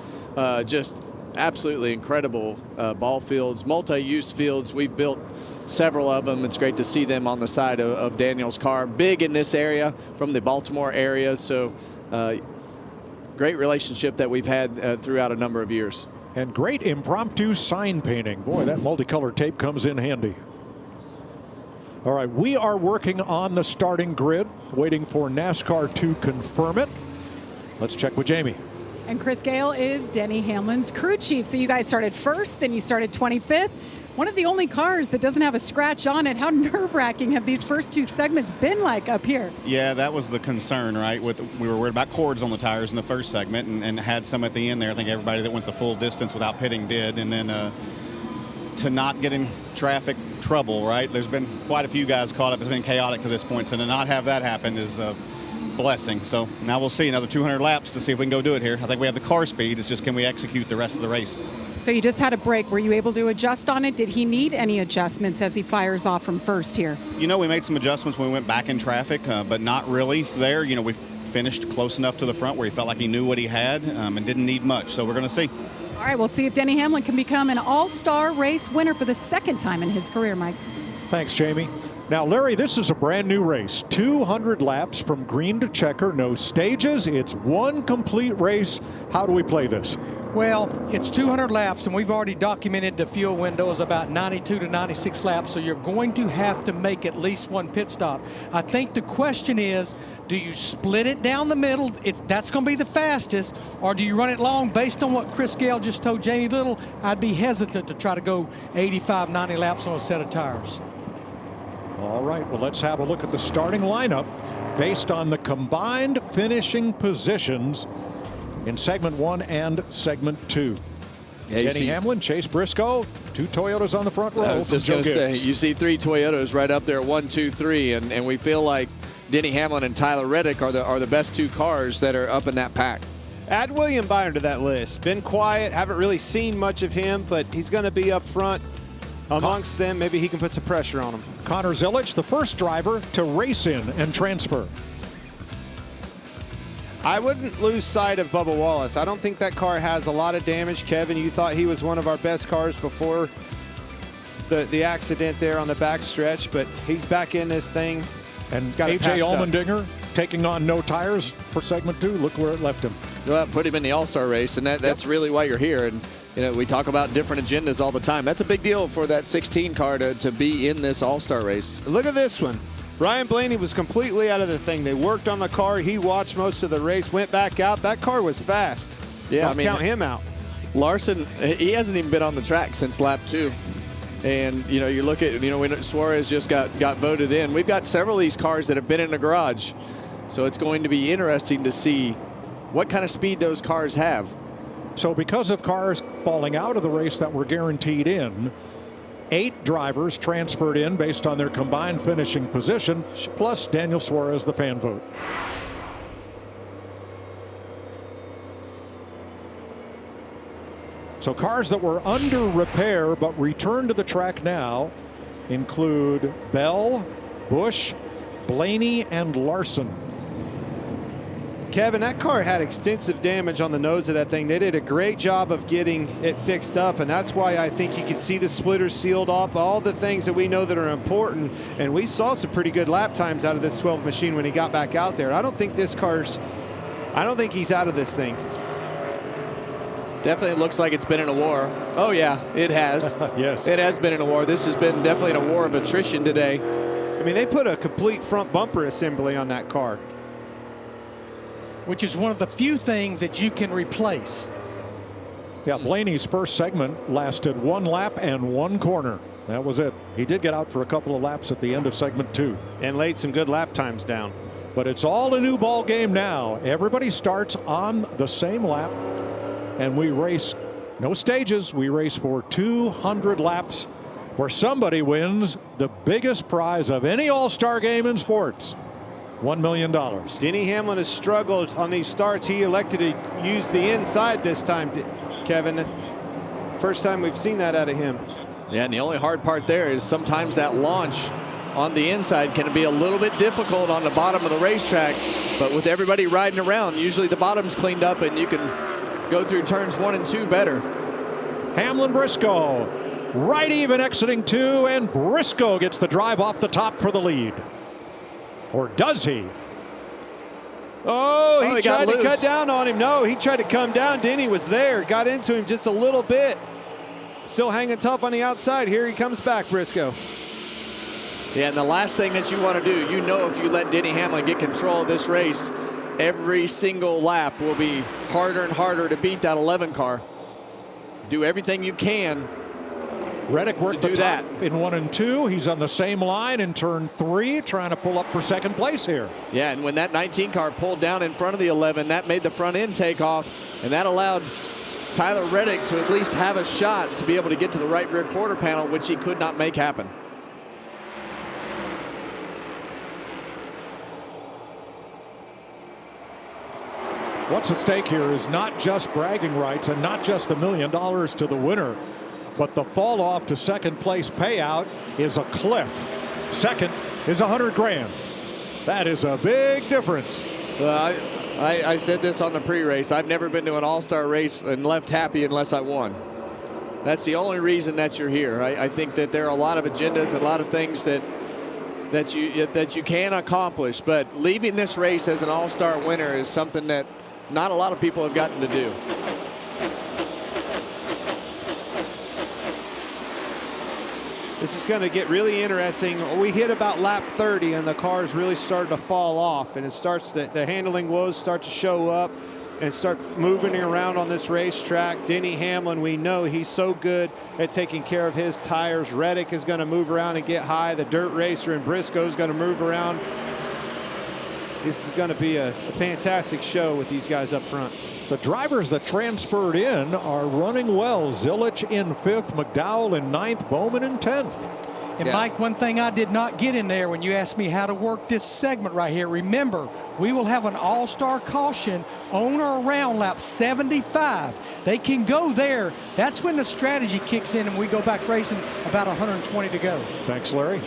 just absolutely incredible ball fields, multi-use fields. We've built several of them. It's great to see them on the side of Daniel's car. Big in this area, from the Baltimore area. So great relationship that we've had throughout a number of years. And great impromptu sign painting. Boy, that multicolor tape comes in handy. All right, we are working on the starting grid, waiting for NASCAR to confirm it. Let's check with Jamie. And Chris Gale is Denny Hamlin's crew chief. So you guys started first, then you started 25th. One of the only cars that doesn't have a scratch on it. How nerve-wracking have these first two segments been like up here? Yeah, that was the concern, right? We were worried about cords on the tires in the first segment and had some at the end there. I think everybody that went the full distance without pitting did. And then to not get in traffic trouble, right? There's been quite a few guys caught up. It's been chaotic to this point. So to not have that happen is a blessing. So now we'll see another 200 laps to see if we can go do it here. I think we have the car speed. It's just, can we execute the rest of the race? So you just had a break. Were you able to adjust on it? Did he need any adjustments as he fires off from first here? You know, we made some adjustments when we went back in traffic, but not really there. You know, we finished close enough to the front where he felt like he knew what he had and didn't need much. So we're going to see. All right, we'll see if Denny Hamlin can become an all-star race winner for the second time in his career, Mike. Thanks, Jamie. Now, Larry, this is a brand new race. 200 laps from green to checker, no stages. It's one complete race. How do we play this? Well, it's 200 laps, and we've already documented the fuel window is about 92 to 96 laps, so you're going to have to make at least one pit stop. I think the question is, do you split it down the middle? That's going to be the fastest, or do you run it long? Based on what Chris Gale just told Jamie Little, I'd be hesitant to try to go 85, 90 laps on a set of tires. All right, well, let's have a look at the starting lineup based on the combined finishing positions in segment 1 and segment 2. Yeah, Denny Hamlin, Chase Briscoe, 2 Toyotas on the front row. I was just going to say, you see 3 Toyotas right up there, 1, 2, 3, and we feel like Denny Hamlin and Tyler Reddick are the best 2 cars that are up in that pack. Add William Byron to that list. Been quiet, haven't really seen much of him, but he's going to be up front amongst them. Maybe he can put some pressure on them. Connor Zilic, the first driver to race in and transfer. I wouldn't lose sight of Bubba Wallace. I don't think that car has a lot of damage. Kevin, you thought he was one of our best cars before the accident there on the back stretch, but he's back in this thing. And A.J. Allmendinger taking on no tires for segment 2. Look where it left him. Well, put him in the All-Star race, and that's really why you're here. And you know, we talk about different agendas all the time. That's a big deal for that 16 car to be in this All-Star race. Look at this one. Ryan Blaney was completely out of the thing. They worked on the car. He watched most of the race, went back out. That car was fast. Yeah, Don't count him out. Larson, he hasn't even been on the track since lap 2. And, you know, you look at, you know, when Suarez just got voted in. We've got several of these cars that have been in the garage. So it's going to be interesting to see what kind of speed those cars have. So because of cars falling out of the race that were guaranteed in, 8 drivers transferred in based on their combined finishing position, plus Daniel Suarez, the fan vote. So cars that were under repair but returned to the track now include Bell, Busch, Blaney, and Larson. Kevin, that car had extensive damage on the nose of that thing. They did a great job of getting it fixed up, and that's why I think you can see the splitters sealed off, all the things that we know that are important. And we saw some pretty good lap times out of this 12 machine when he got back out there. I don't think he's out of this thing. Definitely looks like it's been in a war. Oh, yeah, it has. Yes. It has been in a war. This has been definitely in a war of attrition today. I mean, they put a complete front bumper assembly on that car, which is one of the few things that you can replace. Yeah, Blaney's first segment lasted 1 lap and 1 corner. That was it. He did get out for a couple of laps at the end of segment 2. And laid some good lap times down. But it's all a new ball game now. Everybody starts on the same lap, and we race, no stages, we race for 200 laps where somebody wins the biggest prize of any All-Star game in sports. $1 million. Denny Hamlin has struggled on these starts. He elected to use the inside this time, Kevin. First time we've seen that out of him. Yeah, and the only hard part there is sometimes that launch on the inside can be a little bit difficult on the bottom of the racetrack, but with everybody riding around, usually the bottom's cleaned up and you can go through turns 1 and 2 better. Hamlin Briscoe, right even exiting 2, and Briscoe gets the drive off the top for the lead. Or does he? Oh, he tried to cut down on him. No, he tried to come down. Denny was there, got into him just a little bit. Still hanging tough on the outside. Here he comes back, Briscoe. Yeah, and the last thing that you want to do, you know, if you let Denny Hamlin get control of this race, every single lap will be harder and harder to beat that 11 car. Do everything you can. Reddick worked the top in 1 and 2. He's on the same line in turn 3, trying to pull up for second place here. Yeah, and when that 19 car pulled down in front of the 11, that made the front end take off, and that allowed Tyler Reddick to at least have a shot to be able to get to the right rear quarter panel, which he could not make happen. What's at stake here is not just bragging rights and not just the $1 million to the winner, but the fall off to second place payout is a cliff. Second is $100 grand. That is a big difference. I said this on the pre-race. I've never been to an all-star race and left happy unless I won. That's the only reason that you're here. I think that there are a lot of agendas, a lot of things that you can accomplish, but leaving this race as an all-star winner is something that not a lot of people have gotten to do. This is going to get really interesting. We hit about lap 30 and the cars really started to fall off, and it starts the handling woes start to show up and start moving around on this racetrack. Denny Hamlin, we know he's so good at taking care of his tires. Reddick is going to move around and get high. The dirt racer and Briscoe is going to move around. This is going to be a fantastic show with these guys up front. The drivers that transferred in are running well. Zilich in 5th, McDowell in 9th, Bowman in 10th. And Mike, one thing I did not get in there when you asked me how to work this segment right here, remember, we will have an all-star caution on or around lap 75. They can go there. That's when the strategy kicks in and we go back racing about 120 to go. Thanks, Larry.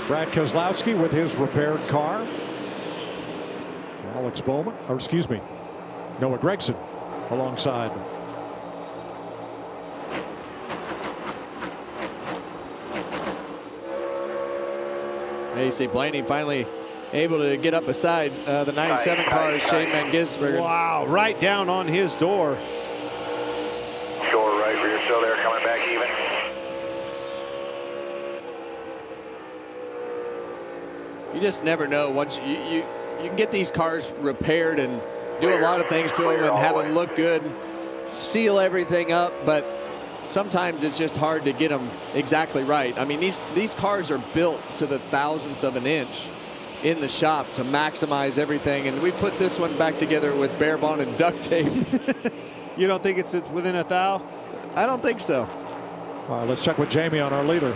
Brad Keselowski with his repaired car. Alex Bowman, or excuse me, Noah Gragson alongside. AC Blaney finally able to get up beside the 97 car, Shane Van Gisbergen. Wow, right down on his door. Short right rear still there, coming back even. You just never know. Once you can get these cars repaired and do a lot of things to them and have them look good, seal everything up, but sometimes it's just hard to get them exactly right. I mean, these cars are built to the thousandths of an inch in the shop to maximize everything, and we put this one back together with bare bond and duct tape. You don't think it's within a thou? I don't think so. All right, let's check with Jamie on our leader.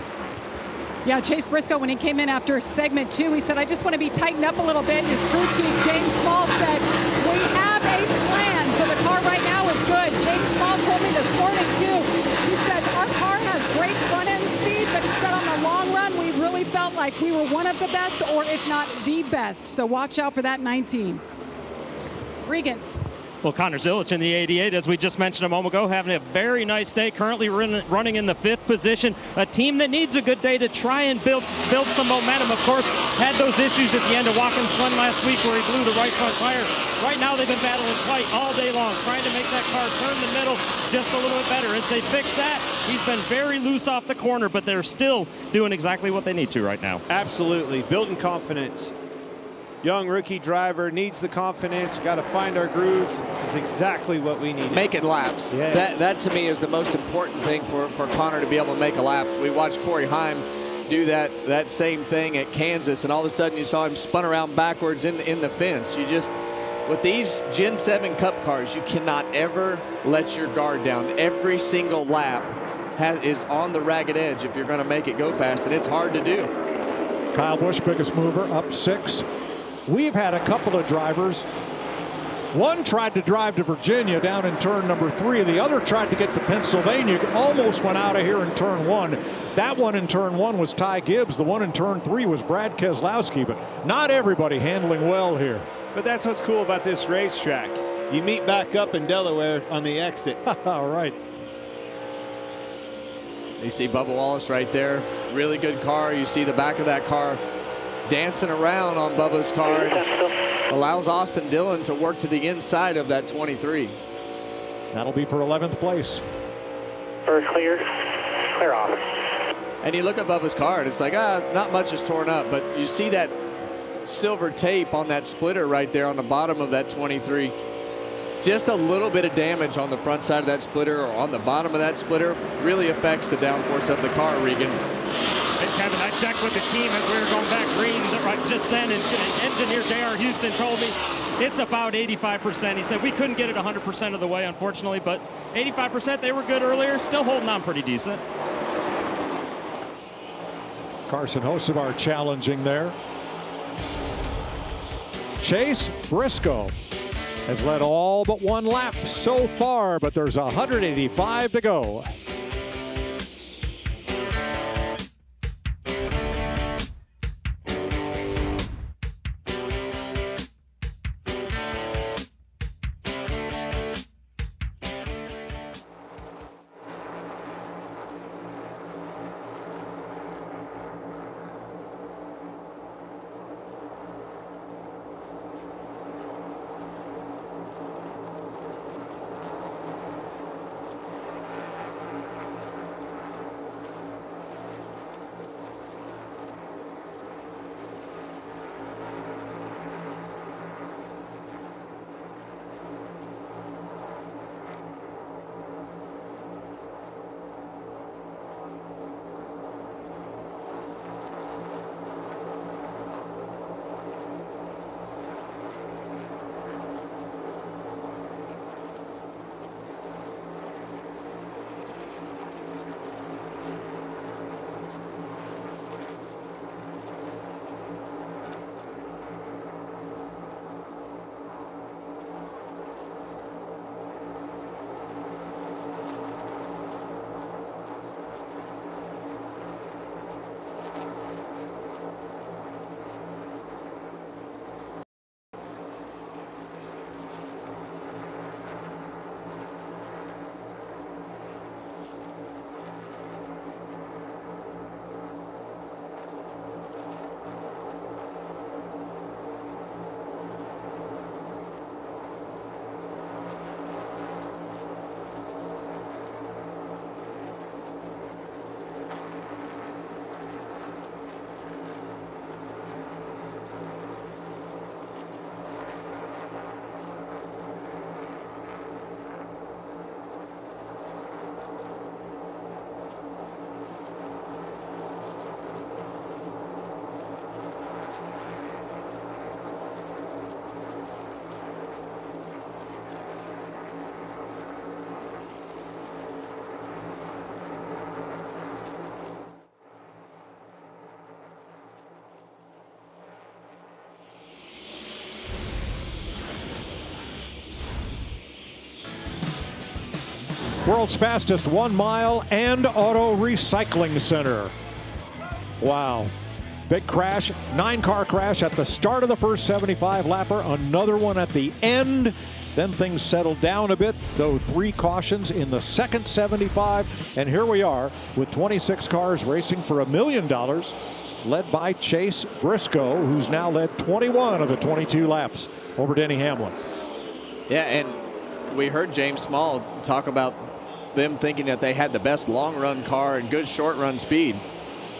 Yeah, Chase Briscoe, when he came in after segment 2, he said, I just want to be tightened up a little bit. His crew chief, James Small, said, we have a plan. So the car right now is good. James Small told me this morning, too. He said, our car has great front end speed, but he said on the long run, we really felt like we were one of the best, or if not the best. So watch out for that 19. Regan. Well, Connor Zilich in the 88, as we just mentioned a moment ago, having a very nice day, currently running in the 5th position. A team that needs a good day to try and build some momentum. Of course, had those issues at the end of Watkins Glen last week where he blew the right front tire. Right now, they've been battling tight all day long, trying to make that car turn the middle just a little bit better. As they fix that, he's been very loose off the corner, but they're still doing exactly what they need to right now. Absolutely, building confidence. Young rookie driver needs the confidence. Got to find our groove. This is exactly what we need. Making laps. Yes. That to me is the most important thing for Connor to be able to make a lap. We watched Corey Heim do that same thing at Kansas, and all of a sudden you saw him spun around backwards in the fence. You just, with these Gen 7 Cup cars, you cannot ever let your guard down. Every single lap is on the ragged edge if you're going to make it go fast, and it's hard to do. Kyle Busch, biggest mover, up 6. We've had a couple of drivers One tried to drive to Virginia down in turn number 3. The other tried to get to Pennsylvania. Almost went out of here in turn 1. That one in turn 1 was Ty Gibbs. The one in turn 3 was Brad Keselowski. But not everybody handling well here. But that's what's cool about this racetrack. You meet back up in Delaware on the exit. All right. You see Bubba Wallace right there. Really good car. You see the back of that car dancing around on Bubba's car. Allows Austin Dillon to work to the inside of that 23. That'll be for 11th place. First clear. Clear off. And you look at Bubba's car and it's like, not much is torn up, but you see that silver tape on that splitter right there on the bottom of that 23. Just a little bit of damage on the front side of that splitter or on the bottom of that splitter really affects the downforce of the car, Regan. And Kevin, I checked with the team as we were going back green right just then, and engineer J.R. Houston told me it's about 85%. He said we couldn't get it 100% of the way, unfortunately, but 85%, they were good earlier, still holding on pretty decent. Carson Hocevar challenging there. Chase Briscoe has led all but one lap so far, but there's 185 to go. World's fastest 1 mile and auto recycling center. Wow. Big crash, 9-car crash at the start of the first 75 lapper, another one at the end. Then things settled down a bit, though 3 cautions in the second 75. And here we are with 26 cars racing for $1 million, led by Chase Briscoe, who's now led 21 of the 22 laps over Denny Hamlin. Yeah, and we heard James Small talk about them thinking that they had the best long-run car and good short-run speed.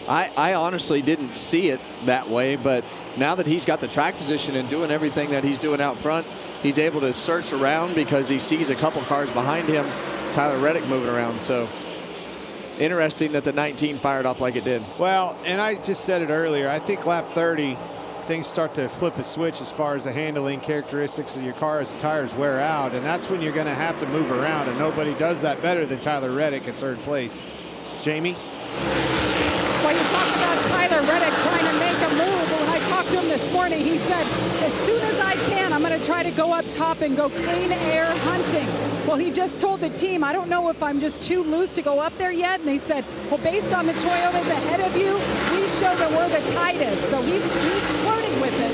I honestly didn't see it that way, but now that he's got the track position and doing everything that he's doing out front, he's able to search around because he sees a couple cars behind him, Tyler Reddick moving around. So interesting that the 19 fired off like it did. Well, and I just said it earlier, I think lap 30, things start to flip a switch as far as the handling characteristics of your car as the tires wear out, and that's when you're going to have to move around, and nobody does that better than Tyler Reddick in third place. Jamie? Well, you talk about Tyler Reddick trying to make a move, but when I talked to him this morning. He said, as soon as I can, I'm going to try to go up top and go clean air hunting. Well, he just told the team, I don't know if I'm just too loose to go up there yet. And they said, well, based on the Toyotas ahead of you, we show that we're the tightest. So he's flirting with it.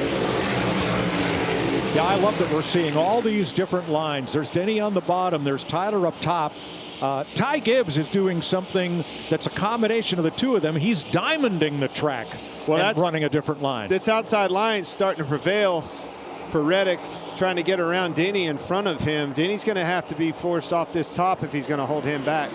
Yeah, I love that we're seeing all these different lines. There's Denny on the bottom. There's Tyler up top. Ty Gibbs is doing something that's a combination of the two of them. He's diamonding the track and running a different line. This outside line starting to prevail for Reddick, trying to get around Denny in front of him. Denny's going to have to be forced off this top if he's going to hold him back.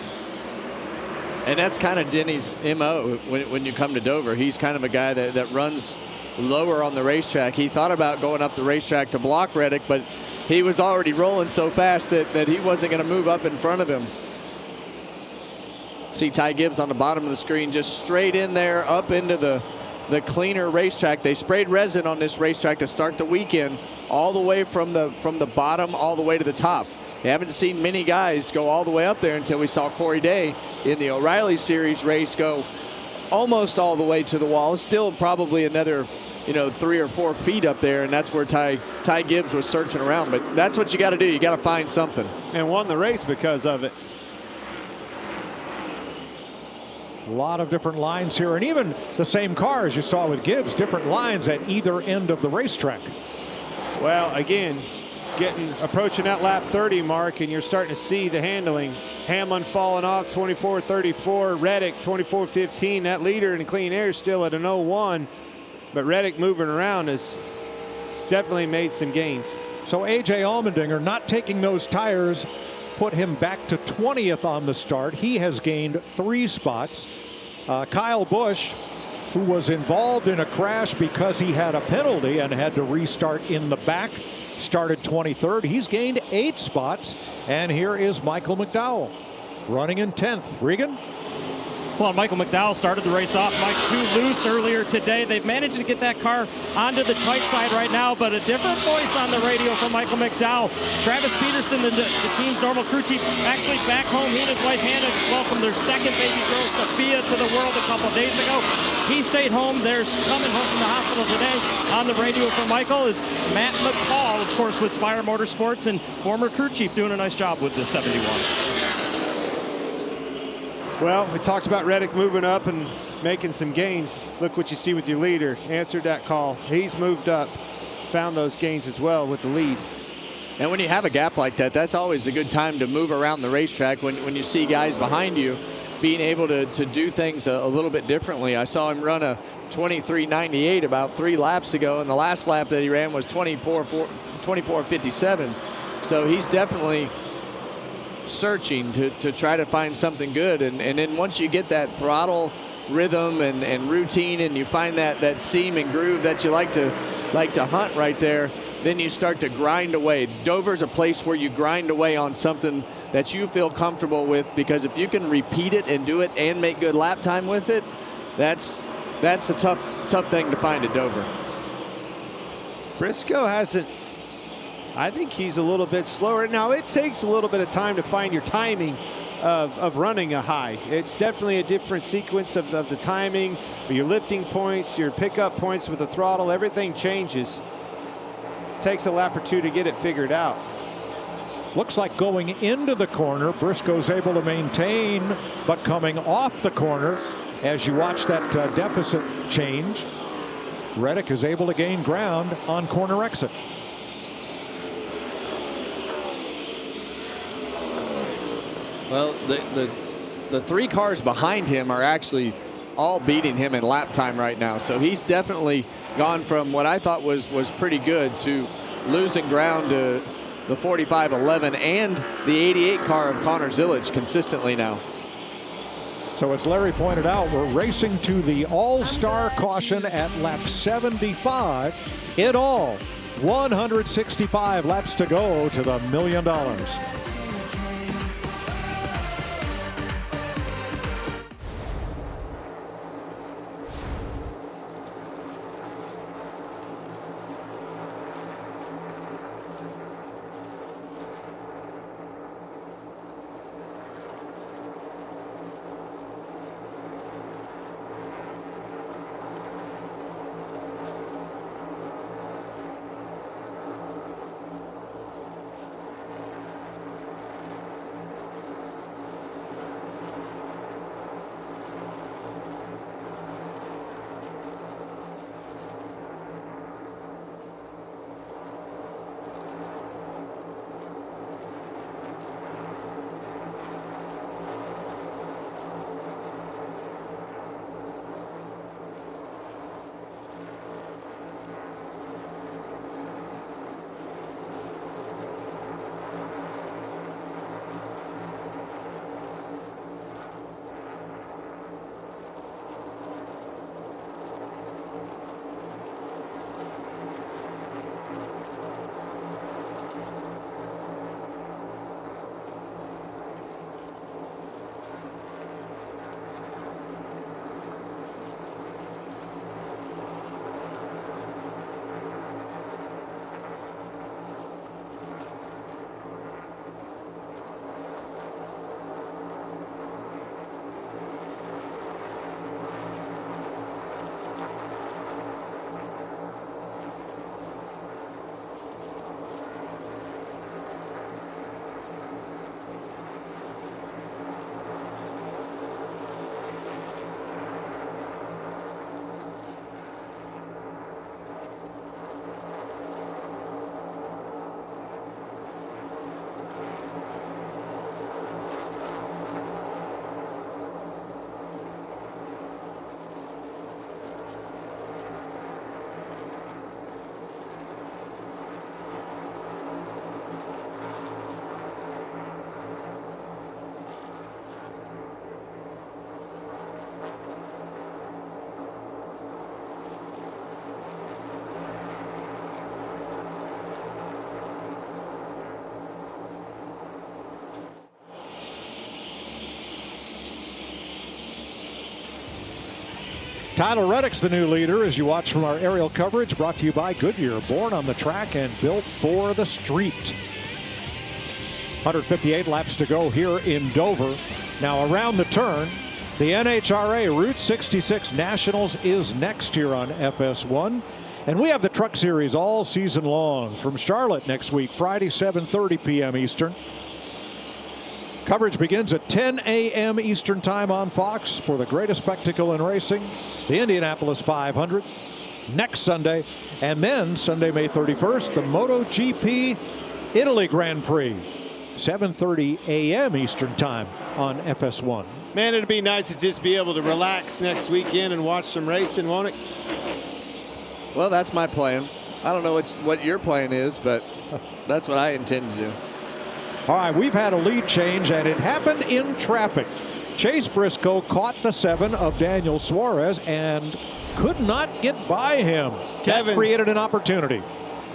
And that's kind of Denny's MO when you come to Dover. He's kind of a guy that runs lower on the racetrack. He thought about going up the racetrack to block Reddick, but he was already rolling so fast that he wasn't going to move up in front of him. See Ty Gibbs on the bottom of the screen, just straight in there, up into the cleaner racetrack. They sprayed resin on this racetrack to start the weekend, all the way from the bottom all the way to the top. You haven't seen many guys go all the way up there until we saw Corey Day in the O'Reilly Series race go almost all the way to the wall. It's still probably another 3 or 4 feet up there, and that's where Ty Gibbs was searching around. But that's what you got to do. You got to find something. And won the race because of it. A lot of different lines here, and even the same car as you saw with Gibbs, different lines at either end of the racetrack. Well, again, approaching that lap 30 mark, and you're starting to see the handling. Hamlin falling off 24.34, Reddick 24.15. That leader in clean air still at an 0.1, but Reddick moving around has definitely made some gains. So A.J. Allmendinger not taking those tires put him back to 20th on the start. He has gained 3 spots. Kyle Busch, who was involved in a crash because he had a penalty and had to restart in the back, started 23rd. He's gained 8 spots. And here is Michael McDowell running in 10th. Regan? Well, Michael McDowell started the race off, Mike, too loose earlier today. They've managed to get that car onto the tight side right now, but a different voice on the radio from Michael McDowell. Travis Peterson, the team's normal crew chief, actually back home. He and his wife Hannah welcomed their second baby girl, Sophia, to the world a couple days ago. He stayed home. There's coming home from the hospital today. On the radio for Michael is Matt McCall, of course, with Spire Motorsports, and former crew chief doing a nice job with the 71. Well, we talked about Reddick moving up and making some gains. Look what you see with your leader. Answered that call. He's moved up, found those gains as well with the lead. And when you have a gap like that, that's always a good time to move around the racetrack when you see guys behind you being able to do things a little bit differently. I saw him run a 23.98 about 3 laps ago, and the last lap that he ran was 24.57. So he's definitely searching to try to find something good, and then once you get that throttle rhythm and routine, and you find that seam and groove that you like to hunt right there, then you start to grind away. Dover's a place where you grind away on something that you feel comfortable with, because if you can repeat it and do it and make good lap time with it, that's a tough thing to find at Dover. Briscoe hasn't. I think he's a little bit slower. Now, it takes a little bit of time to find your timing of running a high. It's definitely a different sequence of the timing, your lifting points, your pickup points with the throttle, everything changes. Takes a lap or 2 to get it figured out. Looks like going into the corner, Briscoe's able to maintain, but coming off the corner, as you watch that deficit change, Reddick is able to gain ground on corner exit. Well, the 3 cars behind him are actually all beating him in lap time right now. So he's definitely gone from what I thought was pretty good to losing ground to the 45.11 and the 88 car of Connor Zillage consistently now. So as Larry pointed out, we're racing to the all-star caution at lap 75. In all, 165 laps to go to the $1 million. Tyler Reddick's the new leader as you watch from our aerial coverage, brought to you by Goodyear, born on the track and built for the street. 158 laps to go here in Dover. Now around the turn, the NHRA Route 66 Nationals is next here on FS1. And we have the Truck Series all season long from Charlotte next week, Friday, 7:30 p.m. Eastern. Coverage begins at 10 a.m. Eastern time on Fox for the greatest spectacle in racing, the Indianapolis 500, next Sunday. And then Sunday, May 31st, the MotoGP Italy Grand Prix, 7:30 a.m. Eastern time on FS1. Man, it'd be nice to just be able to relax next weekend and watch some racing, won't it? Well, that's my plan. I don't know what your plan is, but that's what I intend to do. All right, we've had a lead change, and it happened in traffic. Chase Briscoe caught the 7 of Daniel Suarez and could not get by him. Kevin, that created an opportunity.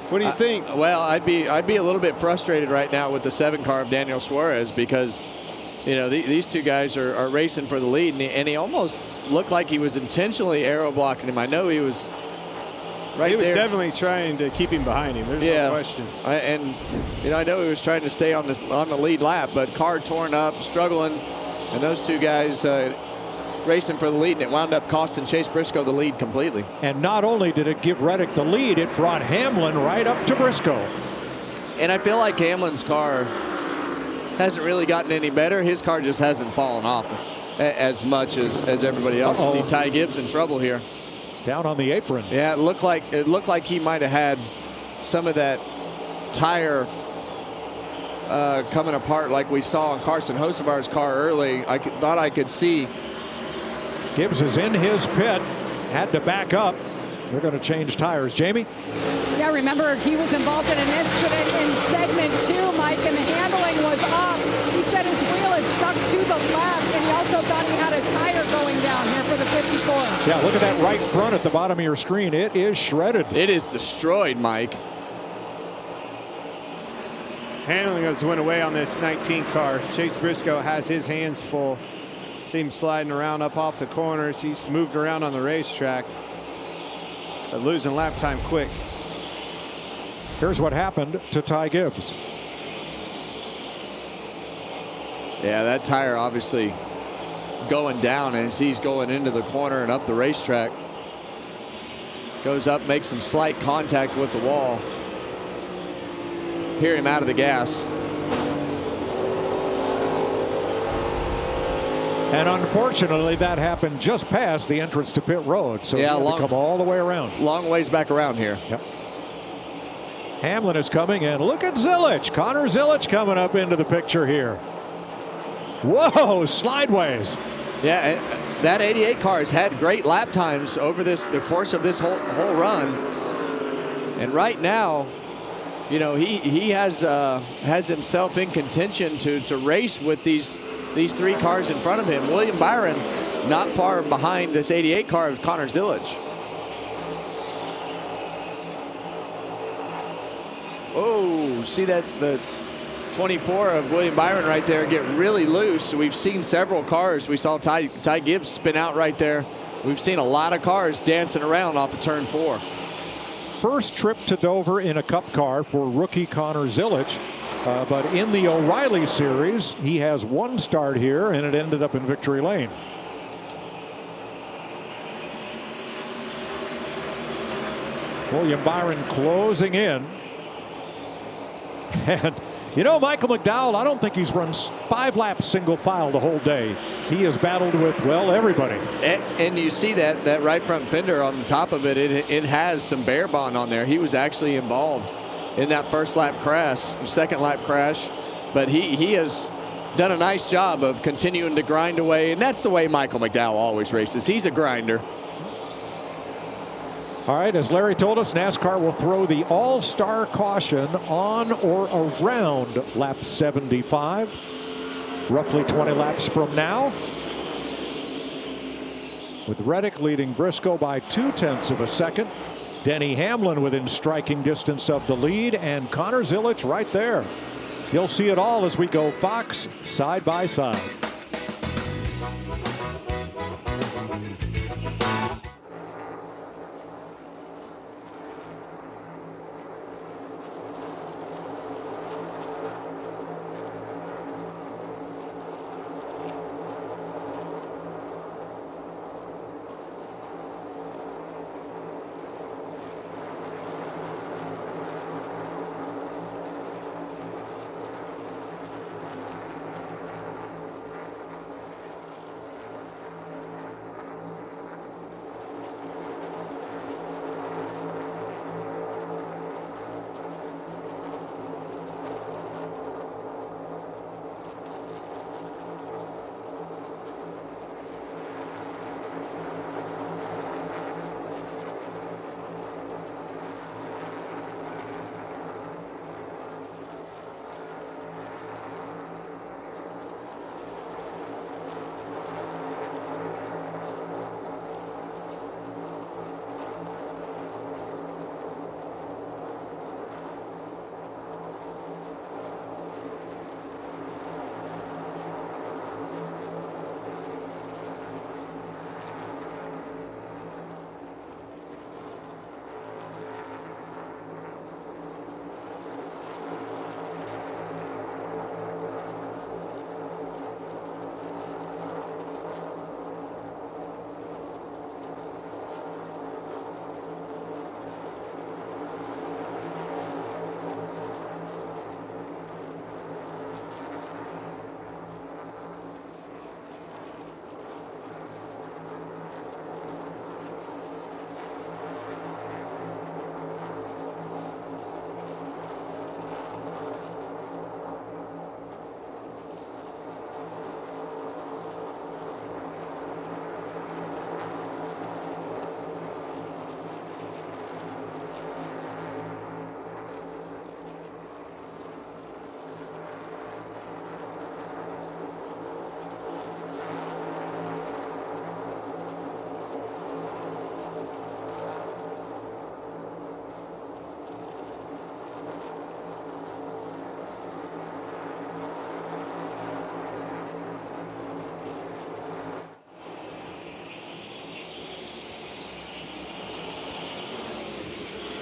What do you think? Well, I'd be a little bit frustrated right now with the 7 car of Daniel Suarez because, you know, these two guys are racing for the lead, and he almost looked like he was intentionally aero blocking him. I know he was right there. He was definitely trying to keep him behind him. There's no question. And you know, I know he was trying to stay on the lead lap, but car torn up, struggling, and those two guys racing for the lead, and it wound up costing Chase Briscoe the lead completely. And not only did it give Reddick the lead, it brought Hamlin right up to Briscoe. And I feel like Hamlin's car hasn't really gotten any better. His car just hasn't fallen off as much as everybody else. See Ty Gibbs in trouble here. Down on the apron. Yeah, it looked like he might have had some of that tire coming apart like we saw on Carson Hocevar's car early. I thought I could see. Gibbs is in his pit, had to back up. They're going to change tires. Jamie? Yeah, remember he was involved in an incident in segment 2, Mike, and the handling was off. He said his wheel is stuck to the left, and he also thought he had a tire going down here for the 54. Yeah, look at that right front at the bottom of your screen. It is shredded. It is destroyed, Mike. Handling has went away on this 19 car. Chase Briscoe has his hands full. See him sliding around up off the corners. He's moved around on the racetrack, but losing lap time quick. Here's what happened to Ty Gibbs. Yeah, that tire obviously going down, and as he's going into the corner and up the racetrack, goes up, makes some slight contact with the wall. Hear him out of the gas. And unfortunately, that happened just past the entrance to pit road. So yeah, he had to come all the way around. Long ways back around here. Yep. Hamlin is coming in. Look at Zilich. Connor Zilich coming up into the picture here. Whoa, slideways. Yeah, that 88 car has had great lap times over the course of this whole run. And right now, you know, he has himself in contention to race with these 3 cars in front of him. William Byron not far behind this 88 car of Connor Zilich. Oh, see that the 24 of William Byron right there get really loose. We've seen several cars. We saw Ty Gibbs spin out right there. We've seen a lot of cars dancing around off of turn 4. First trip to Dover in a Cup car for rookie Connor Zilich. But in the O'Reilly series, he has 1 start here, and it ended up in victory lane. William Byron closing in. And, you know, Michael McDowell, I don't think he's run 5 laps single file the whole day. He has battled with, well, everybody. And you see that right front fender on the top of it, it has some bear bond on there. He was actually involved in that first lap crash, second lap crash, but he has done a nice job of continuing to grind away, and that's the way Michael McDowell always races. He's a grinder. All right, as Larry told us, NASCAR will throw the all-star caution on or around lap 75, roughly 20 laps from now, with Reddick leading Briscoe by 0.2 of a second. Denny Hamlin within striking distance of the lead, and Connor Zilich right there. You'll see it all as we go Fox side by side.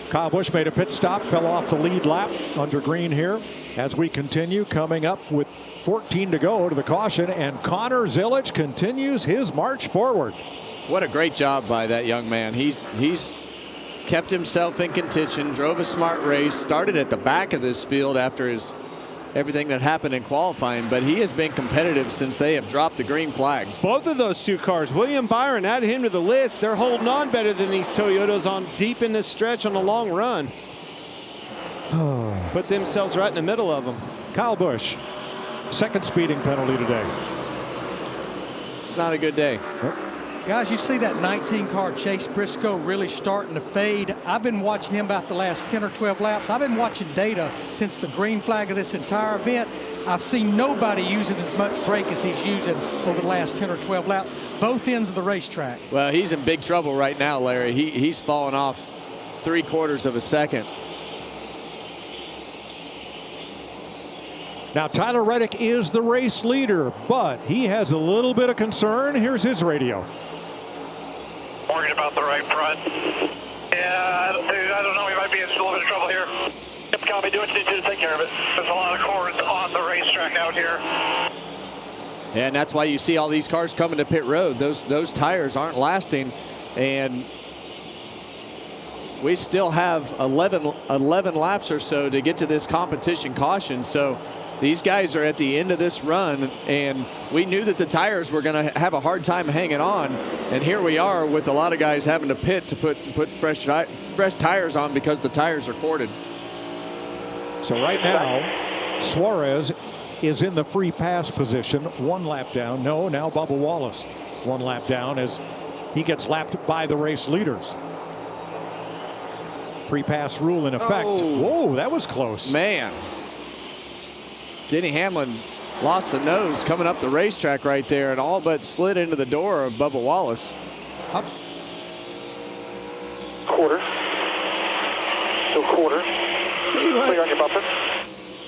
Kyle Busch made a pit stop, fell off the lead lap under green here. As we continue, coming up with 14 to go to the caution, and Connor Zilic continues his march forward. What a great job by that young man. He's kept himself in contention, drove a smart race, started at the back of this field after everything that happened in qualifying, but he has been competitive since they have dropped the green flag. Both of those two cars, William Byron, add him to the list. They're holding on better than these Toyotas on deep in this stretch on a long run. Put themselves right in the middle of them. Kyle Busch, second speeding penalty today. It's not a good day. Guys, you see that 19 car Chase Briscoe really starting to fade. I've been watching him about the last 10 or 12 laps. I've been watching data since the green flag of this entire event. I've seen nobody using as much brake as he's using over the last 10 or 12 laps, both ends of the racetrack. Well, he's in big trouble right now, Larry. He's fallen off 3/4 of a second. Now, Tyler Reddick is the race leader, but he has a little bit of concern. Here's his radio. Worried about the right front. Yeah, I don't know. We might be in a little bit of trouble here. Yep, copy. Do what you need to take care of it. There's a lot of cords on the racetrack out here. And that's why you see all these cars coming to pit road. Those tires aren't lasting, and we still have 11 laps or so to get to this competition caution. So these guys are at the end of this run, and we knew that the tires were going to have a hard time hanging on. And here we are with a lot of guys having to pit to put fresh tires on because the tires are corded. So right now, Suarez is in the free pass position, 1 lap down. No, now Bubba Wallace 1 lap down as he gets lapped by the race leaders. Free pass rule in effect. Oh. Whoa, that was close. Man. Denny Hamlin lost the nose coming up the racetrack right there and all but slid into the door of Bubba Wallace. Up. Quarter. Still quarter. Clear on your bumper.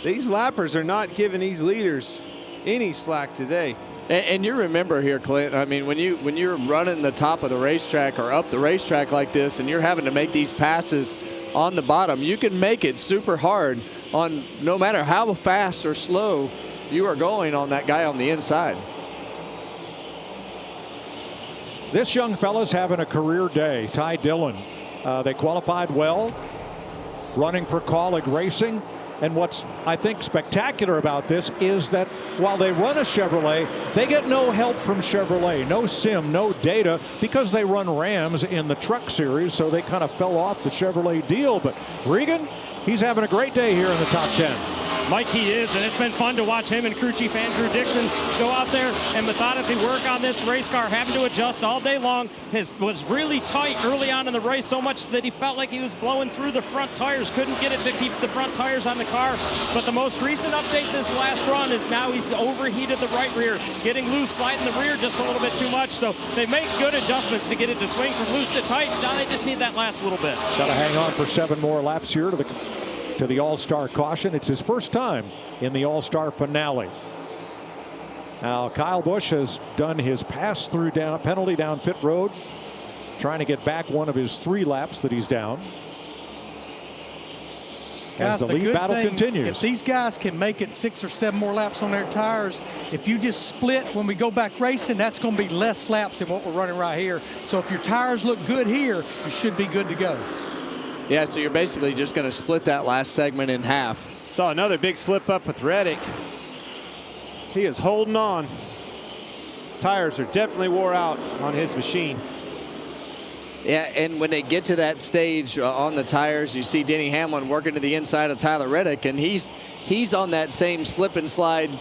These lappers are not giving these leaders any slack today. And you remember here, Clint, I mean, when you're running the top of the racetrack or up the racetrack like this and you're having to make these passes on the bottom, you can make it super hard on no matter how fast or slow you are going on that guy on the inside. This young fella's having a career day. Ty Dillon. They qualified well, running for Kaulig Racing. And what's, I think, spectacular about this is that while they run a Chevrolet, they get no help from Chevrolet, no sim, no data, because they run Rams in the truck series, so they kind of fell off the Chevrolet deal. But Regan, he's having a great day here in the top 10. Mike, he is, and it's been fun to watch him and crew chief Andrew Dixon go out there and methodically work on this race car, having to adjust all day long. Was really tight early on in the race, so much that he felt like he was blowing through the front tires, couldn't get it to keep the front tires on the car. But the most recent update this last run is now he's overheated the right rear, getting loose, sliding the rear just a little bit too much. So they make good adjustments to get it to swing from loose to tight. Now they just need that last little bit. Got to hang on for 7 more laps here to the All-Star caution. It's his first time in the All-Star finale. Now Kyle Busch has done his pass-through penalty down pit road, trying to get back one of his 3 laps that he's down. As the lead battle continues. If these guys can make it 6 or 7 more laps on their tires, if you just split when we go back racing, that's going to be less laps than what we're running right here. So if your tires look good here, you should be good to go. Yeah, so you're basically just going to split that last segment in half. Saw another big slip up with Reddick. He is holding on. Tires are definitely wore out on his machine. Yeah, and when they get to that stage on the tires, you see Denny Hamlin working to the inside of Tyler Reddick, and he's on that same slip and slide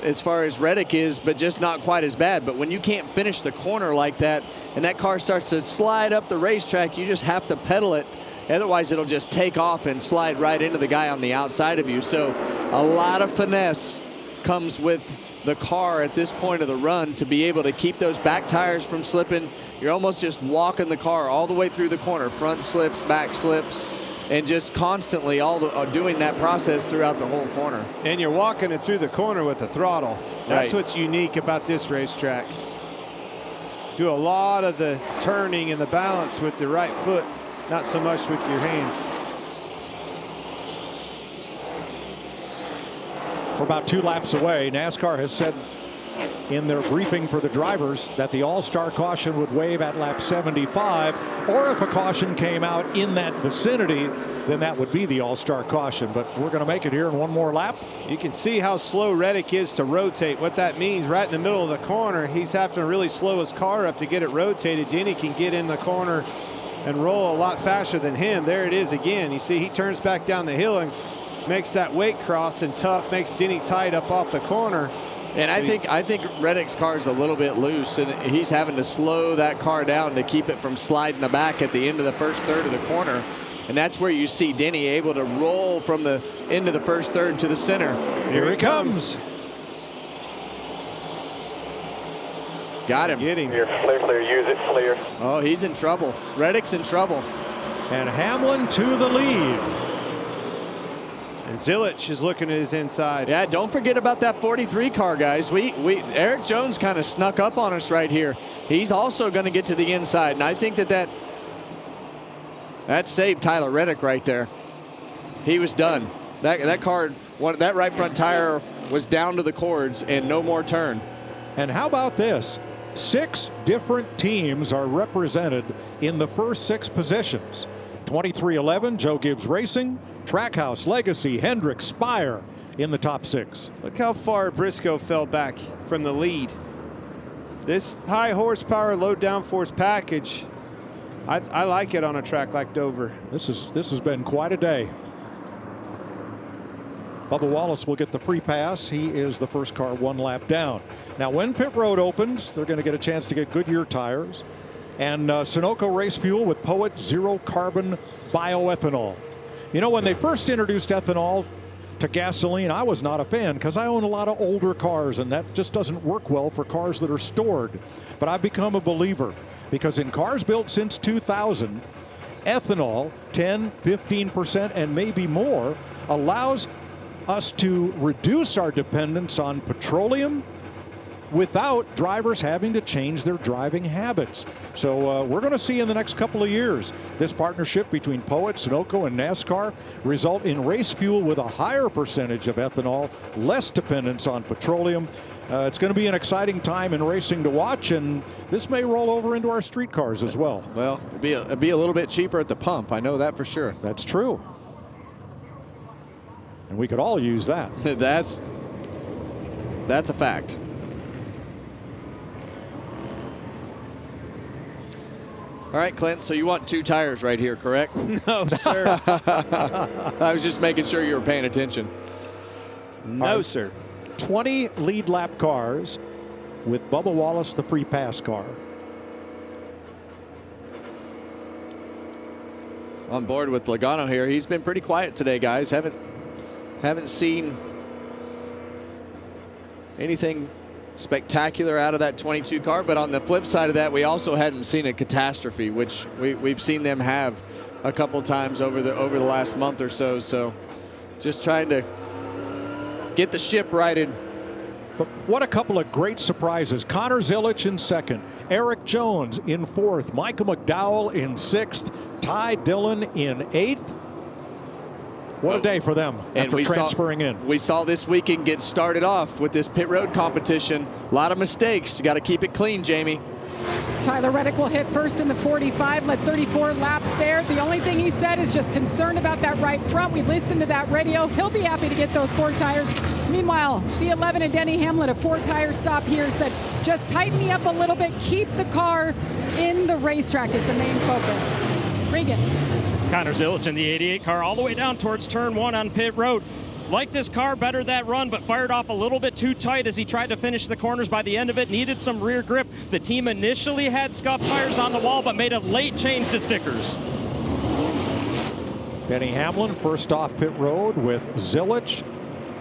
as far as Reddick is, but just not quite as bad. But when you can't finish the corner like that and that car starts to slide up the racetrack, you just have to pedal it. Otherwise, it'll just take off and slide right into the guy on the outside of you. So a lot of finesse comes with the car at this point of the run to be able to keep those back tires from slipping. You're almost just walking the car all the way through the corner, front slips, back slips, and just constantly doing that process throughout the whole corner. And you're walking it through the corner with the throttle. That's Right. what's unique about this racetrack. Do a lot of the turning and the balance with the right foot. not so much with your hands. We're about 2 laps away. NASCAR has said in their briefing for the drivers that the all-star caution would wave at lap 75, or if a caution came out in that vicinity, then that would be the all-star caution. But we're going to make it here in one more lap. You can see how slow Reddick is to rotate. What that means, right in the middle of the corner, he's having to really slow his car up to get it rotated. Denny can get in the corner and roll a lot faster than him. There it is again. You see he turns back down the hill and makes that weight cross, and tough, makes Denny tied up off the corner. And I think Reddick's car is a little bit loose, and he's having to slow that car down to keep it from sliding the back at the end of the first third of the corner. And that's where you see Denny able to roll from the end of the first third to the center. Here he comes. Got him. Get him. Clear, use it, clear. Oh, he's in trouble. Reddick's in trouble. And Hamlin to the lead. And Zilich is looking at his inside. Yeah, don't forget about that 43 car, guys. Eric Jones kind of snuck up on us right here. He's also going to get to the inside, and I think that saved Tyler Reddick right there. He was done. That car, that right front tire was down to the cords and no more turn. And how about this? 6 different teams are represented in the first 6 positions. 2311, Joe Gibbs Racing, Trackhouse, Legacy, Hendrick, Spire in the top 6. Look how far Briscoe fell back from the lead. This high horsepower, low downforce package, I like it on a track like Dover. This has been quite a day. Bubba Wallace will get the free pass. He is the first car 1 lap down. Now, when pit road opens, they're going to get a chance to get Goodyear tires and Sunoco race fuel with Poet zero carbon bioethanol. You know, when they first introduced ethanol to gasoline, I was not a fan because I own a lot of older cars, and that just doesn't work well for cars that are stored. But I've become a believer because in cars built since 2000, ethanol, 10, 15%, and maybe more, allows us to reduce our dependence on petroleum without drivers having to change their driving habits. So we're going to see in the next couple of years this partnership between Poet, Sunoco, and NASCAR result in race fuel with a higher percentage of ethanol, less dependence on petroleum. It's going to be an exciting time in racing to watch, and this may roll over into our street cars as well. Well, it'd be a little bit cheaper at the pump. I know that for sure. That's true. And we could all use that. That's a fact. All right, Clint, so you want 2 tires right here, correct? No, sir. I was just making sure you were paying attention. No, sir. 20 lead lap cars with Bubba Wallace, the free pass car. On board with Logano here. He's been pretty quiet today, guys. Haven't seen anything spectacular out of that 22 car, but on the flip side of that, we also hadn't seen a catastrophe, which we've seen them have a couple times over the last month or so. So just trying to get the ship righted. But what a couple of great surprises. Connor Zilich in 2nd, Eric Jones in 4th, Michael McDowell in 6th, Ty Dillon in 8th. What a day for them after transferring in. We saw this weekend get started off with this pit road competition. A lot of mistakes. You got to keep it clean, Jamie. Tyler Reddick will hit first in the 45, led 34 laps there. The only thing he said is just concerned about that right front. We listened to that radio. He'll be happy to get those 4 tires. Meanwhile, the 11 and Denny Hamlin, a 4-tire stop here, said just tighten me up a little bit. Keep the car in the racetrack is the main focus. Regan. Connor Zilich in the 88 car all the way down towards turn 1 on pit road. Liked his car better that run, but fired off a little bit too tight as he tried to finish the corners. By the end of it, needed some rear grip. The team initially had scuff tires on the wall, but made a late change to stickers. Denny Hamlin first off pit road with Zilich,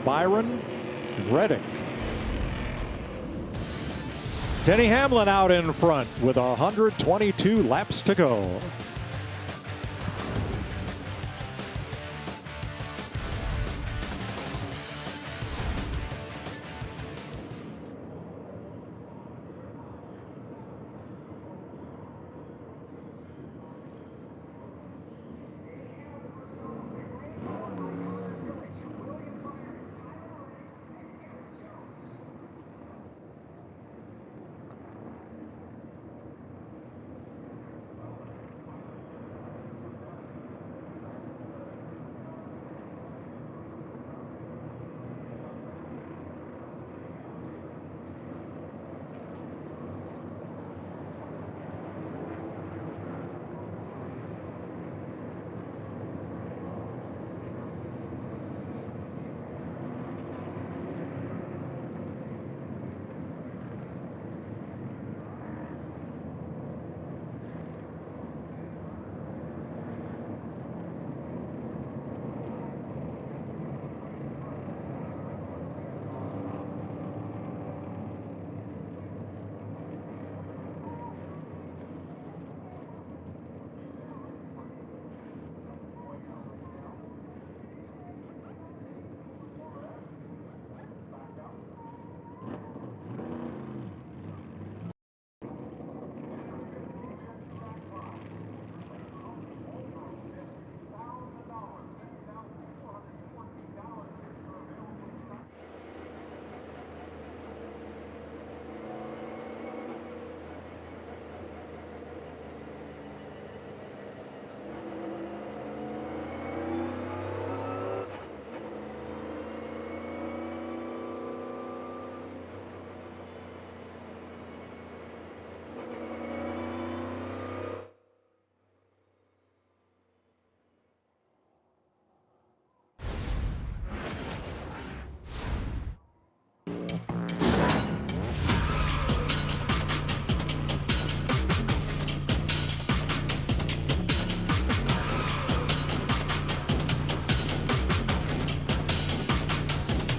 Byron, and Reddick. Denny Hamlin out in front with 122 laps to go.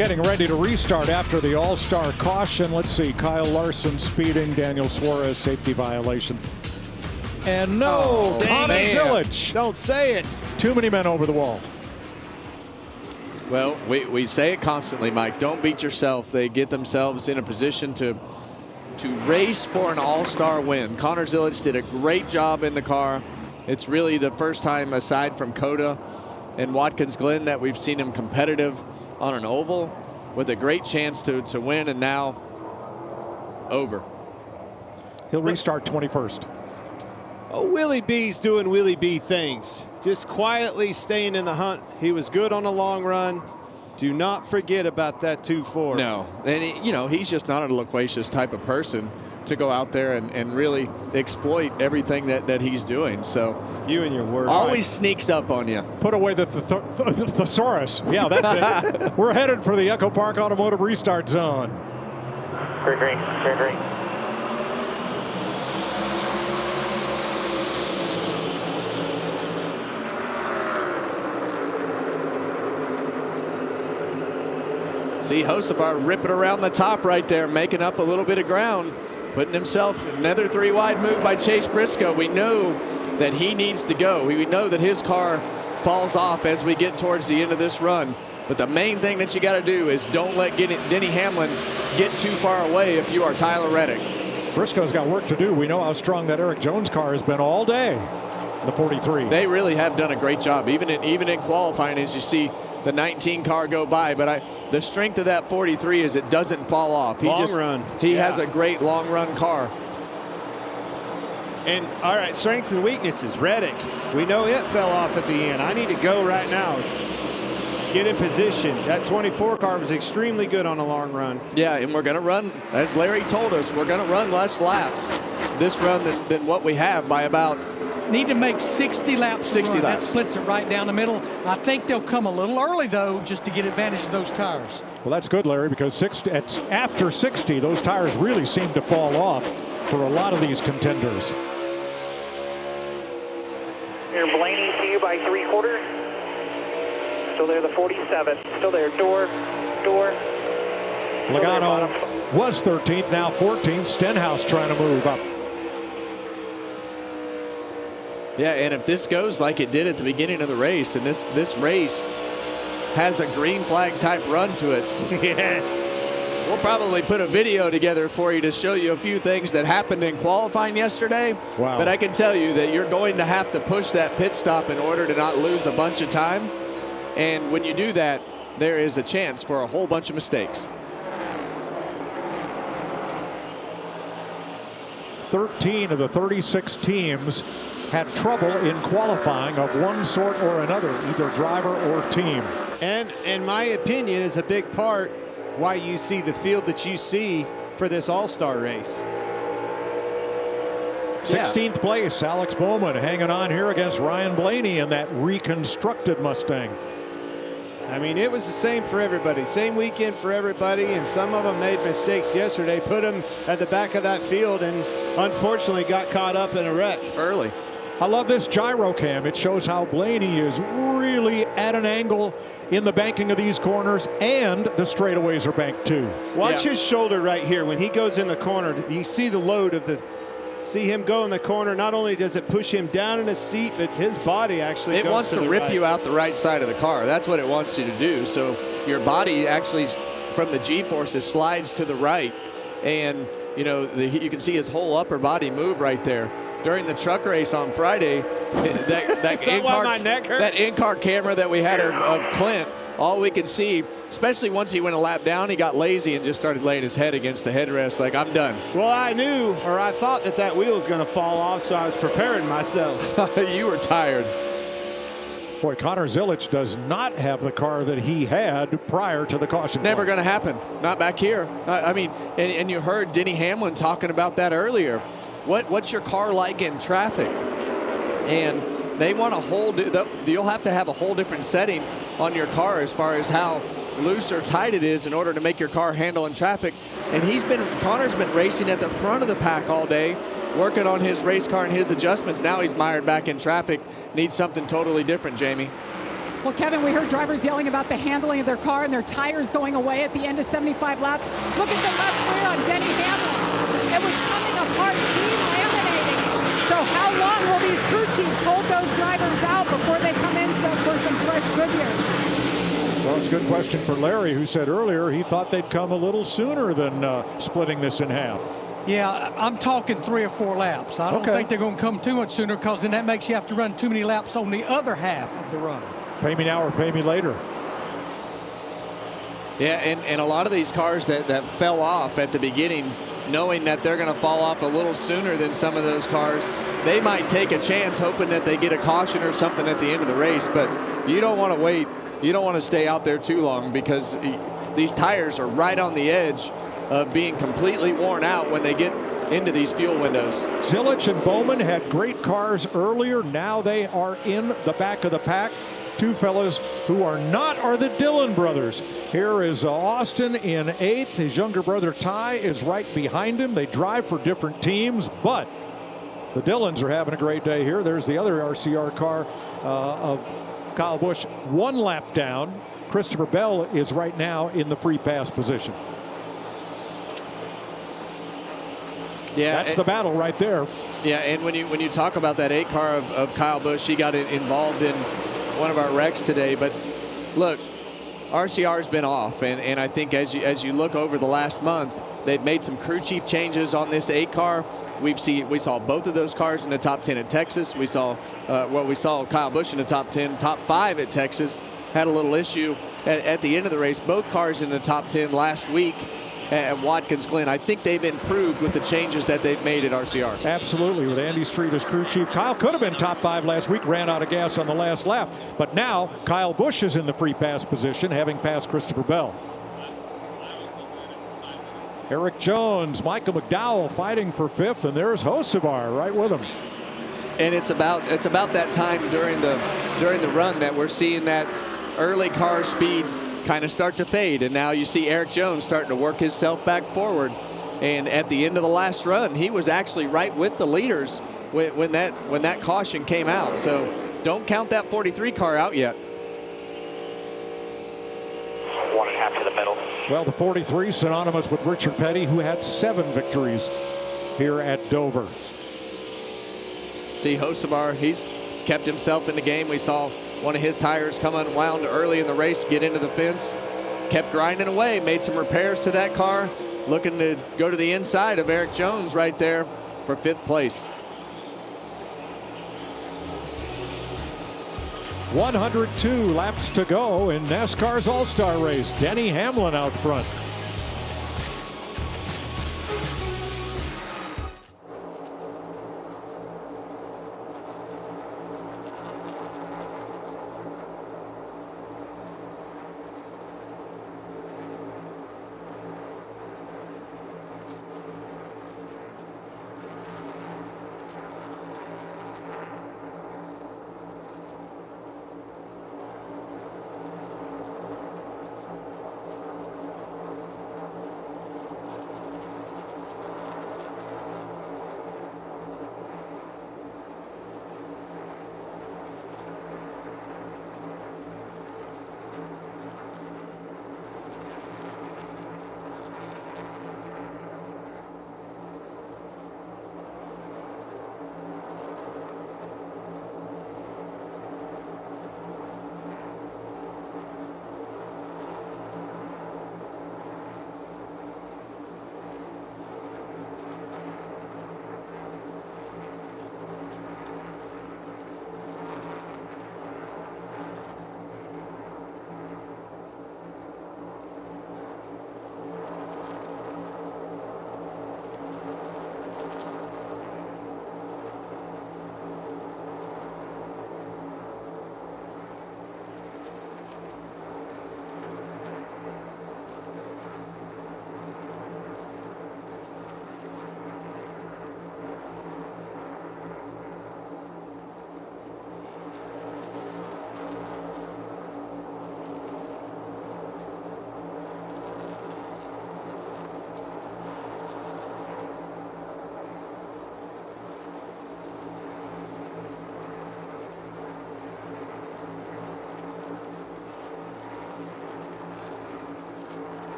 Getting ready to restart after the all-star caution. Let's see, Kyle Larson speeding, Daniel Suarez safety violation. And no, Connor Zilic. Don't say it. Too many men over the wall. Well, we say it constantly, Mike. Don't beat yourself. They get themselves in a position to race for an all-star win. Connor Zilic did a great job in the car. It's really the first time, aside from Coda and Watkins Glen, that we've seen him competitive on an oval with a great chance to win, and now over. He'll restart 21st. Oh, Willie B's doing Willie B things. Just quietly staying in the hunt. He was good on a long run. Do not forget about that 2-4. No, and you know, he's just not a loquacious type of person to go out there and really exploit everything that he's doing. So you and your word always sneaks up on you. Put away the thesaurus. Yeah, that's it. We're headed for the Echo Park Automotive Restart Zone. Green. See Hocevar ripping around the top right there, making up a little bit of ground, putting himself another 3-wide move by Chase Briscoe. We know that he needs to go. We know that his car falls off as we get towards the end of this run. But the main thing that you got to do is don't let Denny Hamlin get too far away if you are Tyler Reddick. Briscoe's got work to do. We know how strong that Eric Jones car has been all day. The 43. They really have done a great job, even in qualifying, as you see the 19 car go by. But the strength of that 43 is it doesn't fall off. He has a great long run car. And all right, strengths and weaknesses. Reddick, we know it fell off at the end. I need to go right now. Get in position. That 24 car was extremely good on a long run. Yeah, and we're going to run, as Larry told us, we're going to run less laps this run than what we have by about. Need to make 60 laps. 60 laps. That splits it right down the middle. I think they'll come a little early, though, just to get advantage of those tires. Well, that's good, Larry, because after 60, those tires really seem to fall off for a lot of these contenders. Here, Blaney to you by 3/4. Still there, the 47. Still there, door. Logano was 13th, now 14th. Stenhouse trying to move up. Yeah, and if this goes like it did at the beginning of the race, and this race has a green flag type run to it. Yes. We'll probably put a video together for you to show you a few things that happened in qualifying yesterday. Wow. But I can tell you that you're going to have to push that pit stop in order to not lose a bunch of time. And when you do that, there is a chance for a whole bunch of mistakes. 13 of the 36 teams had trouble in qualifying of one sort or another, either driver or team. And in my opinion is a big part why you see the field that you see for this all-star race. 16th place, Alex Bowman hanging on here against Ryan Blaney in that reconstructed Mustang. I mean, it was the same for everybody. Same weekend for everybody, and some of them made mistakes yesterday, put them at the back of that field, and unfortunately got caught up in a wreck early. I love this gyro cam. It shows how Blaney is really at an angle in the banking of these corners, and the straightaways are banked too. Watch his shoulder right here. When he goes in the corner, you see the load of the, see him go in the corner. Not only does it push him down in his seat, but his body actually goes wants to rip right. you out the right side of the car. That's what it wants you to do. So your body actually, from the G-forces, slides to the right. And, you know, you can see his whole upper body move right there. During the truck race on Friday, that in-car camera that we had of Clint, all we could see, especially once he went a lap down, he got lazy and just started laying his head against the headrest like, I'm done. Well, I knew, or I thought that wheel was going to fall off, so I was preparing myself. You were tired. Boy, Connor Zilic does not have the car that he had prior to the caution. Never going to happen. Not back here. I mean, and you heard Denny Hamlin talking about that earlier. What's your car like in traffic? And they want a whole, you'll have to have a whole different setting on your car as far as how loose or tight it is in order to make your car handle in traffic. And Connor's been racing at the front of the pack all day, working on his race car and his adjustments. Now he's mired back in traffic, needs something totally different, Jamie. Well, Kevin, we heard drivers yelling about the handling of their car and their tires going away at the end of 75 laps. Look at the left rear on Denny Hamlin. It was coming apart, delaminating. So how long will these crew chiefs hold those drivers out before they come in for some fresh Goodyears? Well, it's a good question for Larry, who said earlier he thought they'd come a little sooner than splitting this in half. Yeah, I'm talking 3 or 4 laps. I don't think they're going to come too much sooner, because then that makes you have to run too many laps on the other half of the run. Pay me now or pay me later. Yeah, and a lot of these cars that fell off at the beginning, knowing that they're going to fall off a little sooner than some of those cars, they might take a chance hoping that they get a caution or something at the end of the race. But you don't want to wait. You don't want to stay out there too long, because these tires are right on the edge of being completely worn out when they get into these fuel windows. Zilich and Bowman had great cars earlier. Now they are in the back of the pack. 2 fellas who are not are the Dillon brothers. Here is Austin in 8th. His younger brother Ty is right behind him. They drive for different teams, but the Dillons are having a great day here. There's the other RCR car of Kyle Busch, 1 lap down. Christopher Bell is right now in the free pass position. Yeah, that's the battle right there. Yeah, and when you talk about that 8 car of Kyle Busch, he got involved in one of our wrecks today. But look, RCR's been off, and I think as you look over the last month, they've made some crew chief changes on this 8 car. We saw both of those cars in the top 10 at Texas. We saw Kyle Busch in the top 10, top 5 at Texas. Had a little issue at the end of the race. Both cars in the top 10 last week at Watkins Glen. I think they've improved with the changes that they've made at RCR. Absolutely, with Andy Street as crew chief. Kyle could have been top 5 last week, ran out of gas on the last lap. But now Kyle Busch is in the free pass position, having passed Christopher Bell. Eric Jones, Michael McDowell fighting for 5th, and there's Hocevar right with him. And it's about that time during the run that we're seeing that early car speed kind of start to fade, and now you see Eric Jones starting to work himself back forward. And at the end of the last run, he was actually right with the leaders when that caution came out. So don't count that 43 car out yet. 1.5 to the middle. Well, the 43 synonymous with Richard Petty, who had 7 victories here at Dover. See Hocevar, he's kept himself in the game. We saw one of his tires come unwound early in the race, get into the fence, kept grinding away, made some repairs to that car, looking to go to the inside of Eric Jones right there for 5th place. 102 laps to go in NASCAR's All-Star race. Denny Hamlin out front.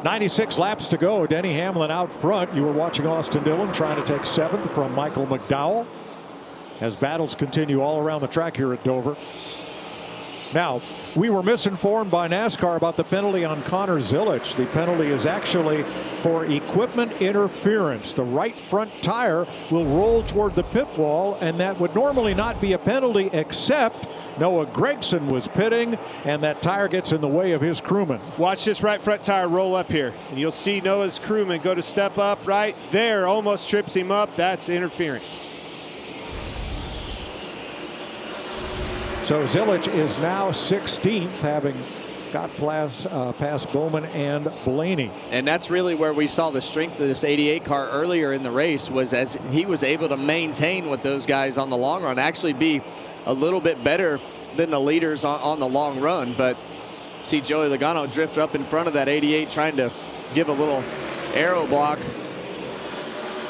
96 laps to go. Denny Hamlin out front. You were watching Austin Dillon trying to take 7th from Michael McDowell as battles continue all around the track here at Dover. Now, we were misinformed by NASCAR about the penalty on Connor Zilisch. The penalty is actually for equipment interference. The right front tire will roll toward the pit wall, and that would normally not be a penalty, except Noah Gragson was pitting, and that tire gets in the way of his crewman. Watch this right front tire roll up here, and you'll see Noah's crewman go to step up right there, almost trips him up. That's interference. So Zilisch is now 16th, having got past Bowman and Blaney. And that's really where we saw the strength of this 88 car earlier in the race, was as he was able to maintain with those guys on the long run, actually be a little bit better than the leaders on the long run. But see Joey Logano drift up in front of that 88, trying to give a little aero block.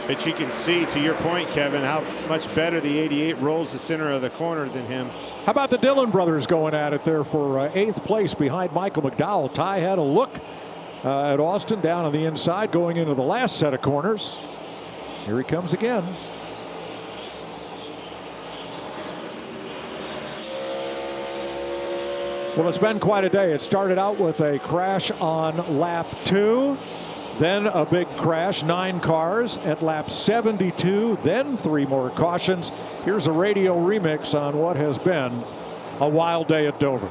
But you can see, to your point, Kevin, how much better the 88 rolls the center of the corner than him. How about the Dillon brothers going at it there for 8th place behind Michael McDowell? Ty had a look at Austin down on the inside going into the last set of corners. Here he comes again. Well, it's been quite a day. It started out with a crash on lap 2. Then a big crash, 9 cars at lap 72, then 3 more cautions. Here's a radio remix on what has been a wild day at Dover.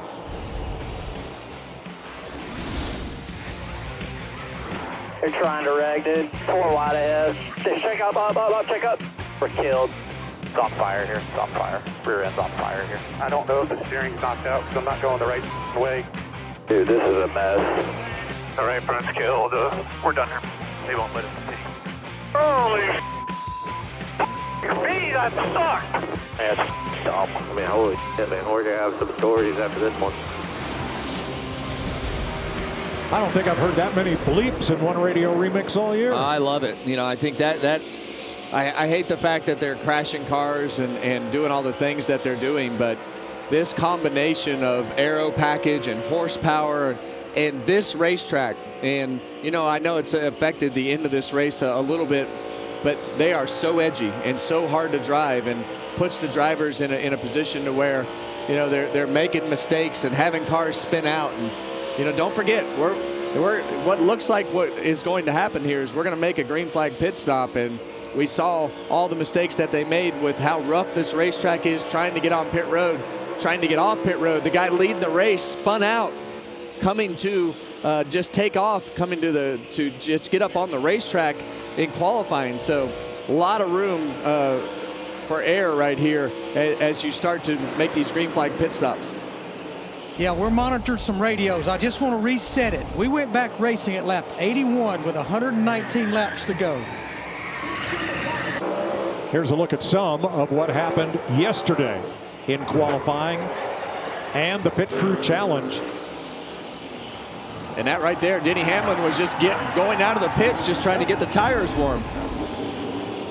They're trying to rag, dude. 4 wide ahead. Check up, check up. We're killed. It's on fire here. It's on fire. Rear end's on fire here. I don't know if the steering's knocked out because I'm not going the right way. Dude, this is a mess. The right front's killed. We're done here. They won't let us continue. Holy me, that sucked! Man, stop. I mean, holy shit, man. We're going to have some stories after this one. I don't think I've heard that many bleeps in one radio remix all year. I love it. You know, I think that I hate the fact that they're crashing cars and doing all the things that they're doing, but this combination of aero package and horsepower and this racetrack, and you know, I know it's affected the end of this race a little bit, but they are so edgy and so hard to drive, and puts the drivers in a position to where, you know, they're making mistakes and having cars spin out. And you know, don't forget, we're what looks like what is going to happen here is we're going to make a green flag pit stop, and we saw all the mistakes that they made with how rough this racetrack is, trying to get on pit road, trying to get off pit road. The guy leading the race spun out, coming to just take off, coming to just get up on the racetrack in qualifying. So a lot of room for error right here as you start to make these green flag pit stops. Yeah, we're monitoring some radios. I just want to reset it. We went back racing at lap 81 with 119 laps to go. Here's a look at some of what happened yesterday in qualifying and the pit crew challenge. And that right there, Denny Hamlin was just going out of the pits, just trying to get the tires warm.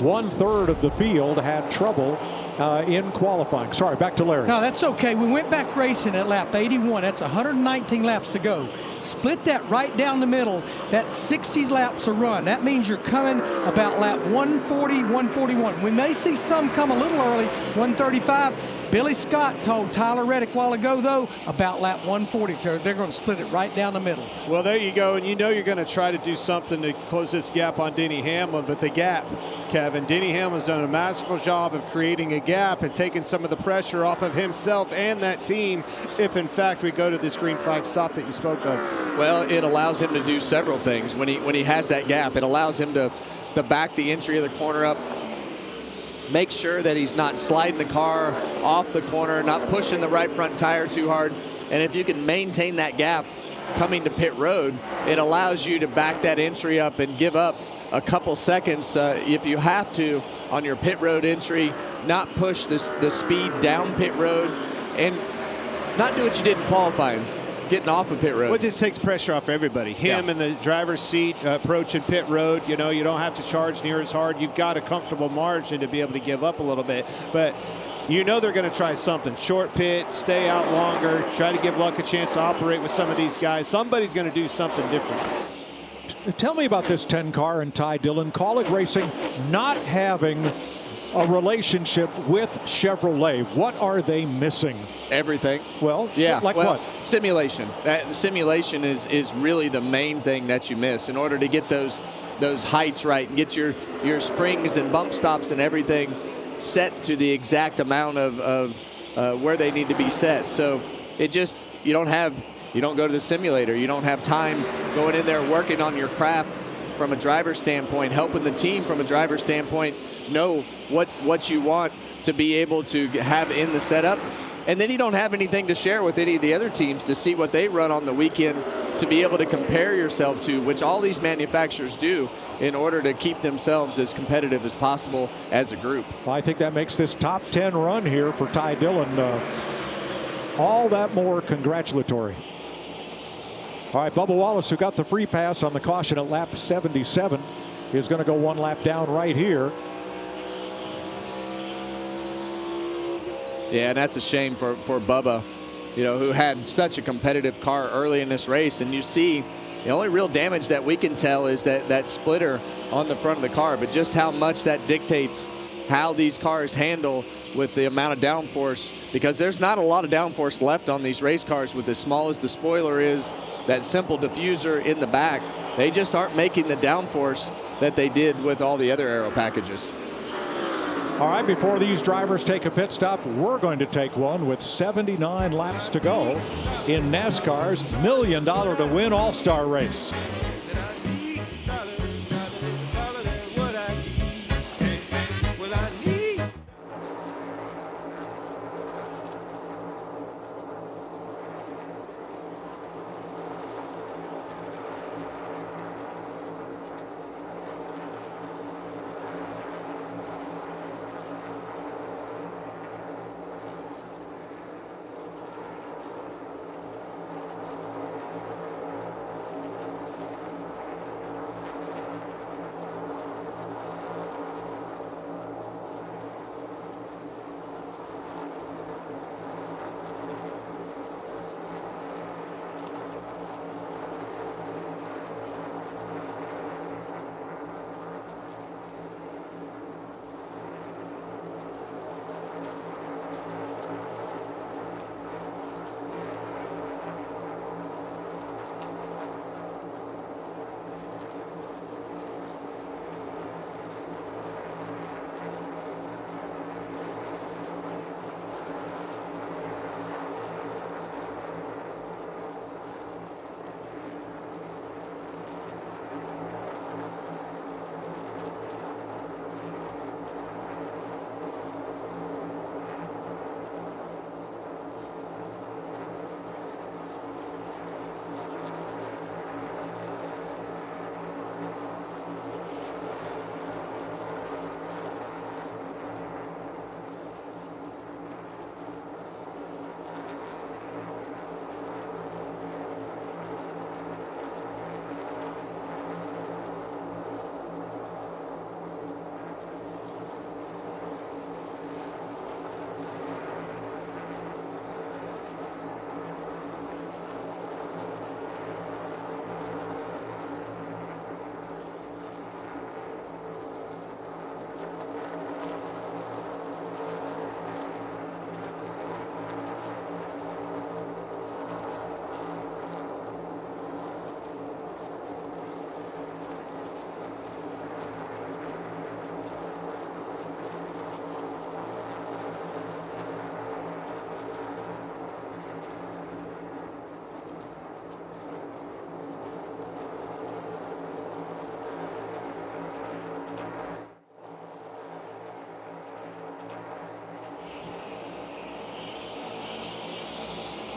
1/3 of the field had trouble in qualifying. Sorry, back to Larry. No, that's okay. We went back racing at lap 81. That's 119 laps to go. Split that right down the middle. That's 60 laps a run. That means you're coming about lap 140, 141. We may see some come a little early, 135. Billy Scott told Tyler Reddick a while ago, though, about lap 140. They're going to split it right down the middle. Well, there you go. And you know you're going to try to do something to close this gap on Denny Hamlin. But the gap, Kevin, Denny Hamlin's done a masterful job of creating a gap and taking some of the pressure off of himself and that team if, in fact, we go to this green flag stop that you spoke of. Well, it allows him to do several things. When he has that gap, it allows him to back the entry of the corner up, make sure that he's not sliding the car off the corner, not pushing the right front tire too hard. And if you can maintain that gap coming to pit road, it allows you to back that entry up and give up a couple seconds if you have to on your pit road entry, not push the speed down pit road, and not do what you did in qualifying, getting off of pit road. Well, it just takes pressure off everybody. Him in the driver's seat approaching pit road. You know, you don't have to charge near as hard. You've got a comfortable margin to be able to give up a little bit. But you know they're going to try something. Short pit, stay out longer, try to give Luck a chance to operate with some of these guys. Somebody's going to do something different. tell me about this 10 car and Ty Dillon. Call It Racing not having a relationship with Chevrolet. What are they missing? Everything. Well, yeah. Like what? Simulation. Simulation is really the main thing that you miss in order to get those heights right and get your springs and bump stops and everything set to the exact amount of where they need to be set. So it just, you don't go to the simulator. You don't have time going in there working on your craft from a driver's standpoint, helping the team from a driver's standpoint know what you want to be able to have in the setup. And then you don't have anything to share with any of the other teams to see what they run on the weekend to be able to compare yourself to, which all these manufacturers do in order to keep themselves as competitive as possible as a group. Well, I think that makes this top 10 run here for Ty Dillon all that more congratulatory. All right, Bubba Wallace, who got the free pass on the caution at lap 77, is going to go one lap down right here. Yeah, and that's a shame for Bubba, who had such a competitive car early in this race. And you see the only real damage that we can tell is that splitter on the front of the car, but just how much that dictates how these cars handle with the amount of downforce, because there's not a lot of downforce left on these race cars. With as small as the spoiler is, that simple diffuser in the back, they just aren't making the downforce that they did with all the other aero packages. All right, before these drivers take a pit stop, we're going to take one with 79 laps to go in NASCAR's $1 Million to Win All-Star Race.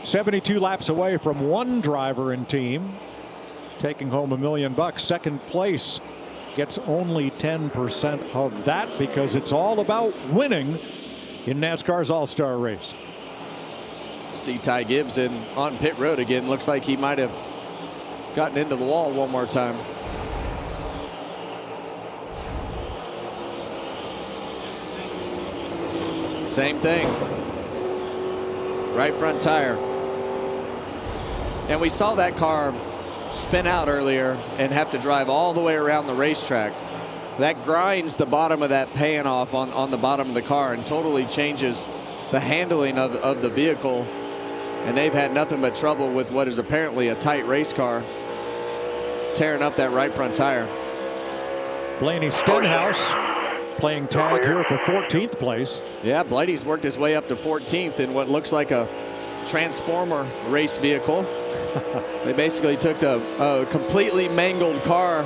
$72 laps away from one driver and team taking home $1 million. Second place gets only 10% of that because it's all about winning in NASCAR's All-Star Race. See Ty Gibbs on pit road again. Looks like he might have gotten into the wall one more time. Same thing. Right front tire. And we saw that car spin out earlier and have to drive all the way around the racetrack. That grinds the bottom of that pan off on the bottom of the car and totally changes the handling of the vehicle. And they've had nothing but trouble with what is apparently a tight race car, tearing up that right front tire. Blaney Stenhouse playing tag here for 14th place. Yeah, Blaney's worked his way up to 14th in what looks like a transformer race vehicle. They basically took a completely mangled car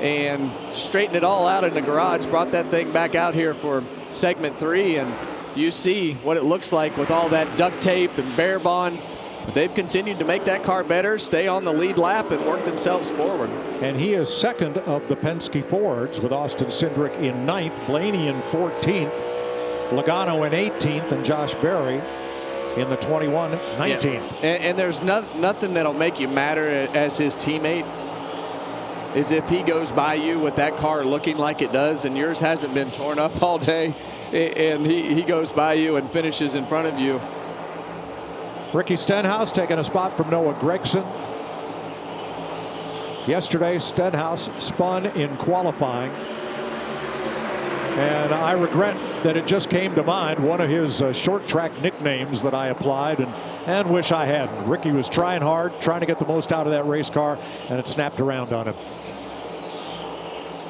and straightened it all out in the garage, brought that thing back out here for segment 3, and you see what it looks like with all that duct tape and Bear Bond. But they've continued to make that car better, stay on the lead lap, and work themselves forward. And he is second of the Penske Fords with Austin Cindric in 9th, Blaney in 14th, Logano in 18th, and Josh Berry in the 21-19. Yeah. And there's nothing that'll make you matter as his teammate is if he goes by you with that car looking like it does and yours hasn't been torn up all day, and he goes by you and finishes in front of you. Ricky Stenhouse taking a spot from Noah Gragson. Yesterday, Stenhouse spun in qualifying. And I regret that it just came to mind, one of his short track nicknames that I applied and wish I hadn't. Ricky was trying hard, trying to get the most out of that race car, and it snapped around on him.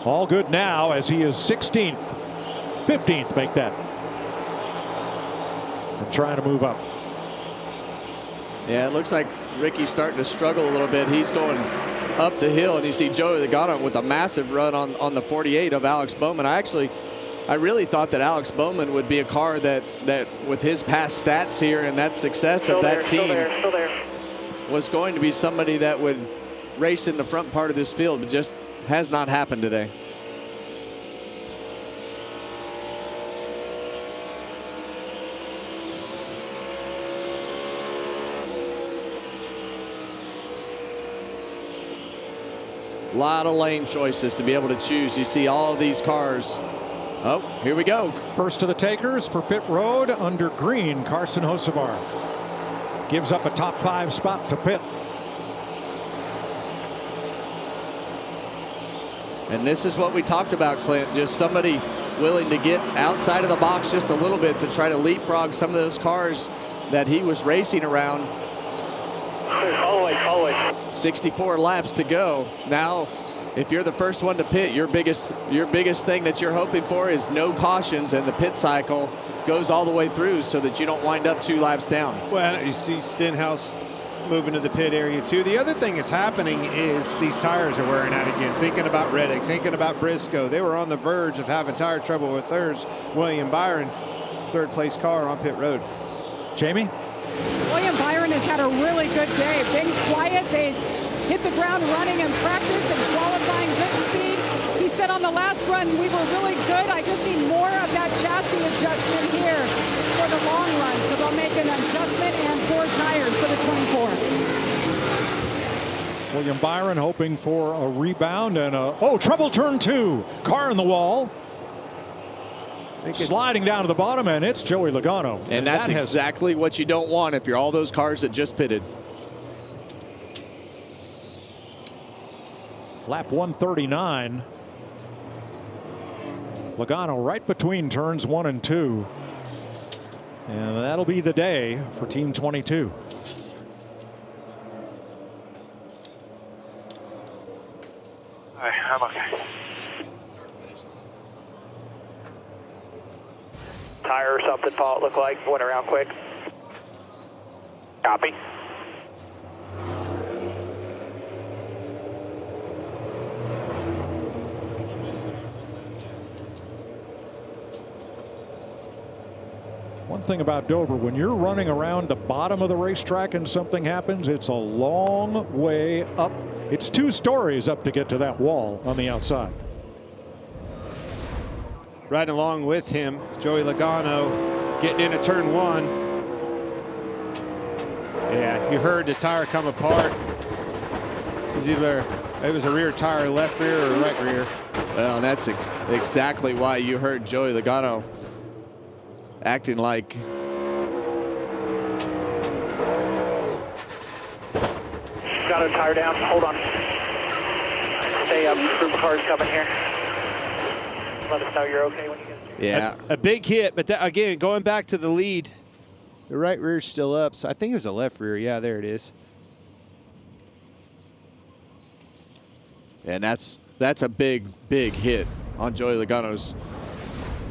All good now as he is 16th, 15th, make that. And trying to move up. Yeah, it looks like Ricky's starting to struggle a little bit. He's going up the hill, and you see Joey Logano with a massive run on the 48 of Alex Bowman. I really thought that Alex Bowman would be a car that with his past stats here and that success of that team was going to be somebody that would race in the front part of this field, but just has not happened today. A lot of lane choices to be able to choose. You see all of these cars. Oh, here we go. First to the takers for pit road under green. Carson Hocevar gives up a top 5 spot to pit. And this is what we talked about, Clint. Just somebody willing to get outside of the box just a little bit to try to leapfrog some of those cars that he was racing around. Always. 64 laps to go. Now, if you're the first one to pit, your biggest thing that you're hoping for is no cautions, and the pit cycle goes all the way through so that you don't wind up 2 laps down. Well, you see Stenhouse moving to the pit area too. The other thing that's happening is these tires are wearing out again. Thinking about Reddick, thinking about Briscoe. They were on the verge of having tire trouble with theirs. William Byron, 3rd place car on pit road. Jamie? William Byron has had a really good day. Been quiet. They hit the ground running in practice and qualifying good speed. He said on the last run, we were really good. I just need more of that chassis adjustment here for the long run. So they'll make an adjustment and 4 tires for the 24. William Byron hoping for a rebound and trouble turn 2. Car in the wall. Sliding down to the bottom, and it's Joey Logano. And that's exactly what you don't want if you're all those cars that just pitted. Lap 139. Logano right between turns 1 and 2. And that'll be the day for Team 22. All right, I'm okay. Tire or something, Paul, it looked like. Went around quick. Copy. One thing about Dover, when you're running around the bottom of the racetrack and something happens, it's a long way up. It's 2 stories up to get to that wall on the outside. Riding along with him, Joey Logano getting into turn 1. Yeah, you heard the tire come apart. It was a rear tire, left rear or right rear. Well, and that's exactly why you heard Joey Logano acting like Got a tire down. Hold on. Stay up. Group of cars coming here. Let us know you're okay when you get. Yeah. A big hit, but that, again, going back to the lead, the right rear's still up. So I think it was the left rear. Yeah, there it is. And that's a big hit on Joey Logano's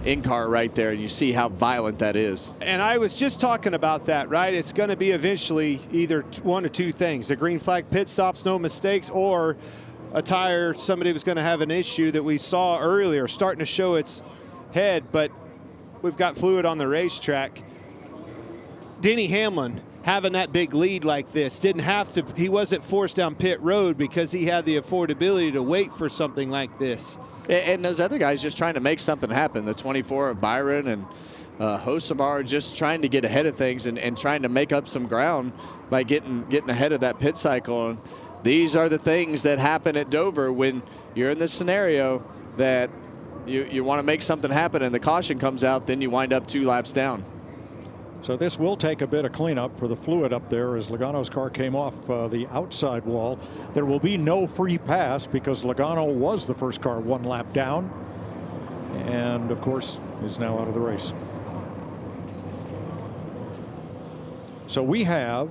in-car right there, and you see how violent that is. And I was just talking about that, right? It's going to be eventually either one or two things. The green flag pit stops, no mistakes, or a tire, somebody was going to have an issue that we saw earlier, starting to show its head, but we've got fluid on the racetrack. Denny Hamlin having that big lead like this, didn't have to, he wasn't forced down pit road because he had the affordability to wait for something like this. And those other guys just trying to make something happen. The 24 of Byron and Hocevar just trying to get ahead of things and trying to make up some ground by getting ahead of that pit cycle. And these are the things that happen at Dover when you're in this scenario that you want to make something happen and the caution comes out, then you wind up 2 laps down. So this will take a bit of cleanup for the fluid up there as Logano's car came off the outside wall. There will be no free pass because Logano was the first car 1 lap down and of course is now out of the race. So we have,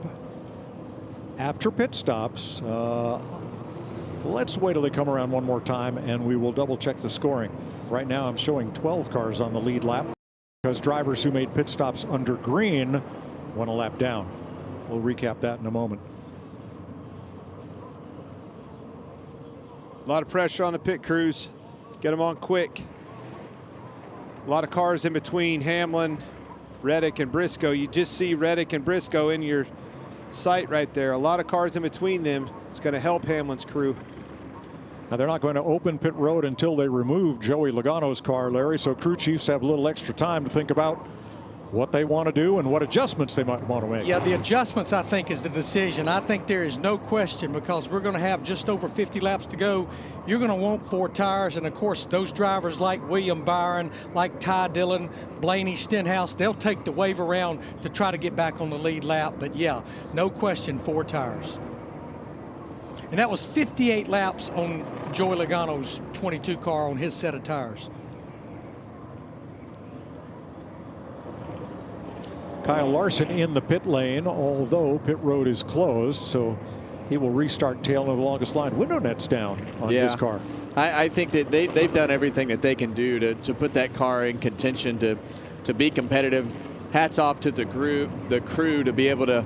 after pit stops, let's wait till they come around one more time and we will double check the scoring. Right now I'm showing 12 cars on the lead lap, because drivers who made pit stops under green went a lap down. We'll recap that in a moment. A lot of pressure on the pit crews. Get them on quick. A lot of cars in between Hamlin, Reddick, and Briscoe. You just see Reddick and Briscoe in your sight right there. A lot of cars in between them. It's going to help Hamlin's crew. Now they're not going to open pit road until they remove Joey Logano's car, Larry, so crew chiefs have a little extra time to think about what they want to do and what adjustments they might want to make. Yeah, the adjustments, I think, is the decision. I think there is no question because we're going to have just over 50 laps to go. You're going to want 4 tires, and of course those drivers like William Byron, like Ty Dillon, Blaney Stenhouse, they'll take the wave around to try to get back on the lead lap. But yeah, no question, 4 tires. And that was 58 laps on Joey Logano's 22 car on his set of tires. Kyle Larson in the pit lane, although pit road is closed, so he will restart tail of the longest line. Window net's down on his car. I think that they've done everything that they can do to put that car in contention to be competitive. Hats off to the crew to be able to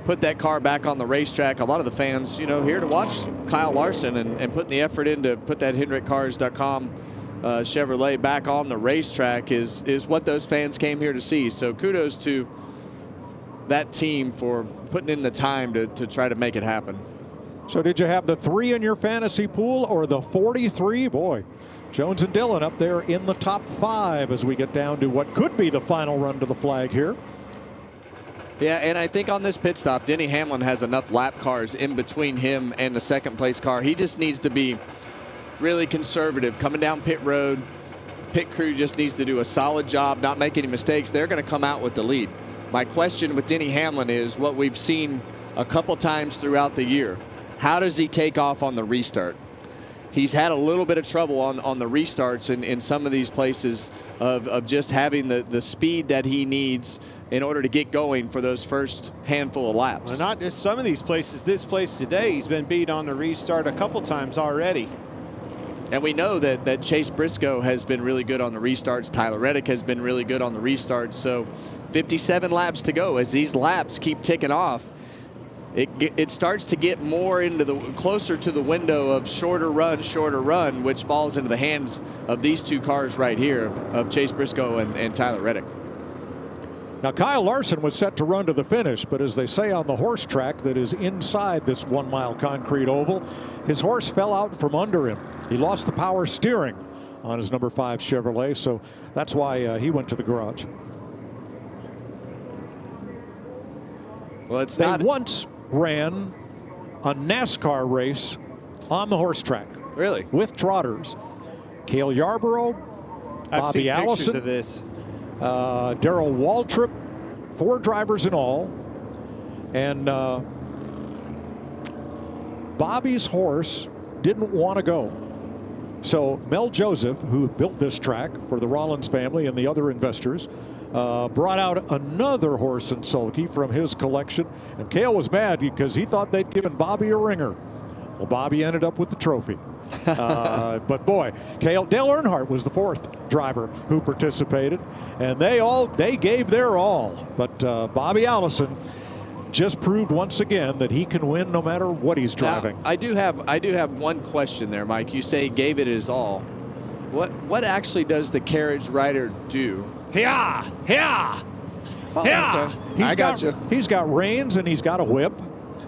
put that car back on the racetrack. A lot of the fans, here to watch Kyle Larson and putting the effort in to put that HendrickCars.com Chevrolet back on the racetrack is what those fans came here to see. So kudos to that team for putting in the time to try to make it happen. So did you have the 3 in your fantasy pool or the 43? Boy, Jones and Dillon up there in the top 5 as we get down to what could be the final run to the flag here. Yeah, and I think on this pit stop, Denny Hamlin has enough lap cars in between him and the second place car. He just needs to be really conservative coming down pit road. Pit crew just needs to do a solid job, not make any mistakes. They're going to come out with the lead. My question with Denny Hamlin is what we've seen a couple times throughout the year. How does he take off on the restart? He's had a little bit of trouble on the restarts in some of these places of just having the speed that he needs in order to get going for those first handful of laps. Well, not just some of these places. This place today, he's been beat on the restart a couple times already. And we know that Chase Briscoe has been really good on the restarts. Tyler Reddick has been really good on the restarts. So 57 laps to go. As these laps keep ticking off, it starts to get more into closer to the window of shorter run, which falls into the hands of these 2 cars right here of Chase Briscoe and Tyler Reddick. Now Kyle Larson was set to run to the finish, but as they say on the horse track that is inside this 1-mile concrete oval, his horse fell out from under him. He lost the power steering on his number 5 Chevrolet, so that's why he went to the garage. Well, they once ran a NASCAR race on the horse track. Really? With trotters. Cale Yarborough, Bobby Allison, of this. Darrell Waltrip, 4 drivers in all. And Bobby's horse didn't want to go. So Mel Joseph, who built this track for the Rollins family and the other investors, brought out another horse and sulky from his collection. And Cale was mad because he thought they'd given Bobby a ringer. Well, Bobby ended up with the trophy. But boy, Dale Earnhardt was the 4th driver who participated, and they gave their all. But Bobby Allison just proved once again that he can win no matter what he's driving. Now, I do have one question there, Mike. You say he gave it his all. What actually does the carriage rider do? Yeah. Okay. He's got reins and he's got a whip.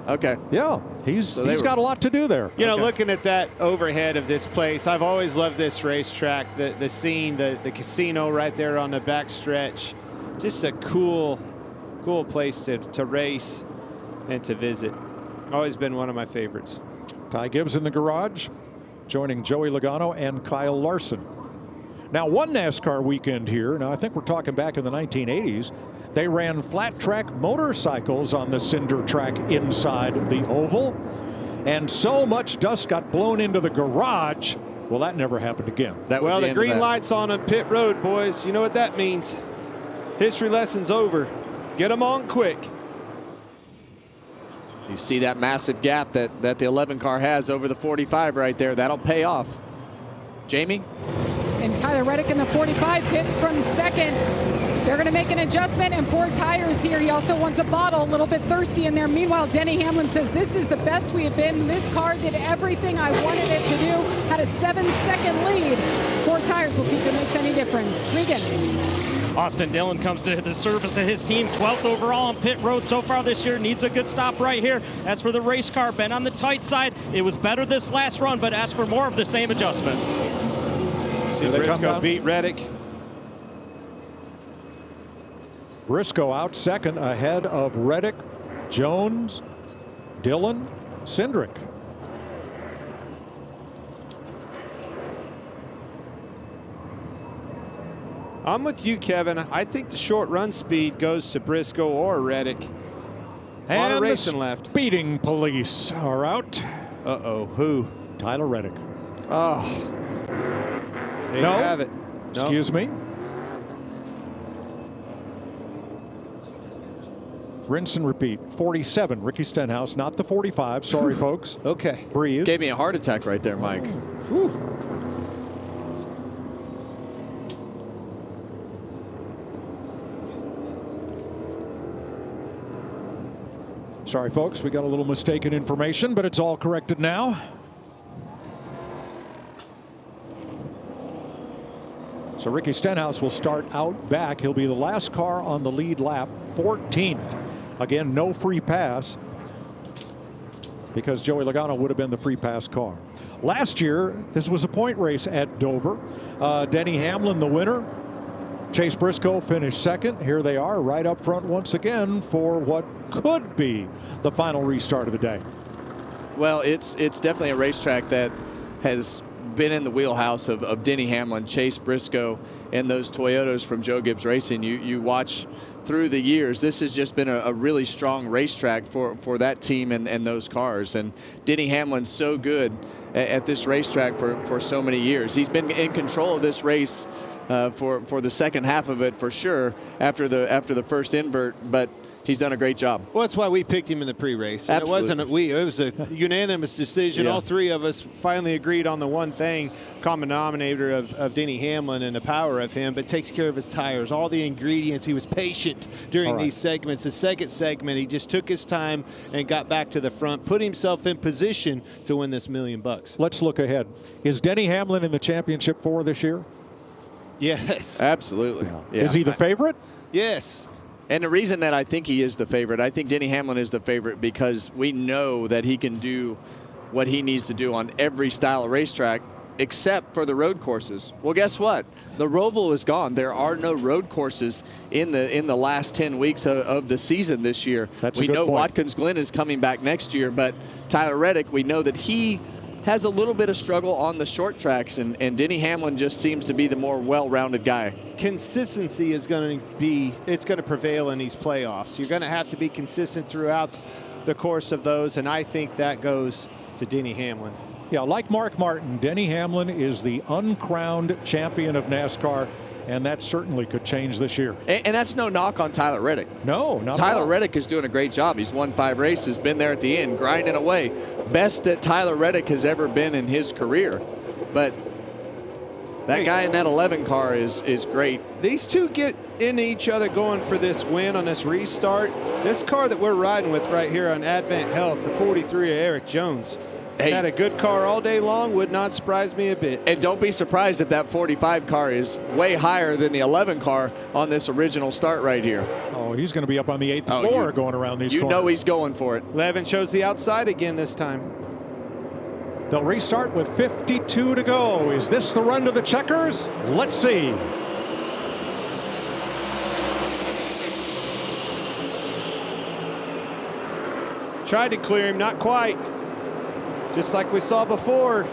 Okay. Yeah, he's got a lot to do there. You know, looking at that overhead of this place, I've always loved this racetrack. The scene, the casino right there on the back stretch. Just a cool place to race and to visit. Always been one of my favorites. Ty Gibbs in the garage, joining Joey Logano and Kyle Larson. Now, one NASCAR weekend here, now I think we're talking back in the 1980s, they ran flat track motorcycles on the cinder track inside the oval, and so much dust got blown into the garage. Well, that never happened again. Well, the green light's on pit road, boys. You know what that means. History lesson's over. Get them on quick. You see that massive gap that the 11 car has over the 45 right there. That'll pay off. Jamie? And Tyler Reddick in the 45 pits from 2nd. They're going to make an adjustment and 4 tires here. He also wants a bottle, a little bit thirsty in there. Meanwhile, Denny Hamlin says, this is the best we have been. This car did everything I wanted it to do. Had a 7-second lead. 4 tires. We'll see if it makes any difference. Regan. Austin Dillon comes to the service of his team, 12th overall on pit road so far this year. Needs a good stop right here. As for the race car, been on the tight side. It was better this last run, but asked for more of the same adjustment. Briscoe beat Reddick. Briscoe out second ahead of Reddick, Jones, Dillon, Cindric. I'm with you, Kevin. I think the short run speed goes to Briscoe or Reddick. A lot of racing left. Speeding police are out. Uh-oh. Who? Tyler Reddick. Oh. There you have it. Excuse me. Rinse and repeat. 47, Ricky Stenhouse, not the 45. Sorry, folks. Okay. Breathe. Gave me a heart attack right there, Mike. Whew. Sorry, folks. We got a little mistaken information, but it's all corrected now. So Ricky Stenhouse will start out back. He'll be the last car on the lead lap, 14th. Again, no free pass because Joey Logano would have been the free pass car. Last year, this was a point race at Dover. Denny Hamlin, the winner. Chase Briscoe finished second. Here they are right up front once again for what could be the final restart of the day. Well, it's definitely a racetrack that has been in the wheelhouse of Denny Hamlin, Chase Briscoe, and those Toyotas from Joe Gibbs Racing. You watch through the years, this has just been a really strong racetrack for that team and those cars. And Denny Hamlin's so good at this racetrack for so many years. He's been in control of this race for the second half of it for sure after the first invert, but he's done a great job. Well, that's why we picked him in the pre-race. It wasn't it was a unanimous decision. Yeah. All three of us finally agreed on the one thing, common denominator of Denny Hamlin and the power of him, but takes care of his tires, all the ingredients. He was patient during these segments. The second segment, he just took his time and got back to the front, put himself in position to win this $1 million. Let's look ahead. Is Denny Hamlin in the championship for this year? Yes. Absolutely. Yeah. Is he the favorite? Yes. And the reason that I think he is the favorite, I think Denny Hamlin is the favorite because we know that he can do what he needs to do on every style of racetrack except for the road courses. Well, guess what? The Roval is gone. There are no road courses in the last 10 weeks of the season this year. That's we a good know point. Watkins Glen is coming back next year, but Tyler Reddick, we know that he has a little bit of struggle on the short tracks, and Denny Hamlin just seems to be the more well-rounded guy. Consistency is going to prevail in these playoffs. You're going to have to be consistent throughout the course of those, and I think that goes to Denny Hamlin. Yeah, like Mark Martin, Denny Hamlin is the uncrowned champion of NASCAR, and that certainly could change this year. And that's no knock on Tyler Reddick. No, not at all. Tyler Reddick is doing a great job. He's won 5 races, been there at the end, grinding away. Best that Tyler Reddick has ever been in his career. But that guy in that 11 car is great. These two get into each other going for this win on this restart. This car that we're riding with right here on Advent Health, the 43 of Eric Jones, had a good car all day long, would not surprise me a bit. And don't be surprised if that 45 car is way higher than the 11 car on this original start right here. Oh, he's going to be up on the 8th floor going around these corners. You know he's going for it. 11 shows the outside again this time. They'll restart with 52 to go. Is this the run to the checkers? Let's see. Tried to clear him, not quite. Just like we saw before.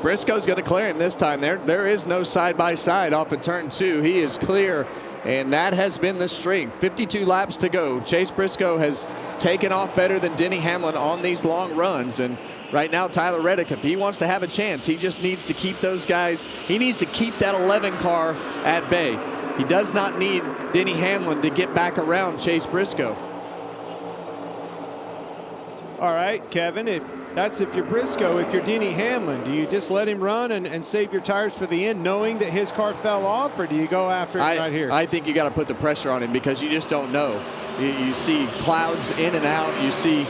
Briscoe's going to clear him this time. There is no side-by-side off of turn 2. He is clear, and that has been the strength. 52 laps to go. Chase Briscoe has taken off better than Denny Hamlin on these long runs. And right now, Tyler Reddick, if he wants to have a chance, he just needs to keep those guys. He needs to keep that 11 car at bay. He does not need Denny Hamlin to get back around Chase Briscoe. All right, Kevin, if you're Briscoe. If you're Denny Hamlin, do you just let him run and save your tires for the end, knowing that his car fell off, or do you go after him right here? I think you got to put the pressure on him because you just don't know. You see clouds in and out. You see,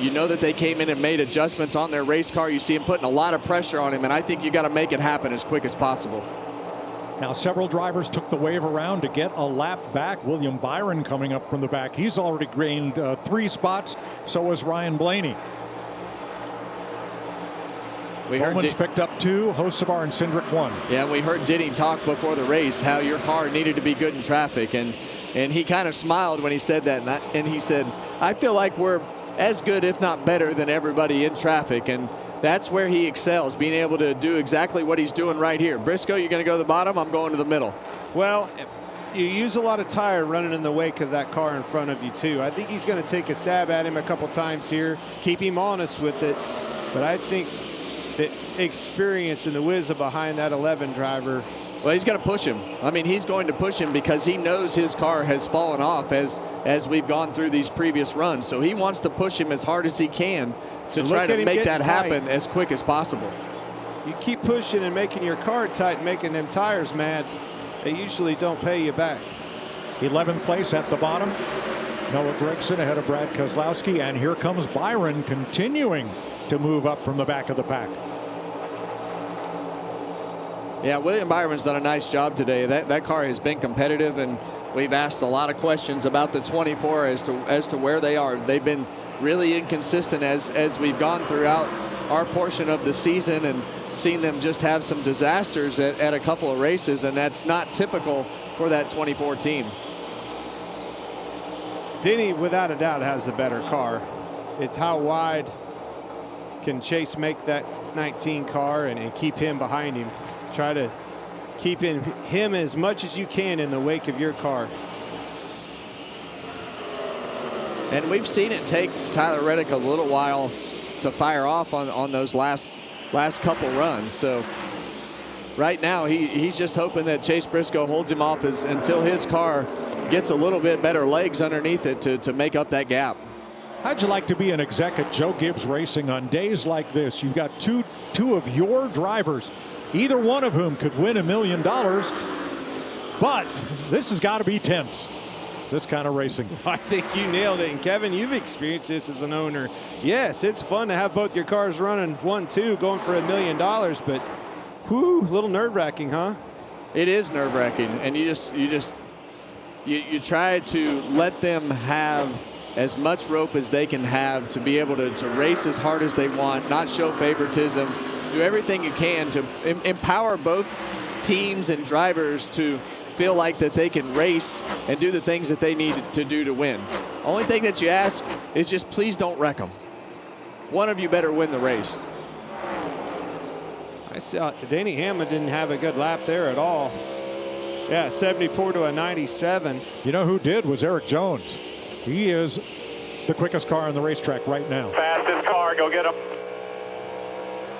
you know that they came in and made adjustments on their race car. You see him putting a lot of pressure on him, and I think you got to make it happen as quick as possible. Now, several drivers took the wave around to get a lap back. William Byron coming up from the back. He's already gained 3 spots. So has Ryan Blaney. Bowman's picked up 2, Hocevar and Cindric 1. Yeah, we heard Denny talk before the race how your car needed to be good in traffic, and he kind of smiled when he said that, and he said, I feel like we're as good, if not better, than everybody in traffic, and that's where he excels, being able to do exactly what he's doing right here. Briscoe, you're going to go to the bottom, I'm going to the middle. Well, you use a lot of tire running in the wake of that car in front of you, too. I think he's going to take a stab at him a couple times here, keep him honest with it, but I think the experience and the wisdom behind that 11 driver. Well, he's going to push him. I mean, he's going to push him because he knows his car has fallen off as we've gone through these previous runs. So he wants to push him as hard as he can to try to make that happen as quick as possible. You keep pushing and making your car tight and making them tires mad, they usually don't pay you back. 11th place at the bottom. Noah Gragson ahead of Brad Keselowski, and here comes Byron continuing to move up from the back of the pack. Yeah, William Byron's done a nice job today. That car has been competitive, and we've asked a lot of questions about the 24 as to where they are. They've been really inconsistent as we've gone throughout our portion of the season and seen them just have some disasters at a couple of races, and that's not typical for that 24 team. Denny, without a doubt, has the better car. It's how wide can Chase make that 19 car and keep him behind him. Try to keep him as much as you can in the wake of your car. And we've seen it take Tyler Reddick a little while to fire off on those last couple runs. So right now he's just hoping that Chase Briscoe holds him off until his car gets a little bit better legs underneath it to make up that gap. How'd you like to be an exec at Joe Gibbs Racing on days like this? You've got two of your drivers, either one of whom could win $1 million, but this has got to be tense, this kind of racing. I think you nailed it. And Kevin, you've experienced this as an owner. Yes, it's fun to have both your cars running 1-2 going for $1 million, but whew, a little nerve-wracking, huh? It is nerve-wracking, and you try to let them have as much rope as they can have to be able to race as hard as they want, not show favoritism, do everything you can to empower both teams and drivers to feel like that they can race and do the things that they need to do to win. Only thing that you ask is just please don't wreck them. One of you better win the race. I saw Denny Hamlin didn't have a good lap there at all. Yeah, 74 to a 97. You know who did was Eric Jones. He is the quickest car on the racetrack right now. Fastest car, go get him.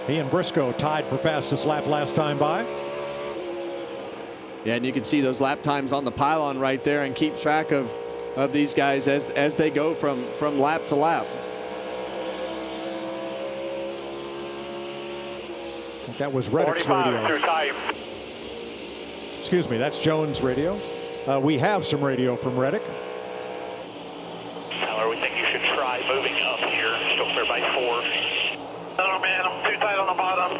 He and Briscoe tied for fastest lap last time by. Yeah, and you can see those lap times on the pylon right there and keep track of these guys as they go from lap to lap. I think that was Reddick's radio. Excuse me, that's Jones' radio. We have some radio from Reddick. Tyler, we think you should try moving up here. Still clear by 4. Oh man, I'm too tight on the bottom.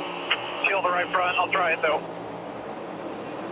Kill the right front. I'll try it though.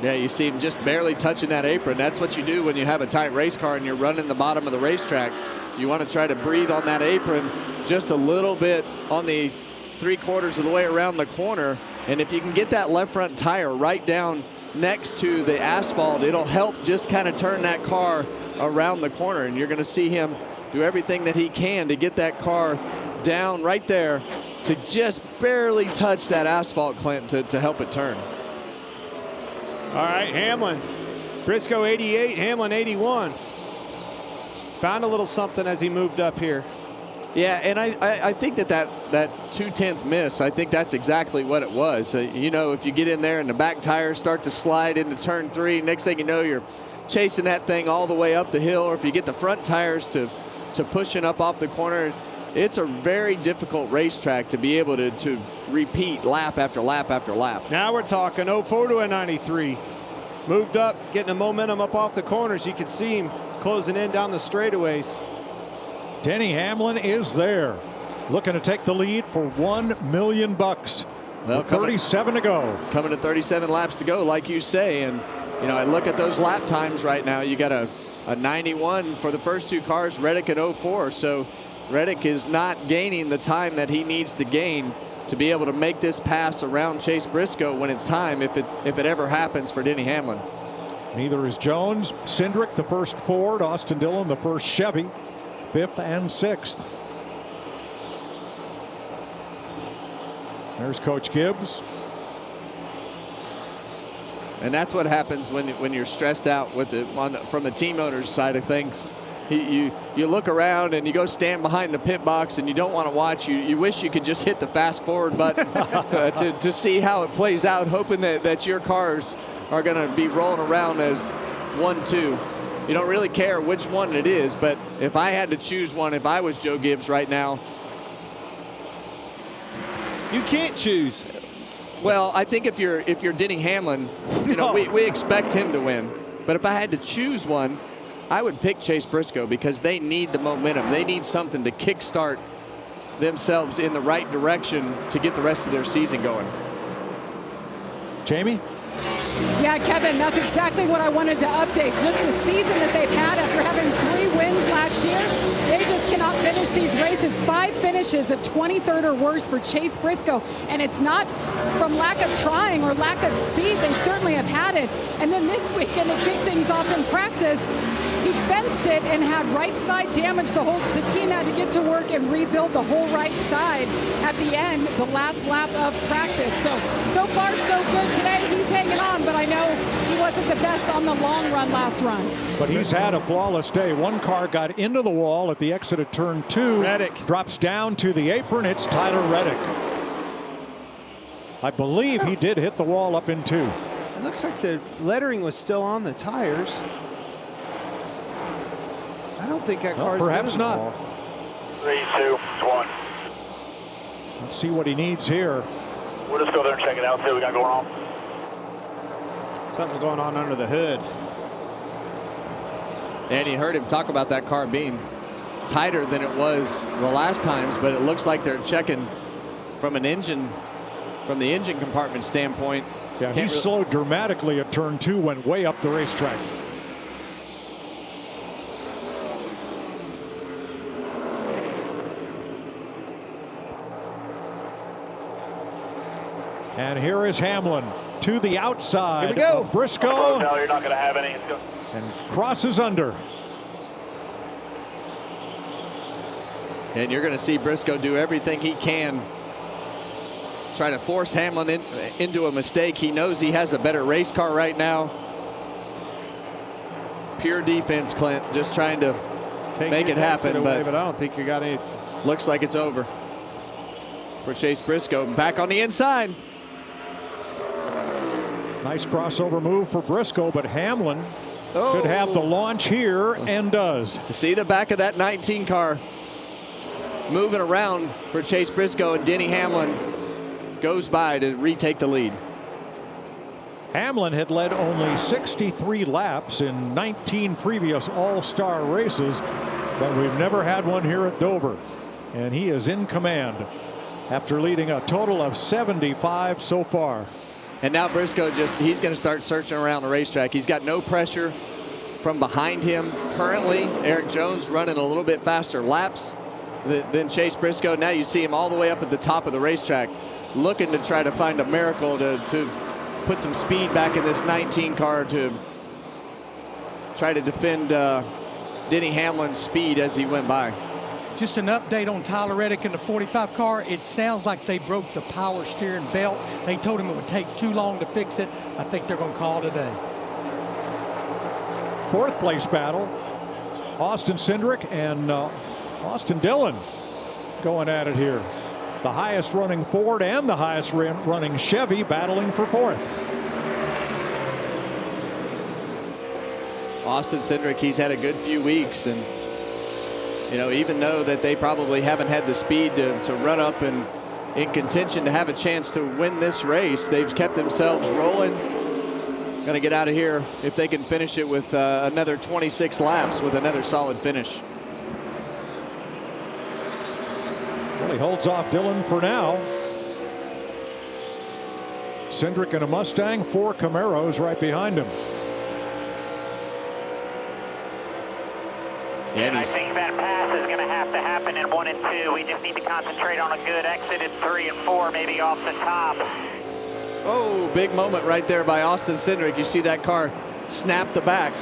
Yeah, you see him just barely touching that apron. That's what you do when you have a tight race car and you're running the bottom of the racetrack. You want to try to breathe on that apron just a little bit on the 3/4 of the way around the corner. And if you can get that left front tire right down next to the asphalt, it'll help just kind of turn that car around the corner. And you're going to see him do everything that he can to get that car down right there to just barely touch that asphalt, Clint, to help it turn. All right, Hamlin. Briscoe 88, Hamlin 81. Found a little something as he moved up here. Yeah, and I think that 2/10 miss, I think that's exactly what it was. You know, if you get in there and the back tires start to slide into turn 3, next thing you know, you're chasing that thing all the way up the hill. Or if you get the front tires to pushing up off the corner, it's a very difficult racetrack to be able to repeat lap after lap after lap. Now we're talking 04 to a 93. Moved up, getting the momentum up off the corners. You can see him closing in down the straightaways. Denny Hamlin is there, looking to take the lead for $1 million. Well, 37 to go. Coming to 37 laps to go, like you say. And, you know, I look at those lap times right now. You got a 91 for the first 2 cars, Reddick at 04. So Reddick is not gaining the time that he needs to gain to be able to make this pass around Chase Briscoe when it's time, if it ever happens for Denny Hamlin. Neither is Jones. Cindric, the first Ford. Austin Dillon, the first Chevy. 5th and 6th. There's Coach Gibbs. And that's what happens when you're stressed out with from the team owner's side of things. You look around and you go stand behind the pit box and you don't want to watch. You wish you could just hit the fast forward button to see how it plays out, hoping that your cars are going to be rolling around as 1-2. You don't really care which one it is, but if I had to choose one, if I was Joe Gibbs right now. You can't choose. Well, I think if you're Denny Hamlin, you know, we expect him to win. But if I had to choose one, I would pick Chase Briscoe because they need the momentum. They need something to kickstart themselves in the right direction to get the rest of their season going. Jamie? Yeah, Kevin, that's exactly what I wanted to update. Just the season that they've had after having 3 wins last year, they just cannot finish these races. 5 finishes of 23rd or worse for Chase Briscoe, and it's not from lack of trying or lack of speed. They certainly have had it. And then this weekend, to kick things off in practice, he fenced it and had right side damage. The team had to get to work and rebuild the whole right side at the end, the last lap of practice. So far so good today. He's hanging on, but I know he wasn't the best on the long run last run. But he's had a flawless day. One car got into the wall at the exit of turn 2. Reddick drops down to the apron. It's Tyler Reddick. I believe he did hit the wall up in 2. It looks like the lettering was still on the tires. I don't think that car's perhaps not. 3, 2, 1. Let's see what he needs here. We'll just go there and check it out, see what we got going on. Something going on under the hood. And you heard him talk about that car being tighter than it was the last times, but it looks like they're checking from the engine compartment standpoint. Yeah, he slowed dramatically at turn 2, went way up the racetrack. And here is Hamlin to the outside. Here we go. Briscoe. No, you're not going to have any. And crosses under. And you're going to see Briscoe do everything he can. Try to force Hamlin into a mistake. He knows he has a better race car right now. Pure defense, Clint. Just trying to make it happen. But I don't think you got any. Looks like it's over. for Chase Briscoe. Back on the inside. Nice crossover move for Briscoe, but Hamlin could have the launch here and does. See the back of that 19 car moving around for Chase Briscoe, and Denny Hamlin goes by to retake the lead. Hamlin had led only 63 laps in 19 previous all-star races, but we've never had one here at Dover. And he is in command after leading a total of 75 so far. And now Briscoe he's going to start searching around the racetrack. He's got no pressure from behind him. Currently, Eric Jones running a little bit faster laps than Chase Briscoe. Now you see him all the way up at the top of the racetrack, looking to try to find a miracle to put some speed back in this 19 car to try to defend Denny Hamlin's speed as he went by. Just an update on Tyler Reddick in the 45 car. It sounds like they broke the power steering belt. They told him it would take too long to fix it. I think they're going to call today. Fourth place battle. Austin Cindric and Austin Dillon going at it here. The highest running Ford and the highest running Chevy battling for fourth. Austin Cindric, he's had a good few weeks, and you know, even though that they probably haven't had the speed to run up and in contention to have a chance to win this race, they've kept themselves rolling. Going to get out of here if they can finish it with another 26 laps with another solid finish. Well, he holds off Dillon for now. Cindric in a Mustang, 4 Camaros right behind him. And I think that pass is going to have to happen in 1 and 2. We just need to concentrate on a good exit in 3 and 4, maybe off the top. Oh, big moment right there by Austin Cindric. You see that car snap the back.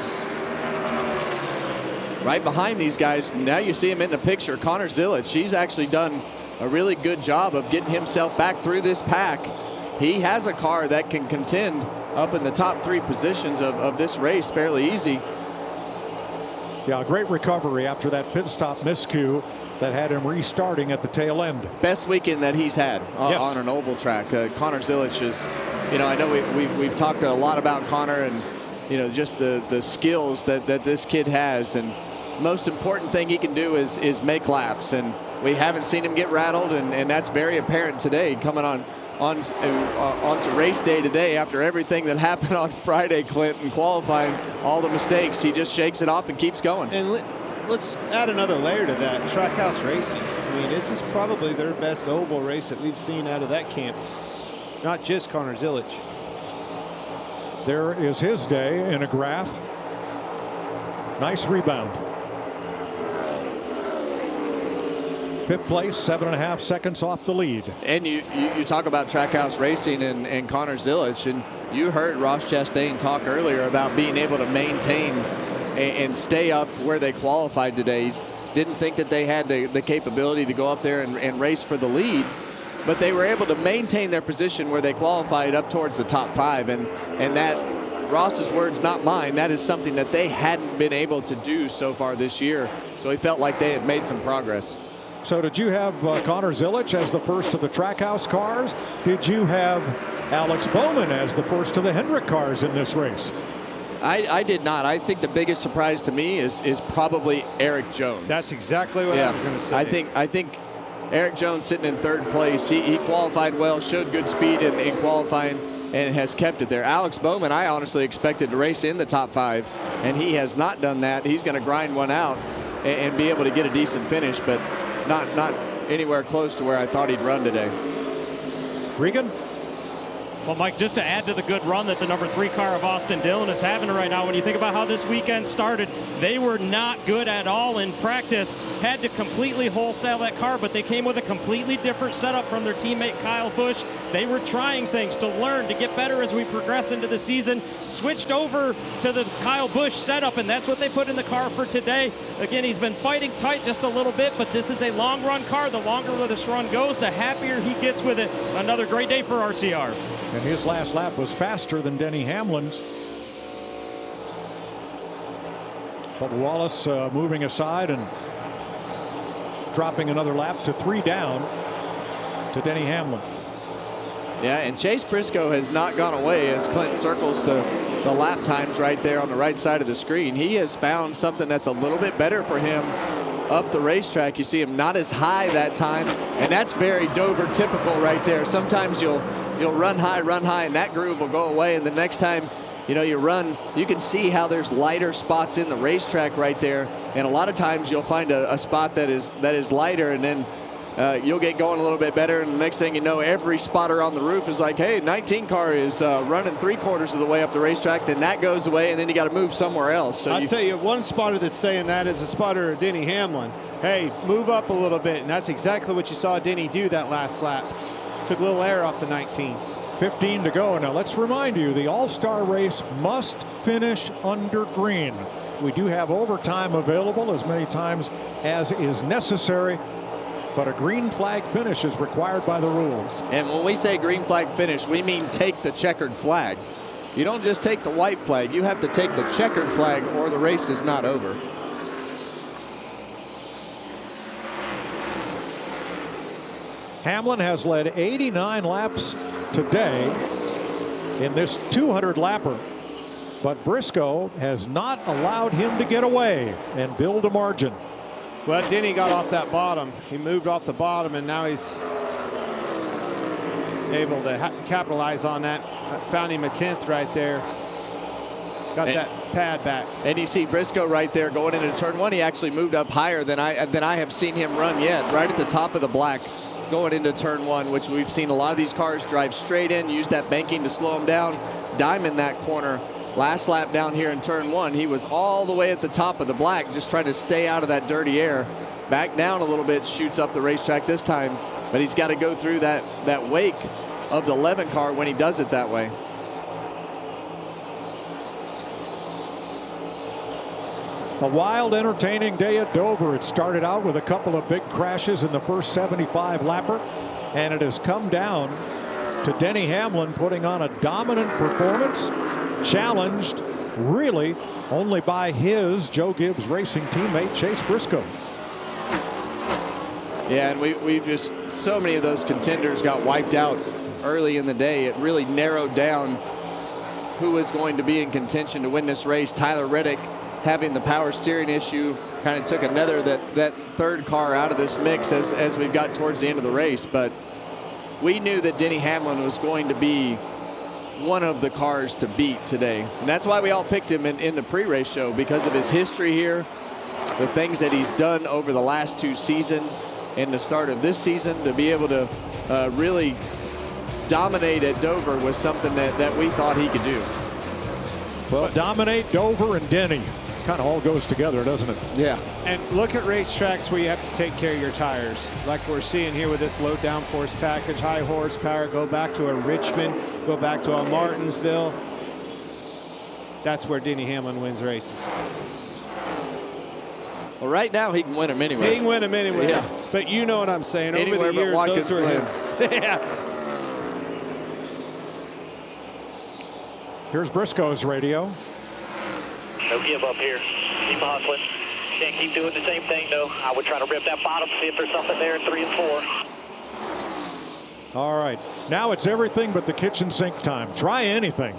Right behind these guys. Now you see him in the picture. Connor Zilic, he's actually done a really good job of getting himself back through this pack. He has a car that can contend up in the top 3 positions of this race fairly easy. Yeah, great recovery after that pit stop miscue that had him restarting at the tail end. Best weekend that he's had on an oval track. Connor Zilic is, you know, I know we've talked a lot about Connor and, you know, just the skills that this kid has. And most important thing he can do is make laps. And we haven't seen him get rattled, and that's very apparent today coming onto race day today after everything that happened on Friday, Clinton, qualifying, all the mistakes. He just shakes it off and keeps going. And let's add another layer to that. Trackhouse Racing. I mean, this is probably their best oval race that we've seen out of that camp. Not just Connor Zilic. There is his day in a graph. Nice rebound. 5th place, 7.5 seconds off the lead. And you talk about Trackhouse Racing and Connor Zilic, and you heard Ross Chastain talk earlier about being able to maintain and stay up where they qualified today. He didn't think that they had the capability to go up there and race for the lead, but they were able to maintain their position where they qualified up towards the top 5, and that, Ross's words, not mine, that is something that they hadn't been able to do so far this year. So he felt like they had made some progress. So did you have Connor Zilic as the first of the Trackhouse cars? Did you have Alex Bowman as the first of the Hendrick cars in this race? I did not. I think the biggest surprise to me is probably Eric Jones. That's exactly what I was going to say. I think Eric Jones sitting in 3rd place. He qualified well, showed good speed in qualifying, and has kept it there. Alex Bowman, I honestly expected to race in the top 5, and he has not done that. He's going to grind one out and be able to get a decent finish, but not anywhere close to where I thought he'd run today. Regan? Well, Mike, just to add to the good run that the number 3 car of Austin Dillon is having right now, when you think about how this weekend started, they were not good at all in practice, had to completely wholesale that car, but they came with a completely different setup from their teammate Kyle Busch. They were trying things to learn, to get better as we progress into the season, switched over to the Kyle Busch setup, and that's what they put in the car for today. Again, he's been fighting tight just a little bit, but this is a long run car. The longer this run goes, the happier he gets with it. Another great day for RCR. And his last lap was faster than Denny Hamlin's. But Wallace moving aside and dropping another lap to 3 down. to Denny Hamlin. Yeah, and Chase Briscoe has not gone away as Clint circles the lap times right there on the right side of the screen. He has found something that's a little bit better for him up the racetrack. You see him not as high that time, and that's very Dover typical right there. Sometimes you'll run high, and that groove will go away, and the next time you run, you can see how there's lighter spots in the racetrack right there, and a lot of times you'll find a spot that is lighter, and then you'll get going a little bit better, and the next thing you know, every spotter on the roof is like, hey, 19 car is running 3/4 of the way up the racetrack. Then that goes away, and then you got to move somewhere else. So I'll tell you, one spotter that's saying that is a spotter, Denny Hamlin. Hey, move up a little bit, and that's exactly what you saw Denny do that last lap. Took a little air off the 19. 15 to go. Now let's remind you, the All-Star race must finish under green. We do have overtime available as many times as is necessary, but a green flag finish is required by the rules. And when we say green flag finish, we mean take the checkered flag. You don't just take the white flag. You have to take the checkered flag, or the race is not over. Hamlin has led 89 laps today in this 200 lapper, but Briscoe has not allowed him to get away and build a margin. Well, Denny got off that bottom. He moved off the bottom, and now he's able to capitalize on that. Found him a 10th right there. Got that pad back. And you see Briscoe right there going into turn one. He actually moved up higher than I have seen him run yet. Right at the top of the black going into turn one, which we've seen a lot of these cars drive straight in, use that banking to slow them down, diamond that corner. Last lap down here in turn one, he was all the way at the top of the black, just trying to stay out of that dirty air. Back down a little bit, shoots up the racetrack this time, but he's got to go through that wake of the 11 car when he does it that way. A wild, entertaining day at Dover. It started out with a couple of big crashes in the first 75 lapper, and it has come down to Denny Hamlin putting on a dominant performance, challenged really only by his Joe Gibbs Racing teammate Chase Briscoe. Yeah, and we just, so many of those contenders got wiped out early in the day. It really narrowed down who was going to be in contention to win this race. Tyler Reddick, having the power steering issue, kind of took another that third car out of this mix as we got towards the end of the race. But we knew that Denny Hamlin was going to be one of the cars to beat today, and that's why we all picked him in the pre-race show, because of his history here, the things that he's done over the last 2 seasons and the start of this season. To be able to really dominate at Dover was something that we thought he could do. Well, dominate, Dover, and Denny kind of all goes together, doesn't it? Yeah. And look at racetracks where you have to take care of your tires, like we're seeing here with this low downforce package, high horsepower. Go back to a Richmond, go back to a Martinsville. That's where Denny Hamlin wins races. Well, right now he can win them anywhere. He can win them anywhere. Yeah. But you know what I'm saying. Anywhere over the but years, Watkins those were Glen. his. Yeah. Here's Briscoe's radio. No give up here. Keep hustling. Can't keep doing the same thing, though. I would try to rip that bottom, see if there's something there in 3 and 4. All right. Now it's everything but the kitchen sink time. Try anything.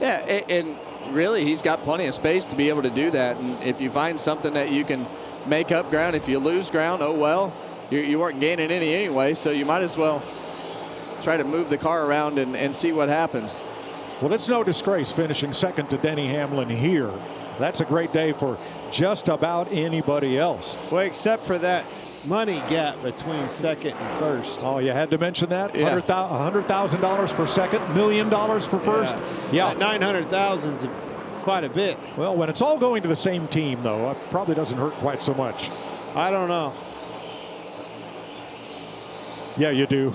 Yeah, and really, he's got plenty of space to be able to do that. And if you find something that you can make up ground, if you lose ground, oh well, you weren't gaining any anyway, so you might as well try to move the car around and see what happens. Well, it's no disgrace finishing second to Denny Hamlin here. That's a great day for just about anybody else. Well, except for that money gap between second and first. Oh, you had to mention that? Yeah. $100,000 for second, $1 million for first. Yeah. 900,000 is quite a bit. Well, when it's all going to the same team, though, it probably doesn't hurt quite so much. I don't know. Yeah, you do.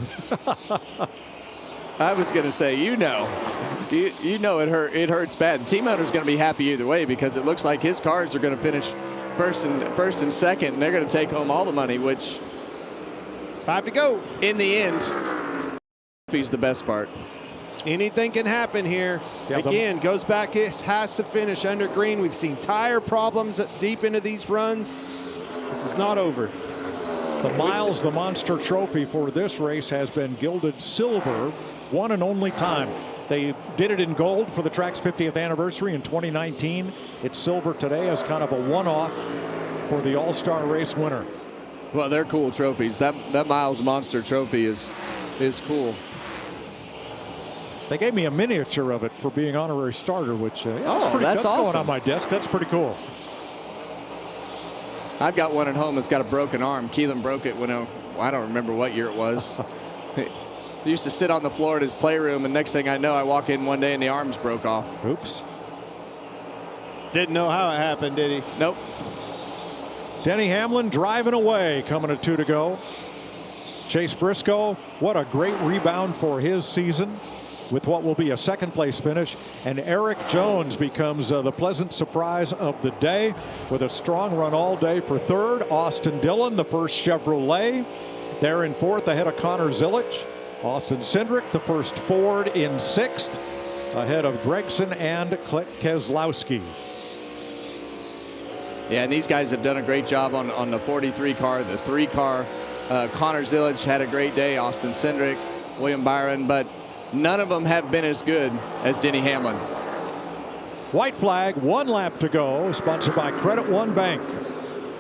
I was going to say, you know it hurts bad. The team owner's going to be happy either way, because it looks like his cars are going to finish first and second, and they're going to take home all the money, which 5 to go. In the end, he's the best part. Anything can happen here. Yeah, again, goes back, it has to finish under green. We've seen tire problems deep into these runs. This is not over. The Miles the Monster Trophy for this race has been gilded silver, one and only time. They did it in gold for the track's 50th anniversary in 2019. It's silver today as kind of a one-off for the All-Star Race winner. Well, they're cool trophies. That Miles Monster Trophy is cool. They gave me a miniature of it for being honorary starter, which that's awesome. Going on my desk. That's pretty cool. I've got one at home that's got a broken arm. Keelan broke it when I don't remember what year it was. He used to sit on the floor in his playroom, and next thing I know, I walk in one day and the arms broke off. Oops. Didn't know how it happened, did he? Nope. Denny Hamlin driving away, coming to 2 to go. Chase Briscoe, what a great rebound for his season with what will be a second-place finish. And Eric Jones becomes the pleasant surprise of the day with a strong run all day for third. Austin Dillon, the first Chevrolet, there in fourth ahead of Connor Zilic. Austin Cindric, the first Ford, in sixth ahead of Gregson and Keselowski. Yeah, and these guys have done a great job on the 43 car, the 3 car. Connor Zilic had a great day, Austin Cindric, William Byron, but none of them have been as good as Denny Hamlin. White flag, 1 lap to go, sponsored by Credit One Bank,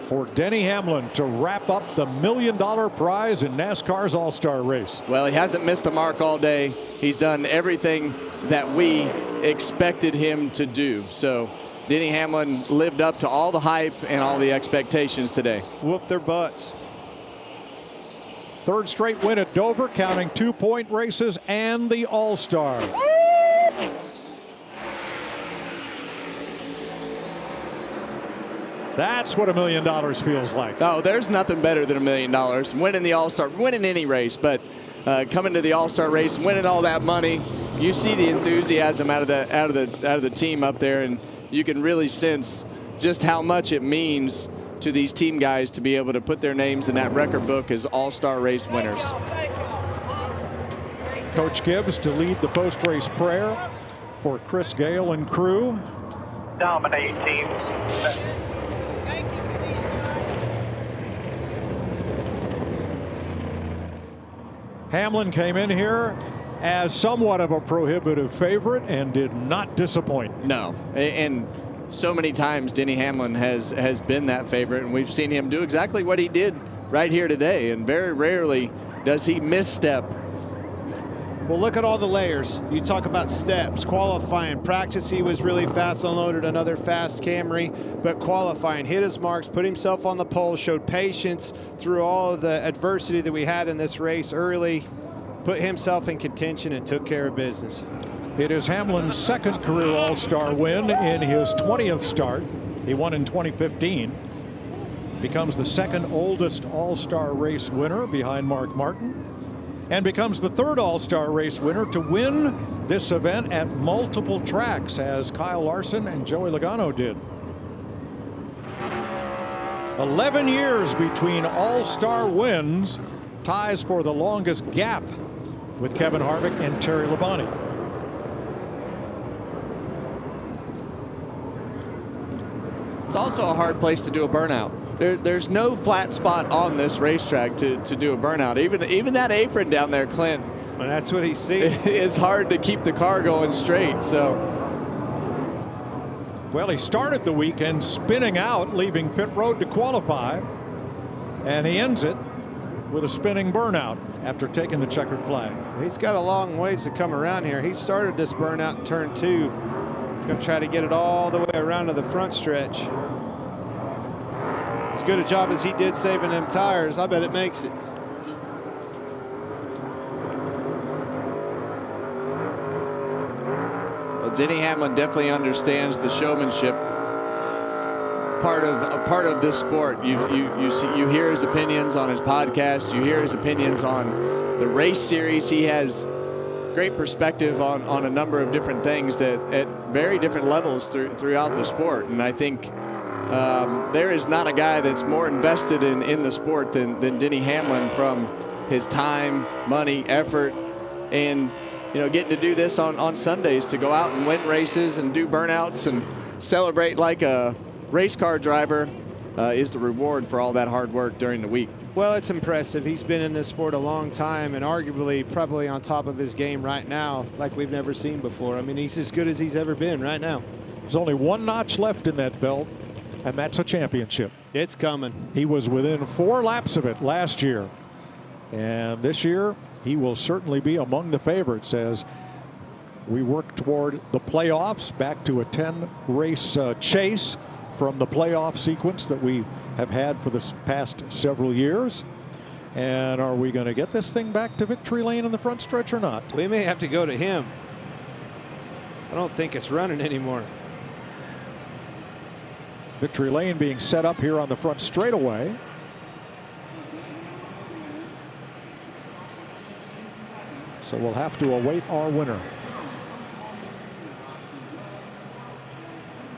for Denny Hamlin to wrap up the $1 million prize in NASCAR's All-Star Race. Well, he hasn't missed a mark all day. He's done everything that we expected him to do. So Denny Hamlin lived up to all the hype and all the expectations today. Whoop their butts. Third straight win at Dover, counting 2-point races and the All-Star. That's what $1 million feels like. Oh, there's nothing better than $1 million. Winning the All-Star, winning any race, but coming to the All-Star race, winning all that money, you see the enthusiasm out of the team up there, and you can really sense just how much it means to these team guys to be able to put their names in that record book as All-Star race winners. Coach Gibbs to lead the post-race prayer for Chris Gale and crew. Dominate team. Hamlin came in here as somewhat of a prohibitive favorite and did not disappoint. No, and so many times Denny Hamlin has been that favorite, and we've seen him do exactly what he did right here today, and very rarely does he misstep. Well, look at all the layers. You talk about steps, qualifying, practice. He was really fast, unloaded another fast Camry, but qualifying, hit his marks, put himself on the pole, showed patience through all of the adversity that we had in this race early, put himself in contention and took care of business. It is Hamlin's second career All-Star win in his 20th start. He won in 2015. Becomes the second oldest All-Star race winner behind Mark Martin, and becomes the third All-Star race winner to win this event at multiple tracks, as Kyle Larson and Joey Logano did. 11 years between All-Star wins, ties for the longest gap with Kevin Harvick and Terry Labonte. It's also a hard place to do a burnout. There's no flat spot on this racetrack to do a burnout. Even that apron down there, Clint. And that's what he's seeing. It's hard to keep the car going straight. So, well, he started the weekend spinning out, leaving pit road to qualify, and he ends it with a spinning burnout after taking the checkered flag. He's got a long ways to come around here. He started this burnout in turn 2. He's going to try to get it all the way around to the front stretch. As good a job as he did saving them tires, I bet it makes it. Well, Denny Hamlin definitely understands the showmanship part of this sport. You hear his opinions on his podcast. You hear his opinions on the race series. He has great perspective on a number of different things that at very different levels throughout the sport. And I think there is not a guy that's more invested in the sport than Denny Hamlin, from his time, money, effort, and getting to do this on Sundays, to go out and win races and do burnouts and celebrate like a race car driver. is the reward for all that hard work during the week. Well, it's impressive. He's been in this sport a long time and arguably probably on top of his game right now like we've never seen before. I mean, he's as good as he's ever been right now. There's only one notch left in that belt, and that's a championship. It's coming. He was within 4 laps of it last year. And this year, he will certainly be among the favorites as we work toward the playoffs, back to a 10-race chase from the playoff sequence that we have had for the past several years. And are we going to get this thing back to victory lane in the front stretch or not? We may have to go to him. I don't think it's running anymore. Victory lane being set up here on the front straightaway. So we'll have to await our winner.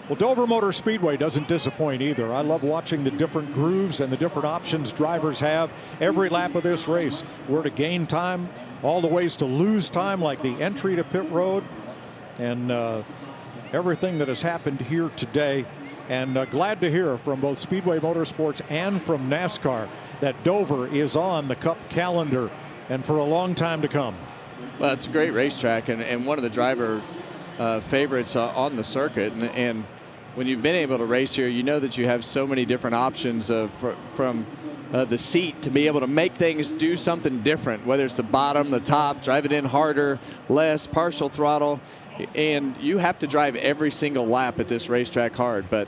Well, Dover Motor Speedway doesn't disappoint either. I love watching the different grooves and the different options drivers have every lap of this race. Where to gain time, all the ways to lose time, like the entry to pit road, and everything that has happened here today. And glad to hear from both Speedway Motorsports and from NASCAR that Dover is on the Cup calendar and for a long time to come. Well, it's a great racetrack and one of the driver favorites on the circuit. And when you've been able to race here, you know that you have so many different options from the seat to be able to make things do something different, whether it's the bottom, the top, drive it in harder, less, partial throttle. And you have to drive every single lap at this racetrack hard. But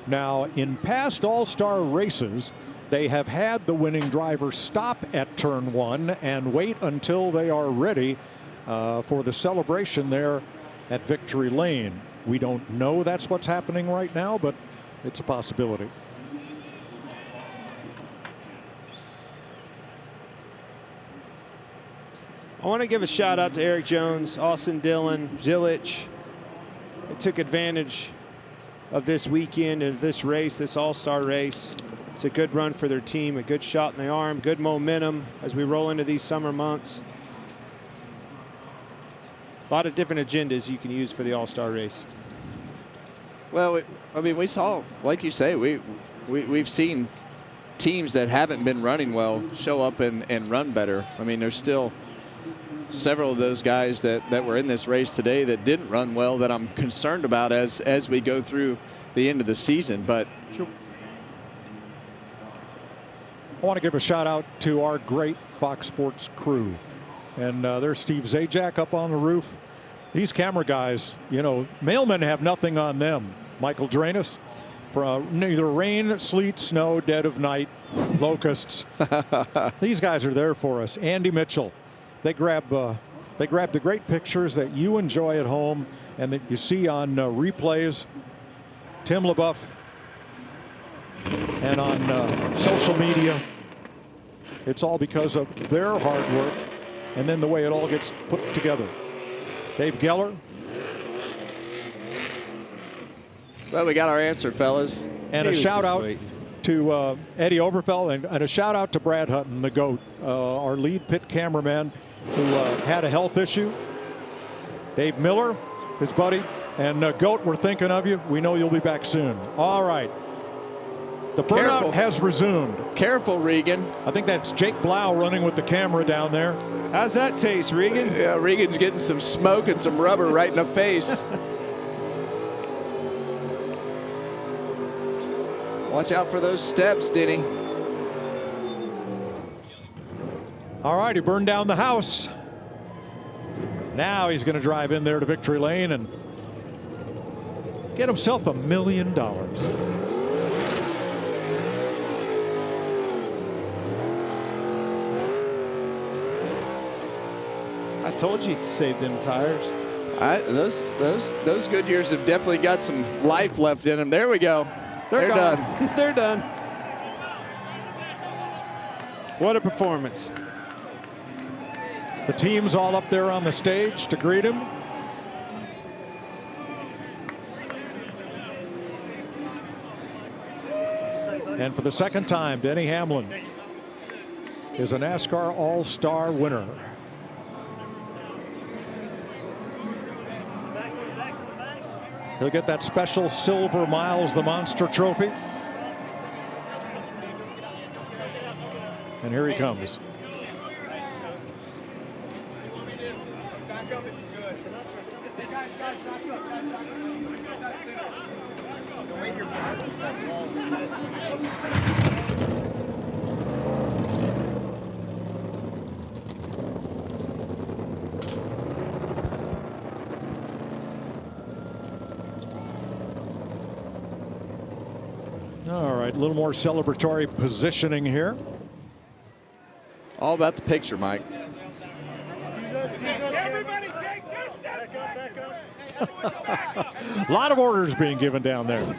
now, in past All-Star races, they have had the winning driver stop at turn 1 and wait until they are ready for the celebration there at Victory Lane. We don't know that's what's happening right now, but it's a possibility. I want to give a shout out to Eric Jones, Austin Dillon, Zilich. They took advantage of this weekend, of this race, this all-star race. It's a good run for their team, a good shot in the arm, good momentum as we roll into these summer months. A lot of different agendas you can use for the all-star race. Well, I mean, we saw, like you say, we've seen teams that haven't been running well show up and run better. I mean, there's still several of those guys that were in this race today that didn't run well that I'm concerned about as we go through the end of the season. But I want to give a shout out to our great Fox Sports crew. And there's Steve Zajac up on the roof. These camera guys, you know, mailmen have nothing on them. Michael Drainus, neither rain, sleet, snow, dead of night, locusts. These guys are there for us. Andy Mitchell. They grab the great pictures that you enjoy at home and that you see on replays. Tim LaBeouf, and on social media. It's all because of their hard work and then the way it all gets put together. Dave Geller. Well, we got our answer, fellas. And a shout out to Eddie Overfeld and a shout out to Brad Hutton, the GOAT, our lead pit cameraman, who had a health issue. Dave Miller, his buddy, and GOAT, we're thinking of you. We know you'll be back soon. All right. The burnout has resumed. Careful, Regan. I think that's Jake Blau running with the camera down there. How's that taste, Regan? Yeah, Regan's getting some smoke and some rubber right in the face. Watch out for those steps, Denny. All right, he burned down the house. Now he's going to drive in there to Victory Lane and get himself $1 million. I told you to save them tires. Those Goodyears have definitely got some life left in them. There we go. They're done. They're done. What a performance. The team's all up there on the stage to greet him. And for the second time, Denny Hamlin is a NASCAR All-Star winner. He'll get that special silver Miles the Monster trophy. And here he comes. All right, a little more celebratory positioning here. All about the picture, Mike. A lot of orders being given down there.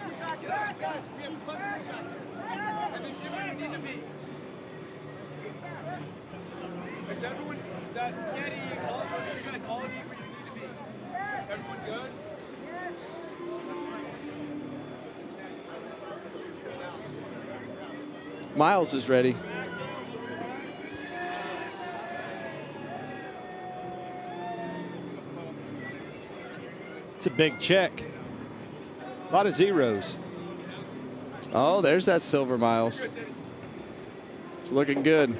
Miles is ready. It's a big check. A lot of zeros. Oh, there's that silver, Miles. It's looking good.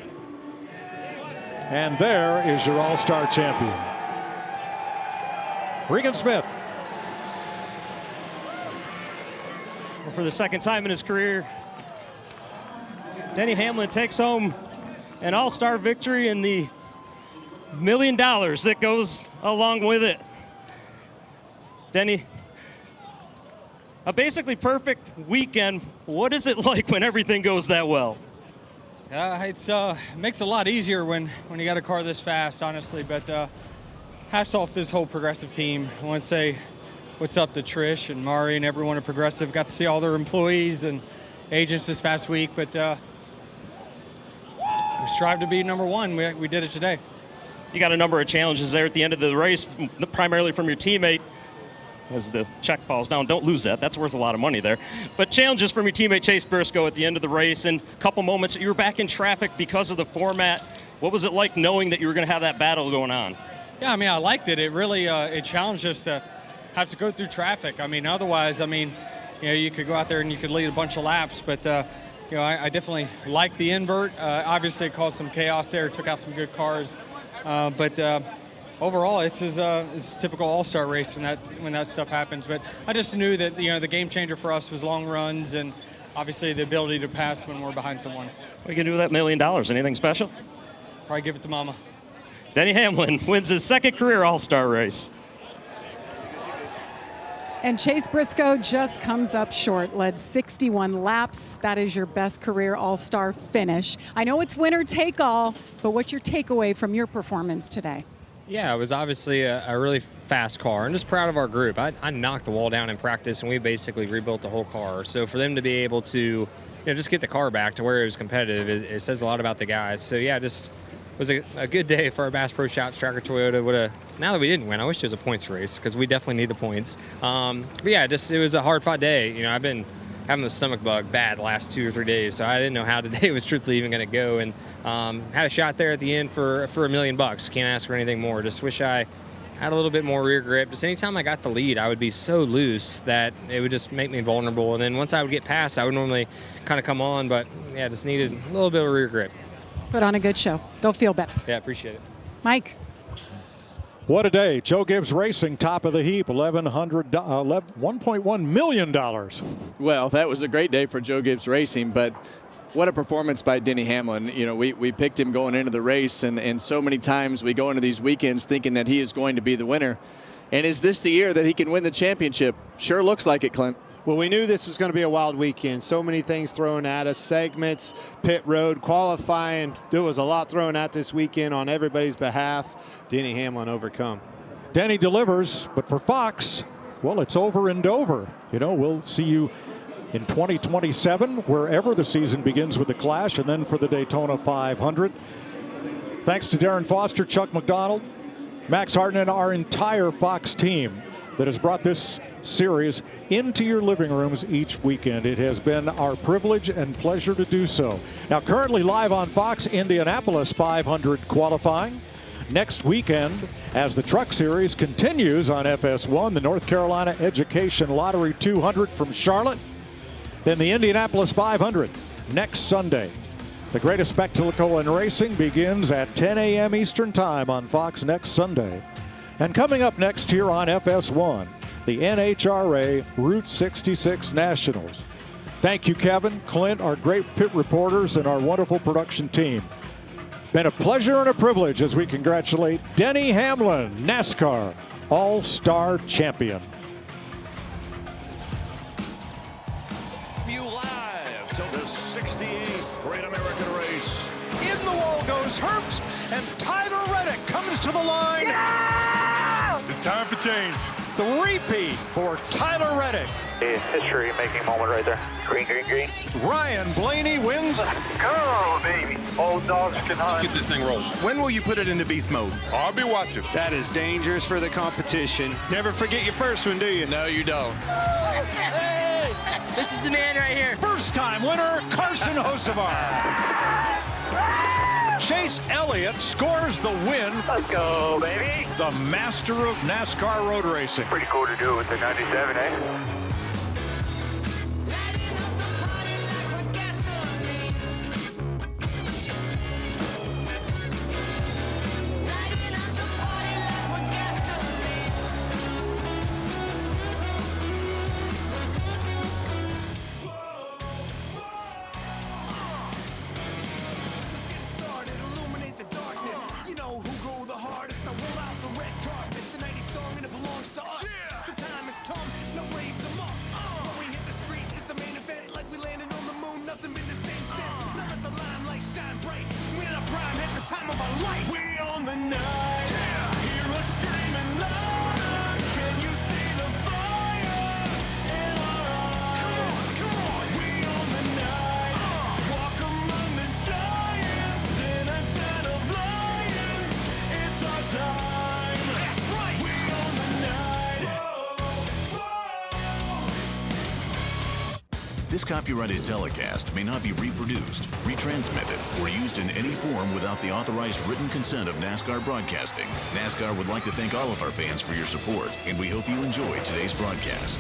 And there is your all-star champion, Regan Smith. Well, for the second time in his career, Denny Hamlin takes home an all-star victory and the $1 million that goes along with it. Denny, a basically perfect weekend. What is it like when everything goes that well? It's makes it a lot easier when you got a car this fast, honestly. But hats off to this whole Progressive team. I want to say what's up to Trish and Mari and everyone at Progressive. Got to see all their employees and agents this past week, but we strive to be number one. We did it today. You got a number of challenges there at the end of the race, primarily from your teammate. As the check falls down, don't lose that. That's worth a lot of money there. But challenges from your teammate Chase Briscoe at the end of the race, and a couple moments you were back in traffic because of the format. What was it like knowing that you were going to have that battle going on? Yeah, I mean, I liked it. It really it challenged us to have to go through traffic. I mean, otherwise, I mean, you could go out there and you could lead a bunch of laps, but I definitely liked the invert. Obviously, it caused some chaos there. It took out some good cars, but overall, it's a typical all-star race when that stuff happens. But I just knew that the game changer for us was long runs and obviously the ability to pass when we're behind someone. What are you gonna do with that $1 million? Anything special? Probably give it to Mama. Denny Hamlin wins his second career all-star race. And Chase Briscoe just comes up short, led 61 laps. That is your best career all-star finish. I know it's winner take all, but what's your takeaway from your performance today? Yeah, it was obviously a really fast car. I'm just proud of our group. I knocked the wall down in practice, and we basically rebuilt the whole car. So for them to be able to just get the car back to where it was competitive, it says a lot about the guys. So yeah, just was a good day for our Bass Pro Shops. Tracker Toyota now that we didn't win, I wish it was a points race because we definitely need the points. But yeah, it was a hard-fought day. I've been having the stomach bug bad the last 2 or 3 days, so I didn't know how today was truthfully even going to go, and had a shot there at the end for $1 million. Can't ask for anything more. Just wish I had a little bit more rear grip. Just anytime I got the lead, I would be so loose that it would just make me vulnerable, and then once I would get past, I would normally kind of come on, but yeah, just needed a little bit of rear grip. Put on a good show. Go feel better. Yeah, appreciate it. Mike. What a day. Joe Gibbs Racing, top of the heap, $1.1 million. Well, that was a great day for Joe Gibbs Racing, but what a performance by Denny Hamlin. We picked him going into the race, and so many times we go into these weekends thinking that he is going to be the winner. And is this the year that he can win the championship? Sure looks like it, Clint. Well, we knew this was going to be a wild weekend. So many things thrown at us, segments, pit road, qualifying. There was a lot thrown at this weekend on everybody's behalf. Denny Hamlin overcome. Denny delivers, but for Fox, well, it's over in Dover. We'll see you in 2027, wherever the season begins with the Clash, and then for the Daytona 500. Thanks to Darren Foster, Chuck McDonald, Max Harden, and our entire Fox team that has brought this series into your living rooms each weekend. It has been our privilege and pleasure to do so. Now, currently live on Fox, Indianapolis 500 qualifying. Next weekend, as the Truck Series continues on FS1, the North Carolina Education Lottery 200 from Charlotte. Then the Indianapolis 500 next Sunday. The greatest spectacle in racing begins at 10 a.m. Eastern Time on Fox next Sunday. And coming up next here on FS1, the NHRA Route 66 Nationals. Thank you, Kevin, Clint, our great pit reporters, and our wonderful production team. Been a pleasure and a privilege as we congratulate Denny Hamlin, NASCAR All-Star Champion. You live till the 68th Great American Race. In the wall goes Herbst, and Tyler Reddick comes to the line. Yeah! It's time for change. The repeat for Tyler Reddick. A history-making moment right there. Green, green, green. Ryan Blaney wins. Go, baby. Old dogs can hunt. Let's get this thing rolling. When will you put it into beast mode? I'll be watching. That is dangerous for the competition. Never forget your first one, do you? No, you don't. Hey, this is the man right here. First-time winner, Carson Hocevar. Chase Elliott scores the win. Let's go, baby. The master of NASCAR road racing. Pretty cool to do with the 97, eh? This copyrighted telecast may not be reproduced, retransmitted, or used in any form without the authorized written consent of NASCAR Broadcasting. NASCAR would like to thank all of our fans for your support, and we hope you enjoyed today's broadcast.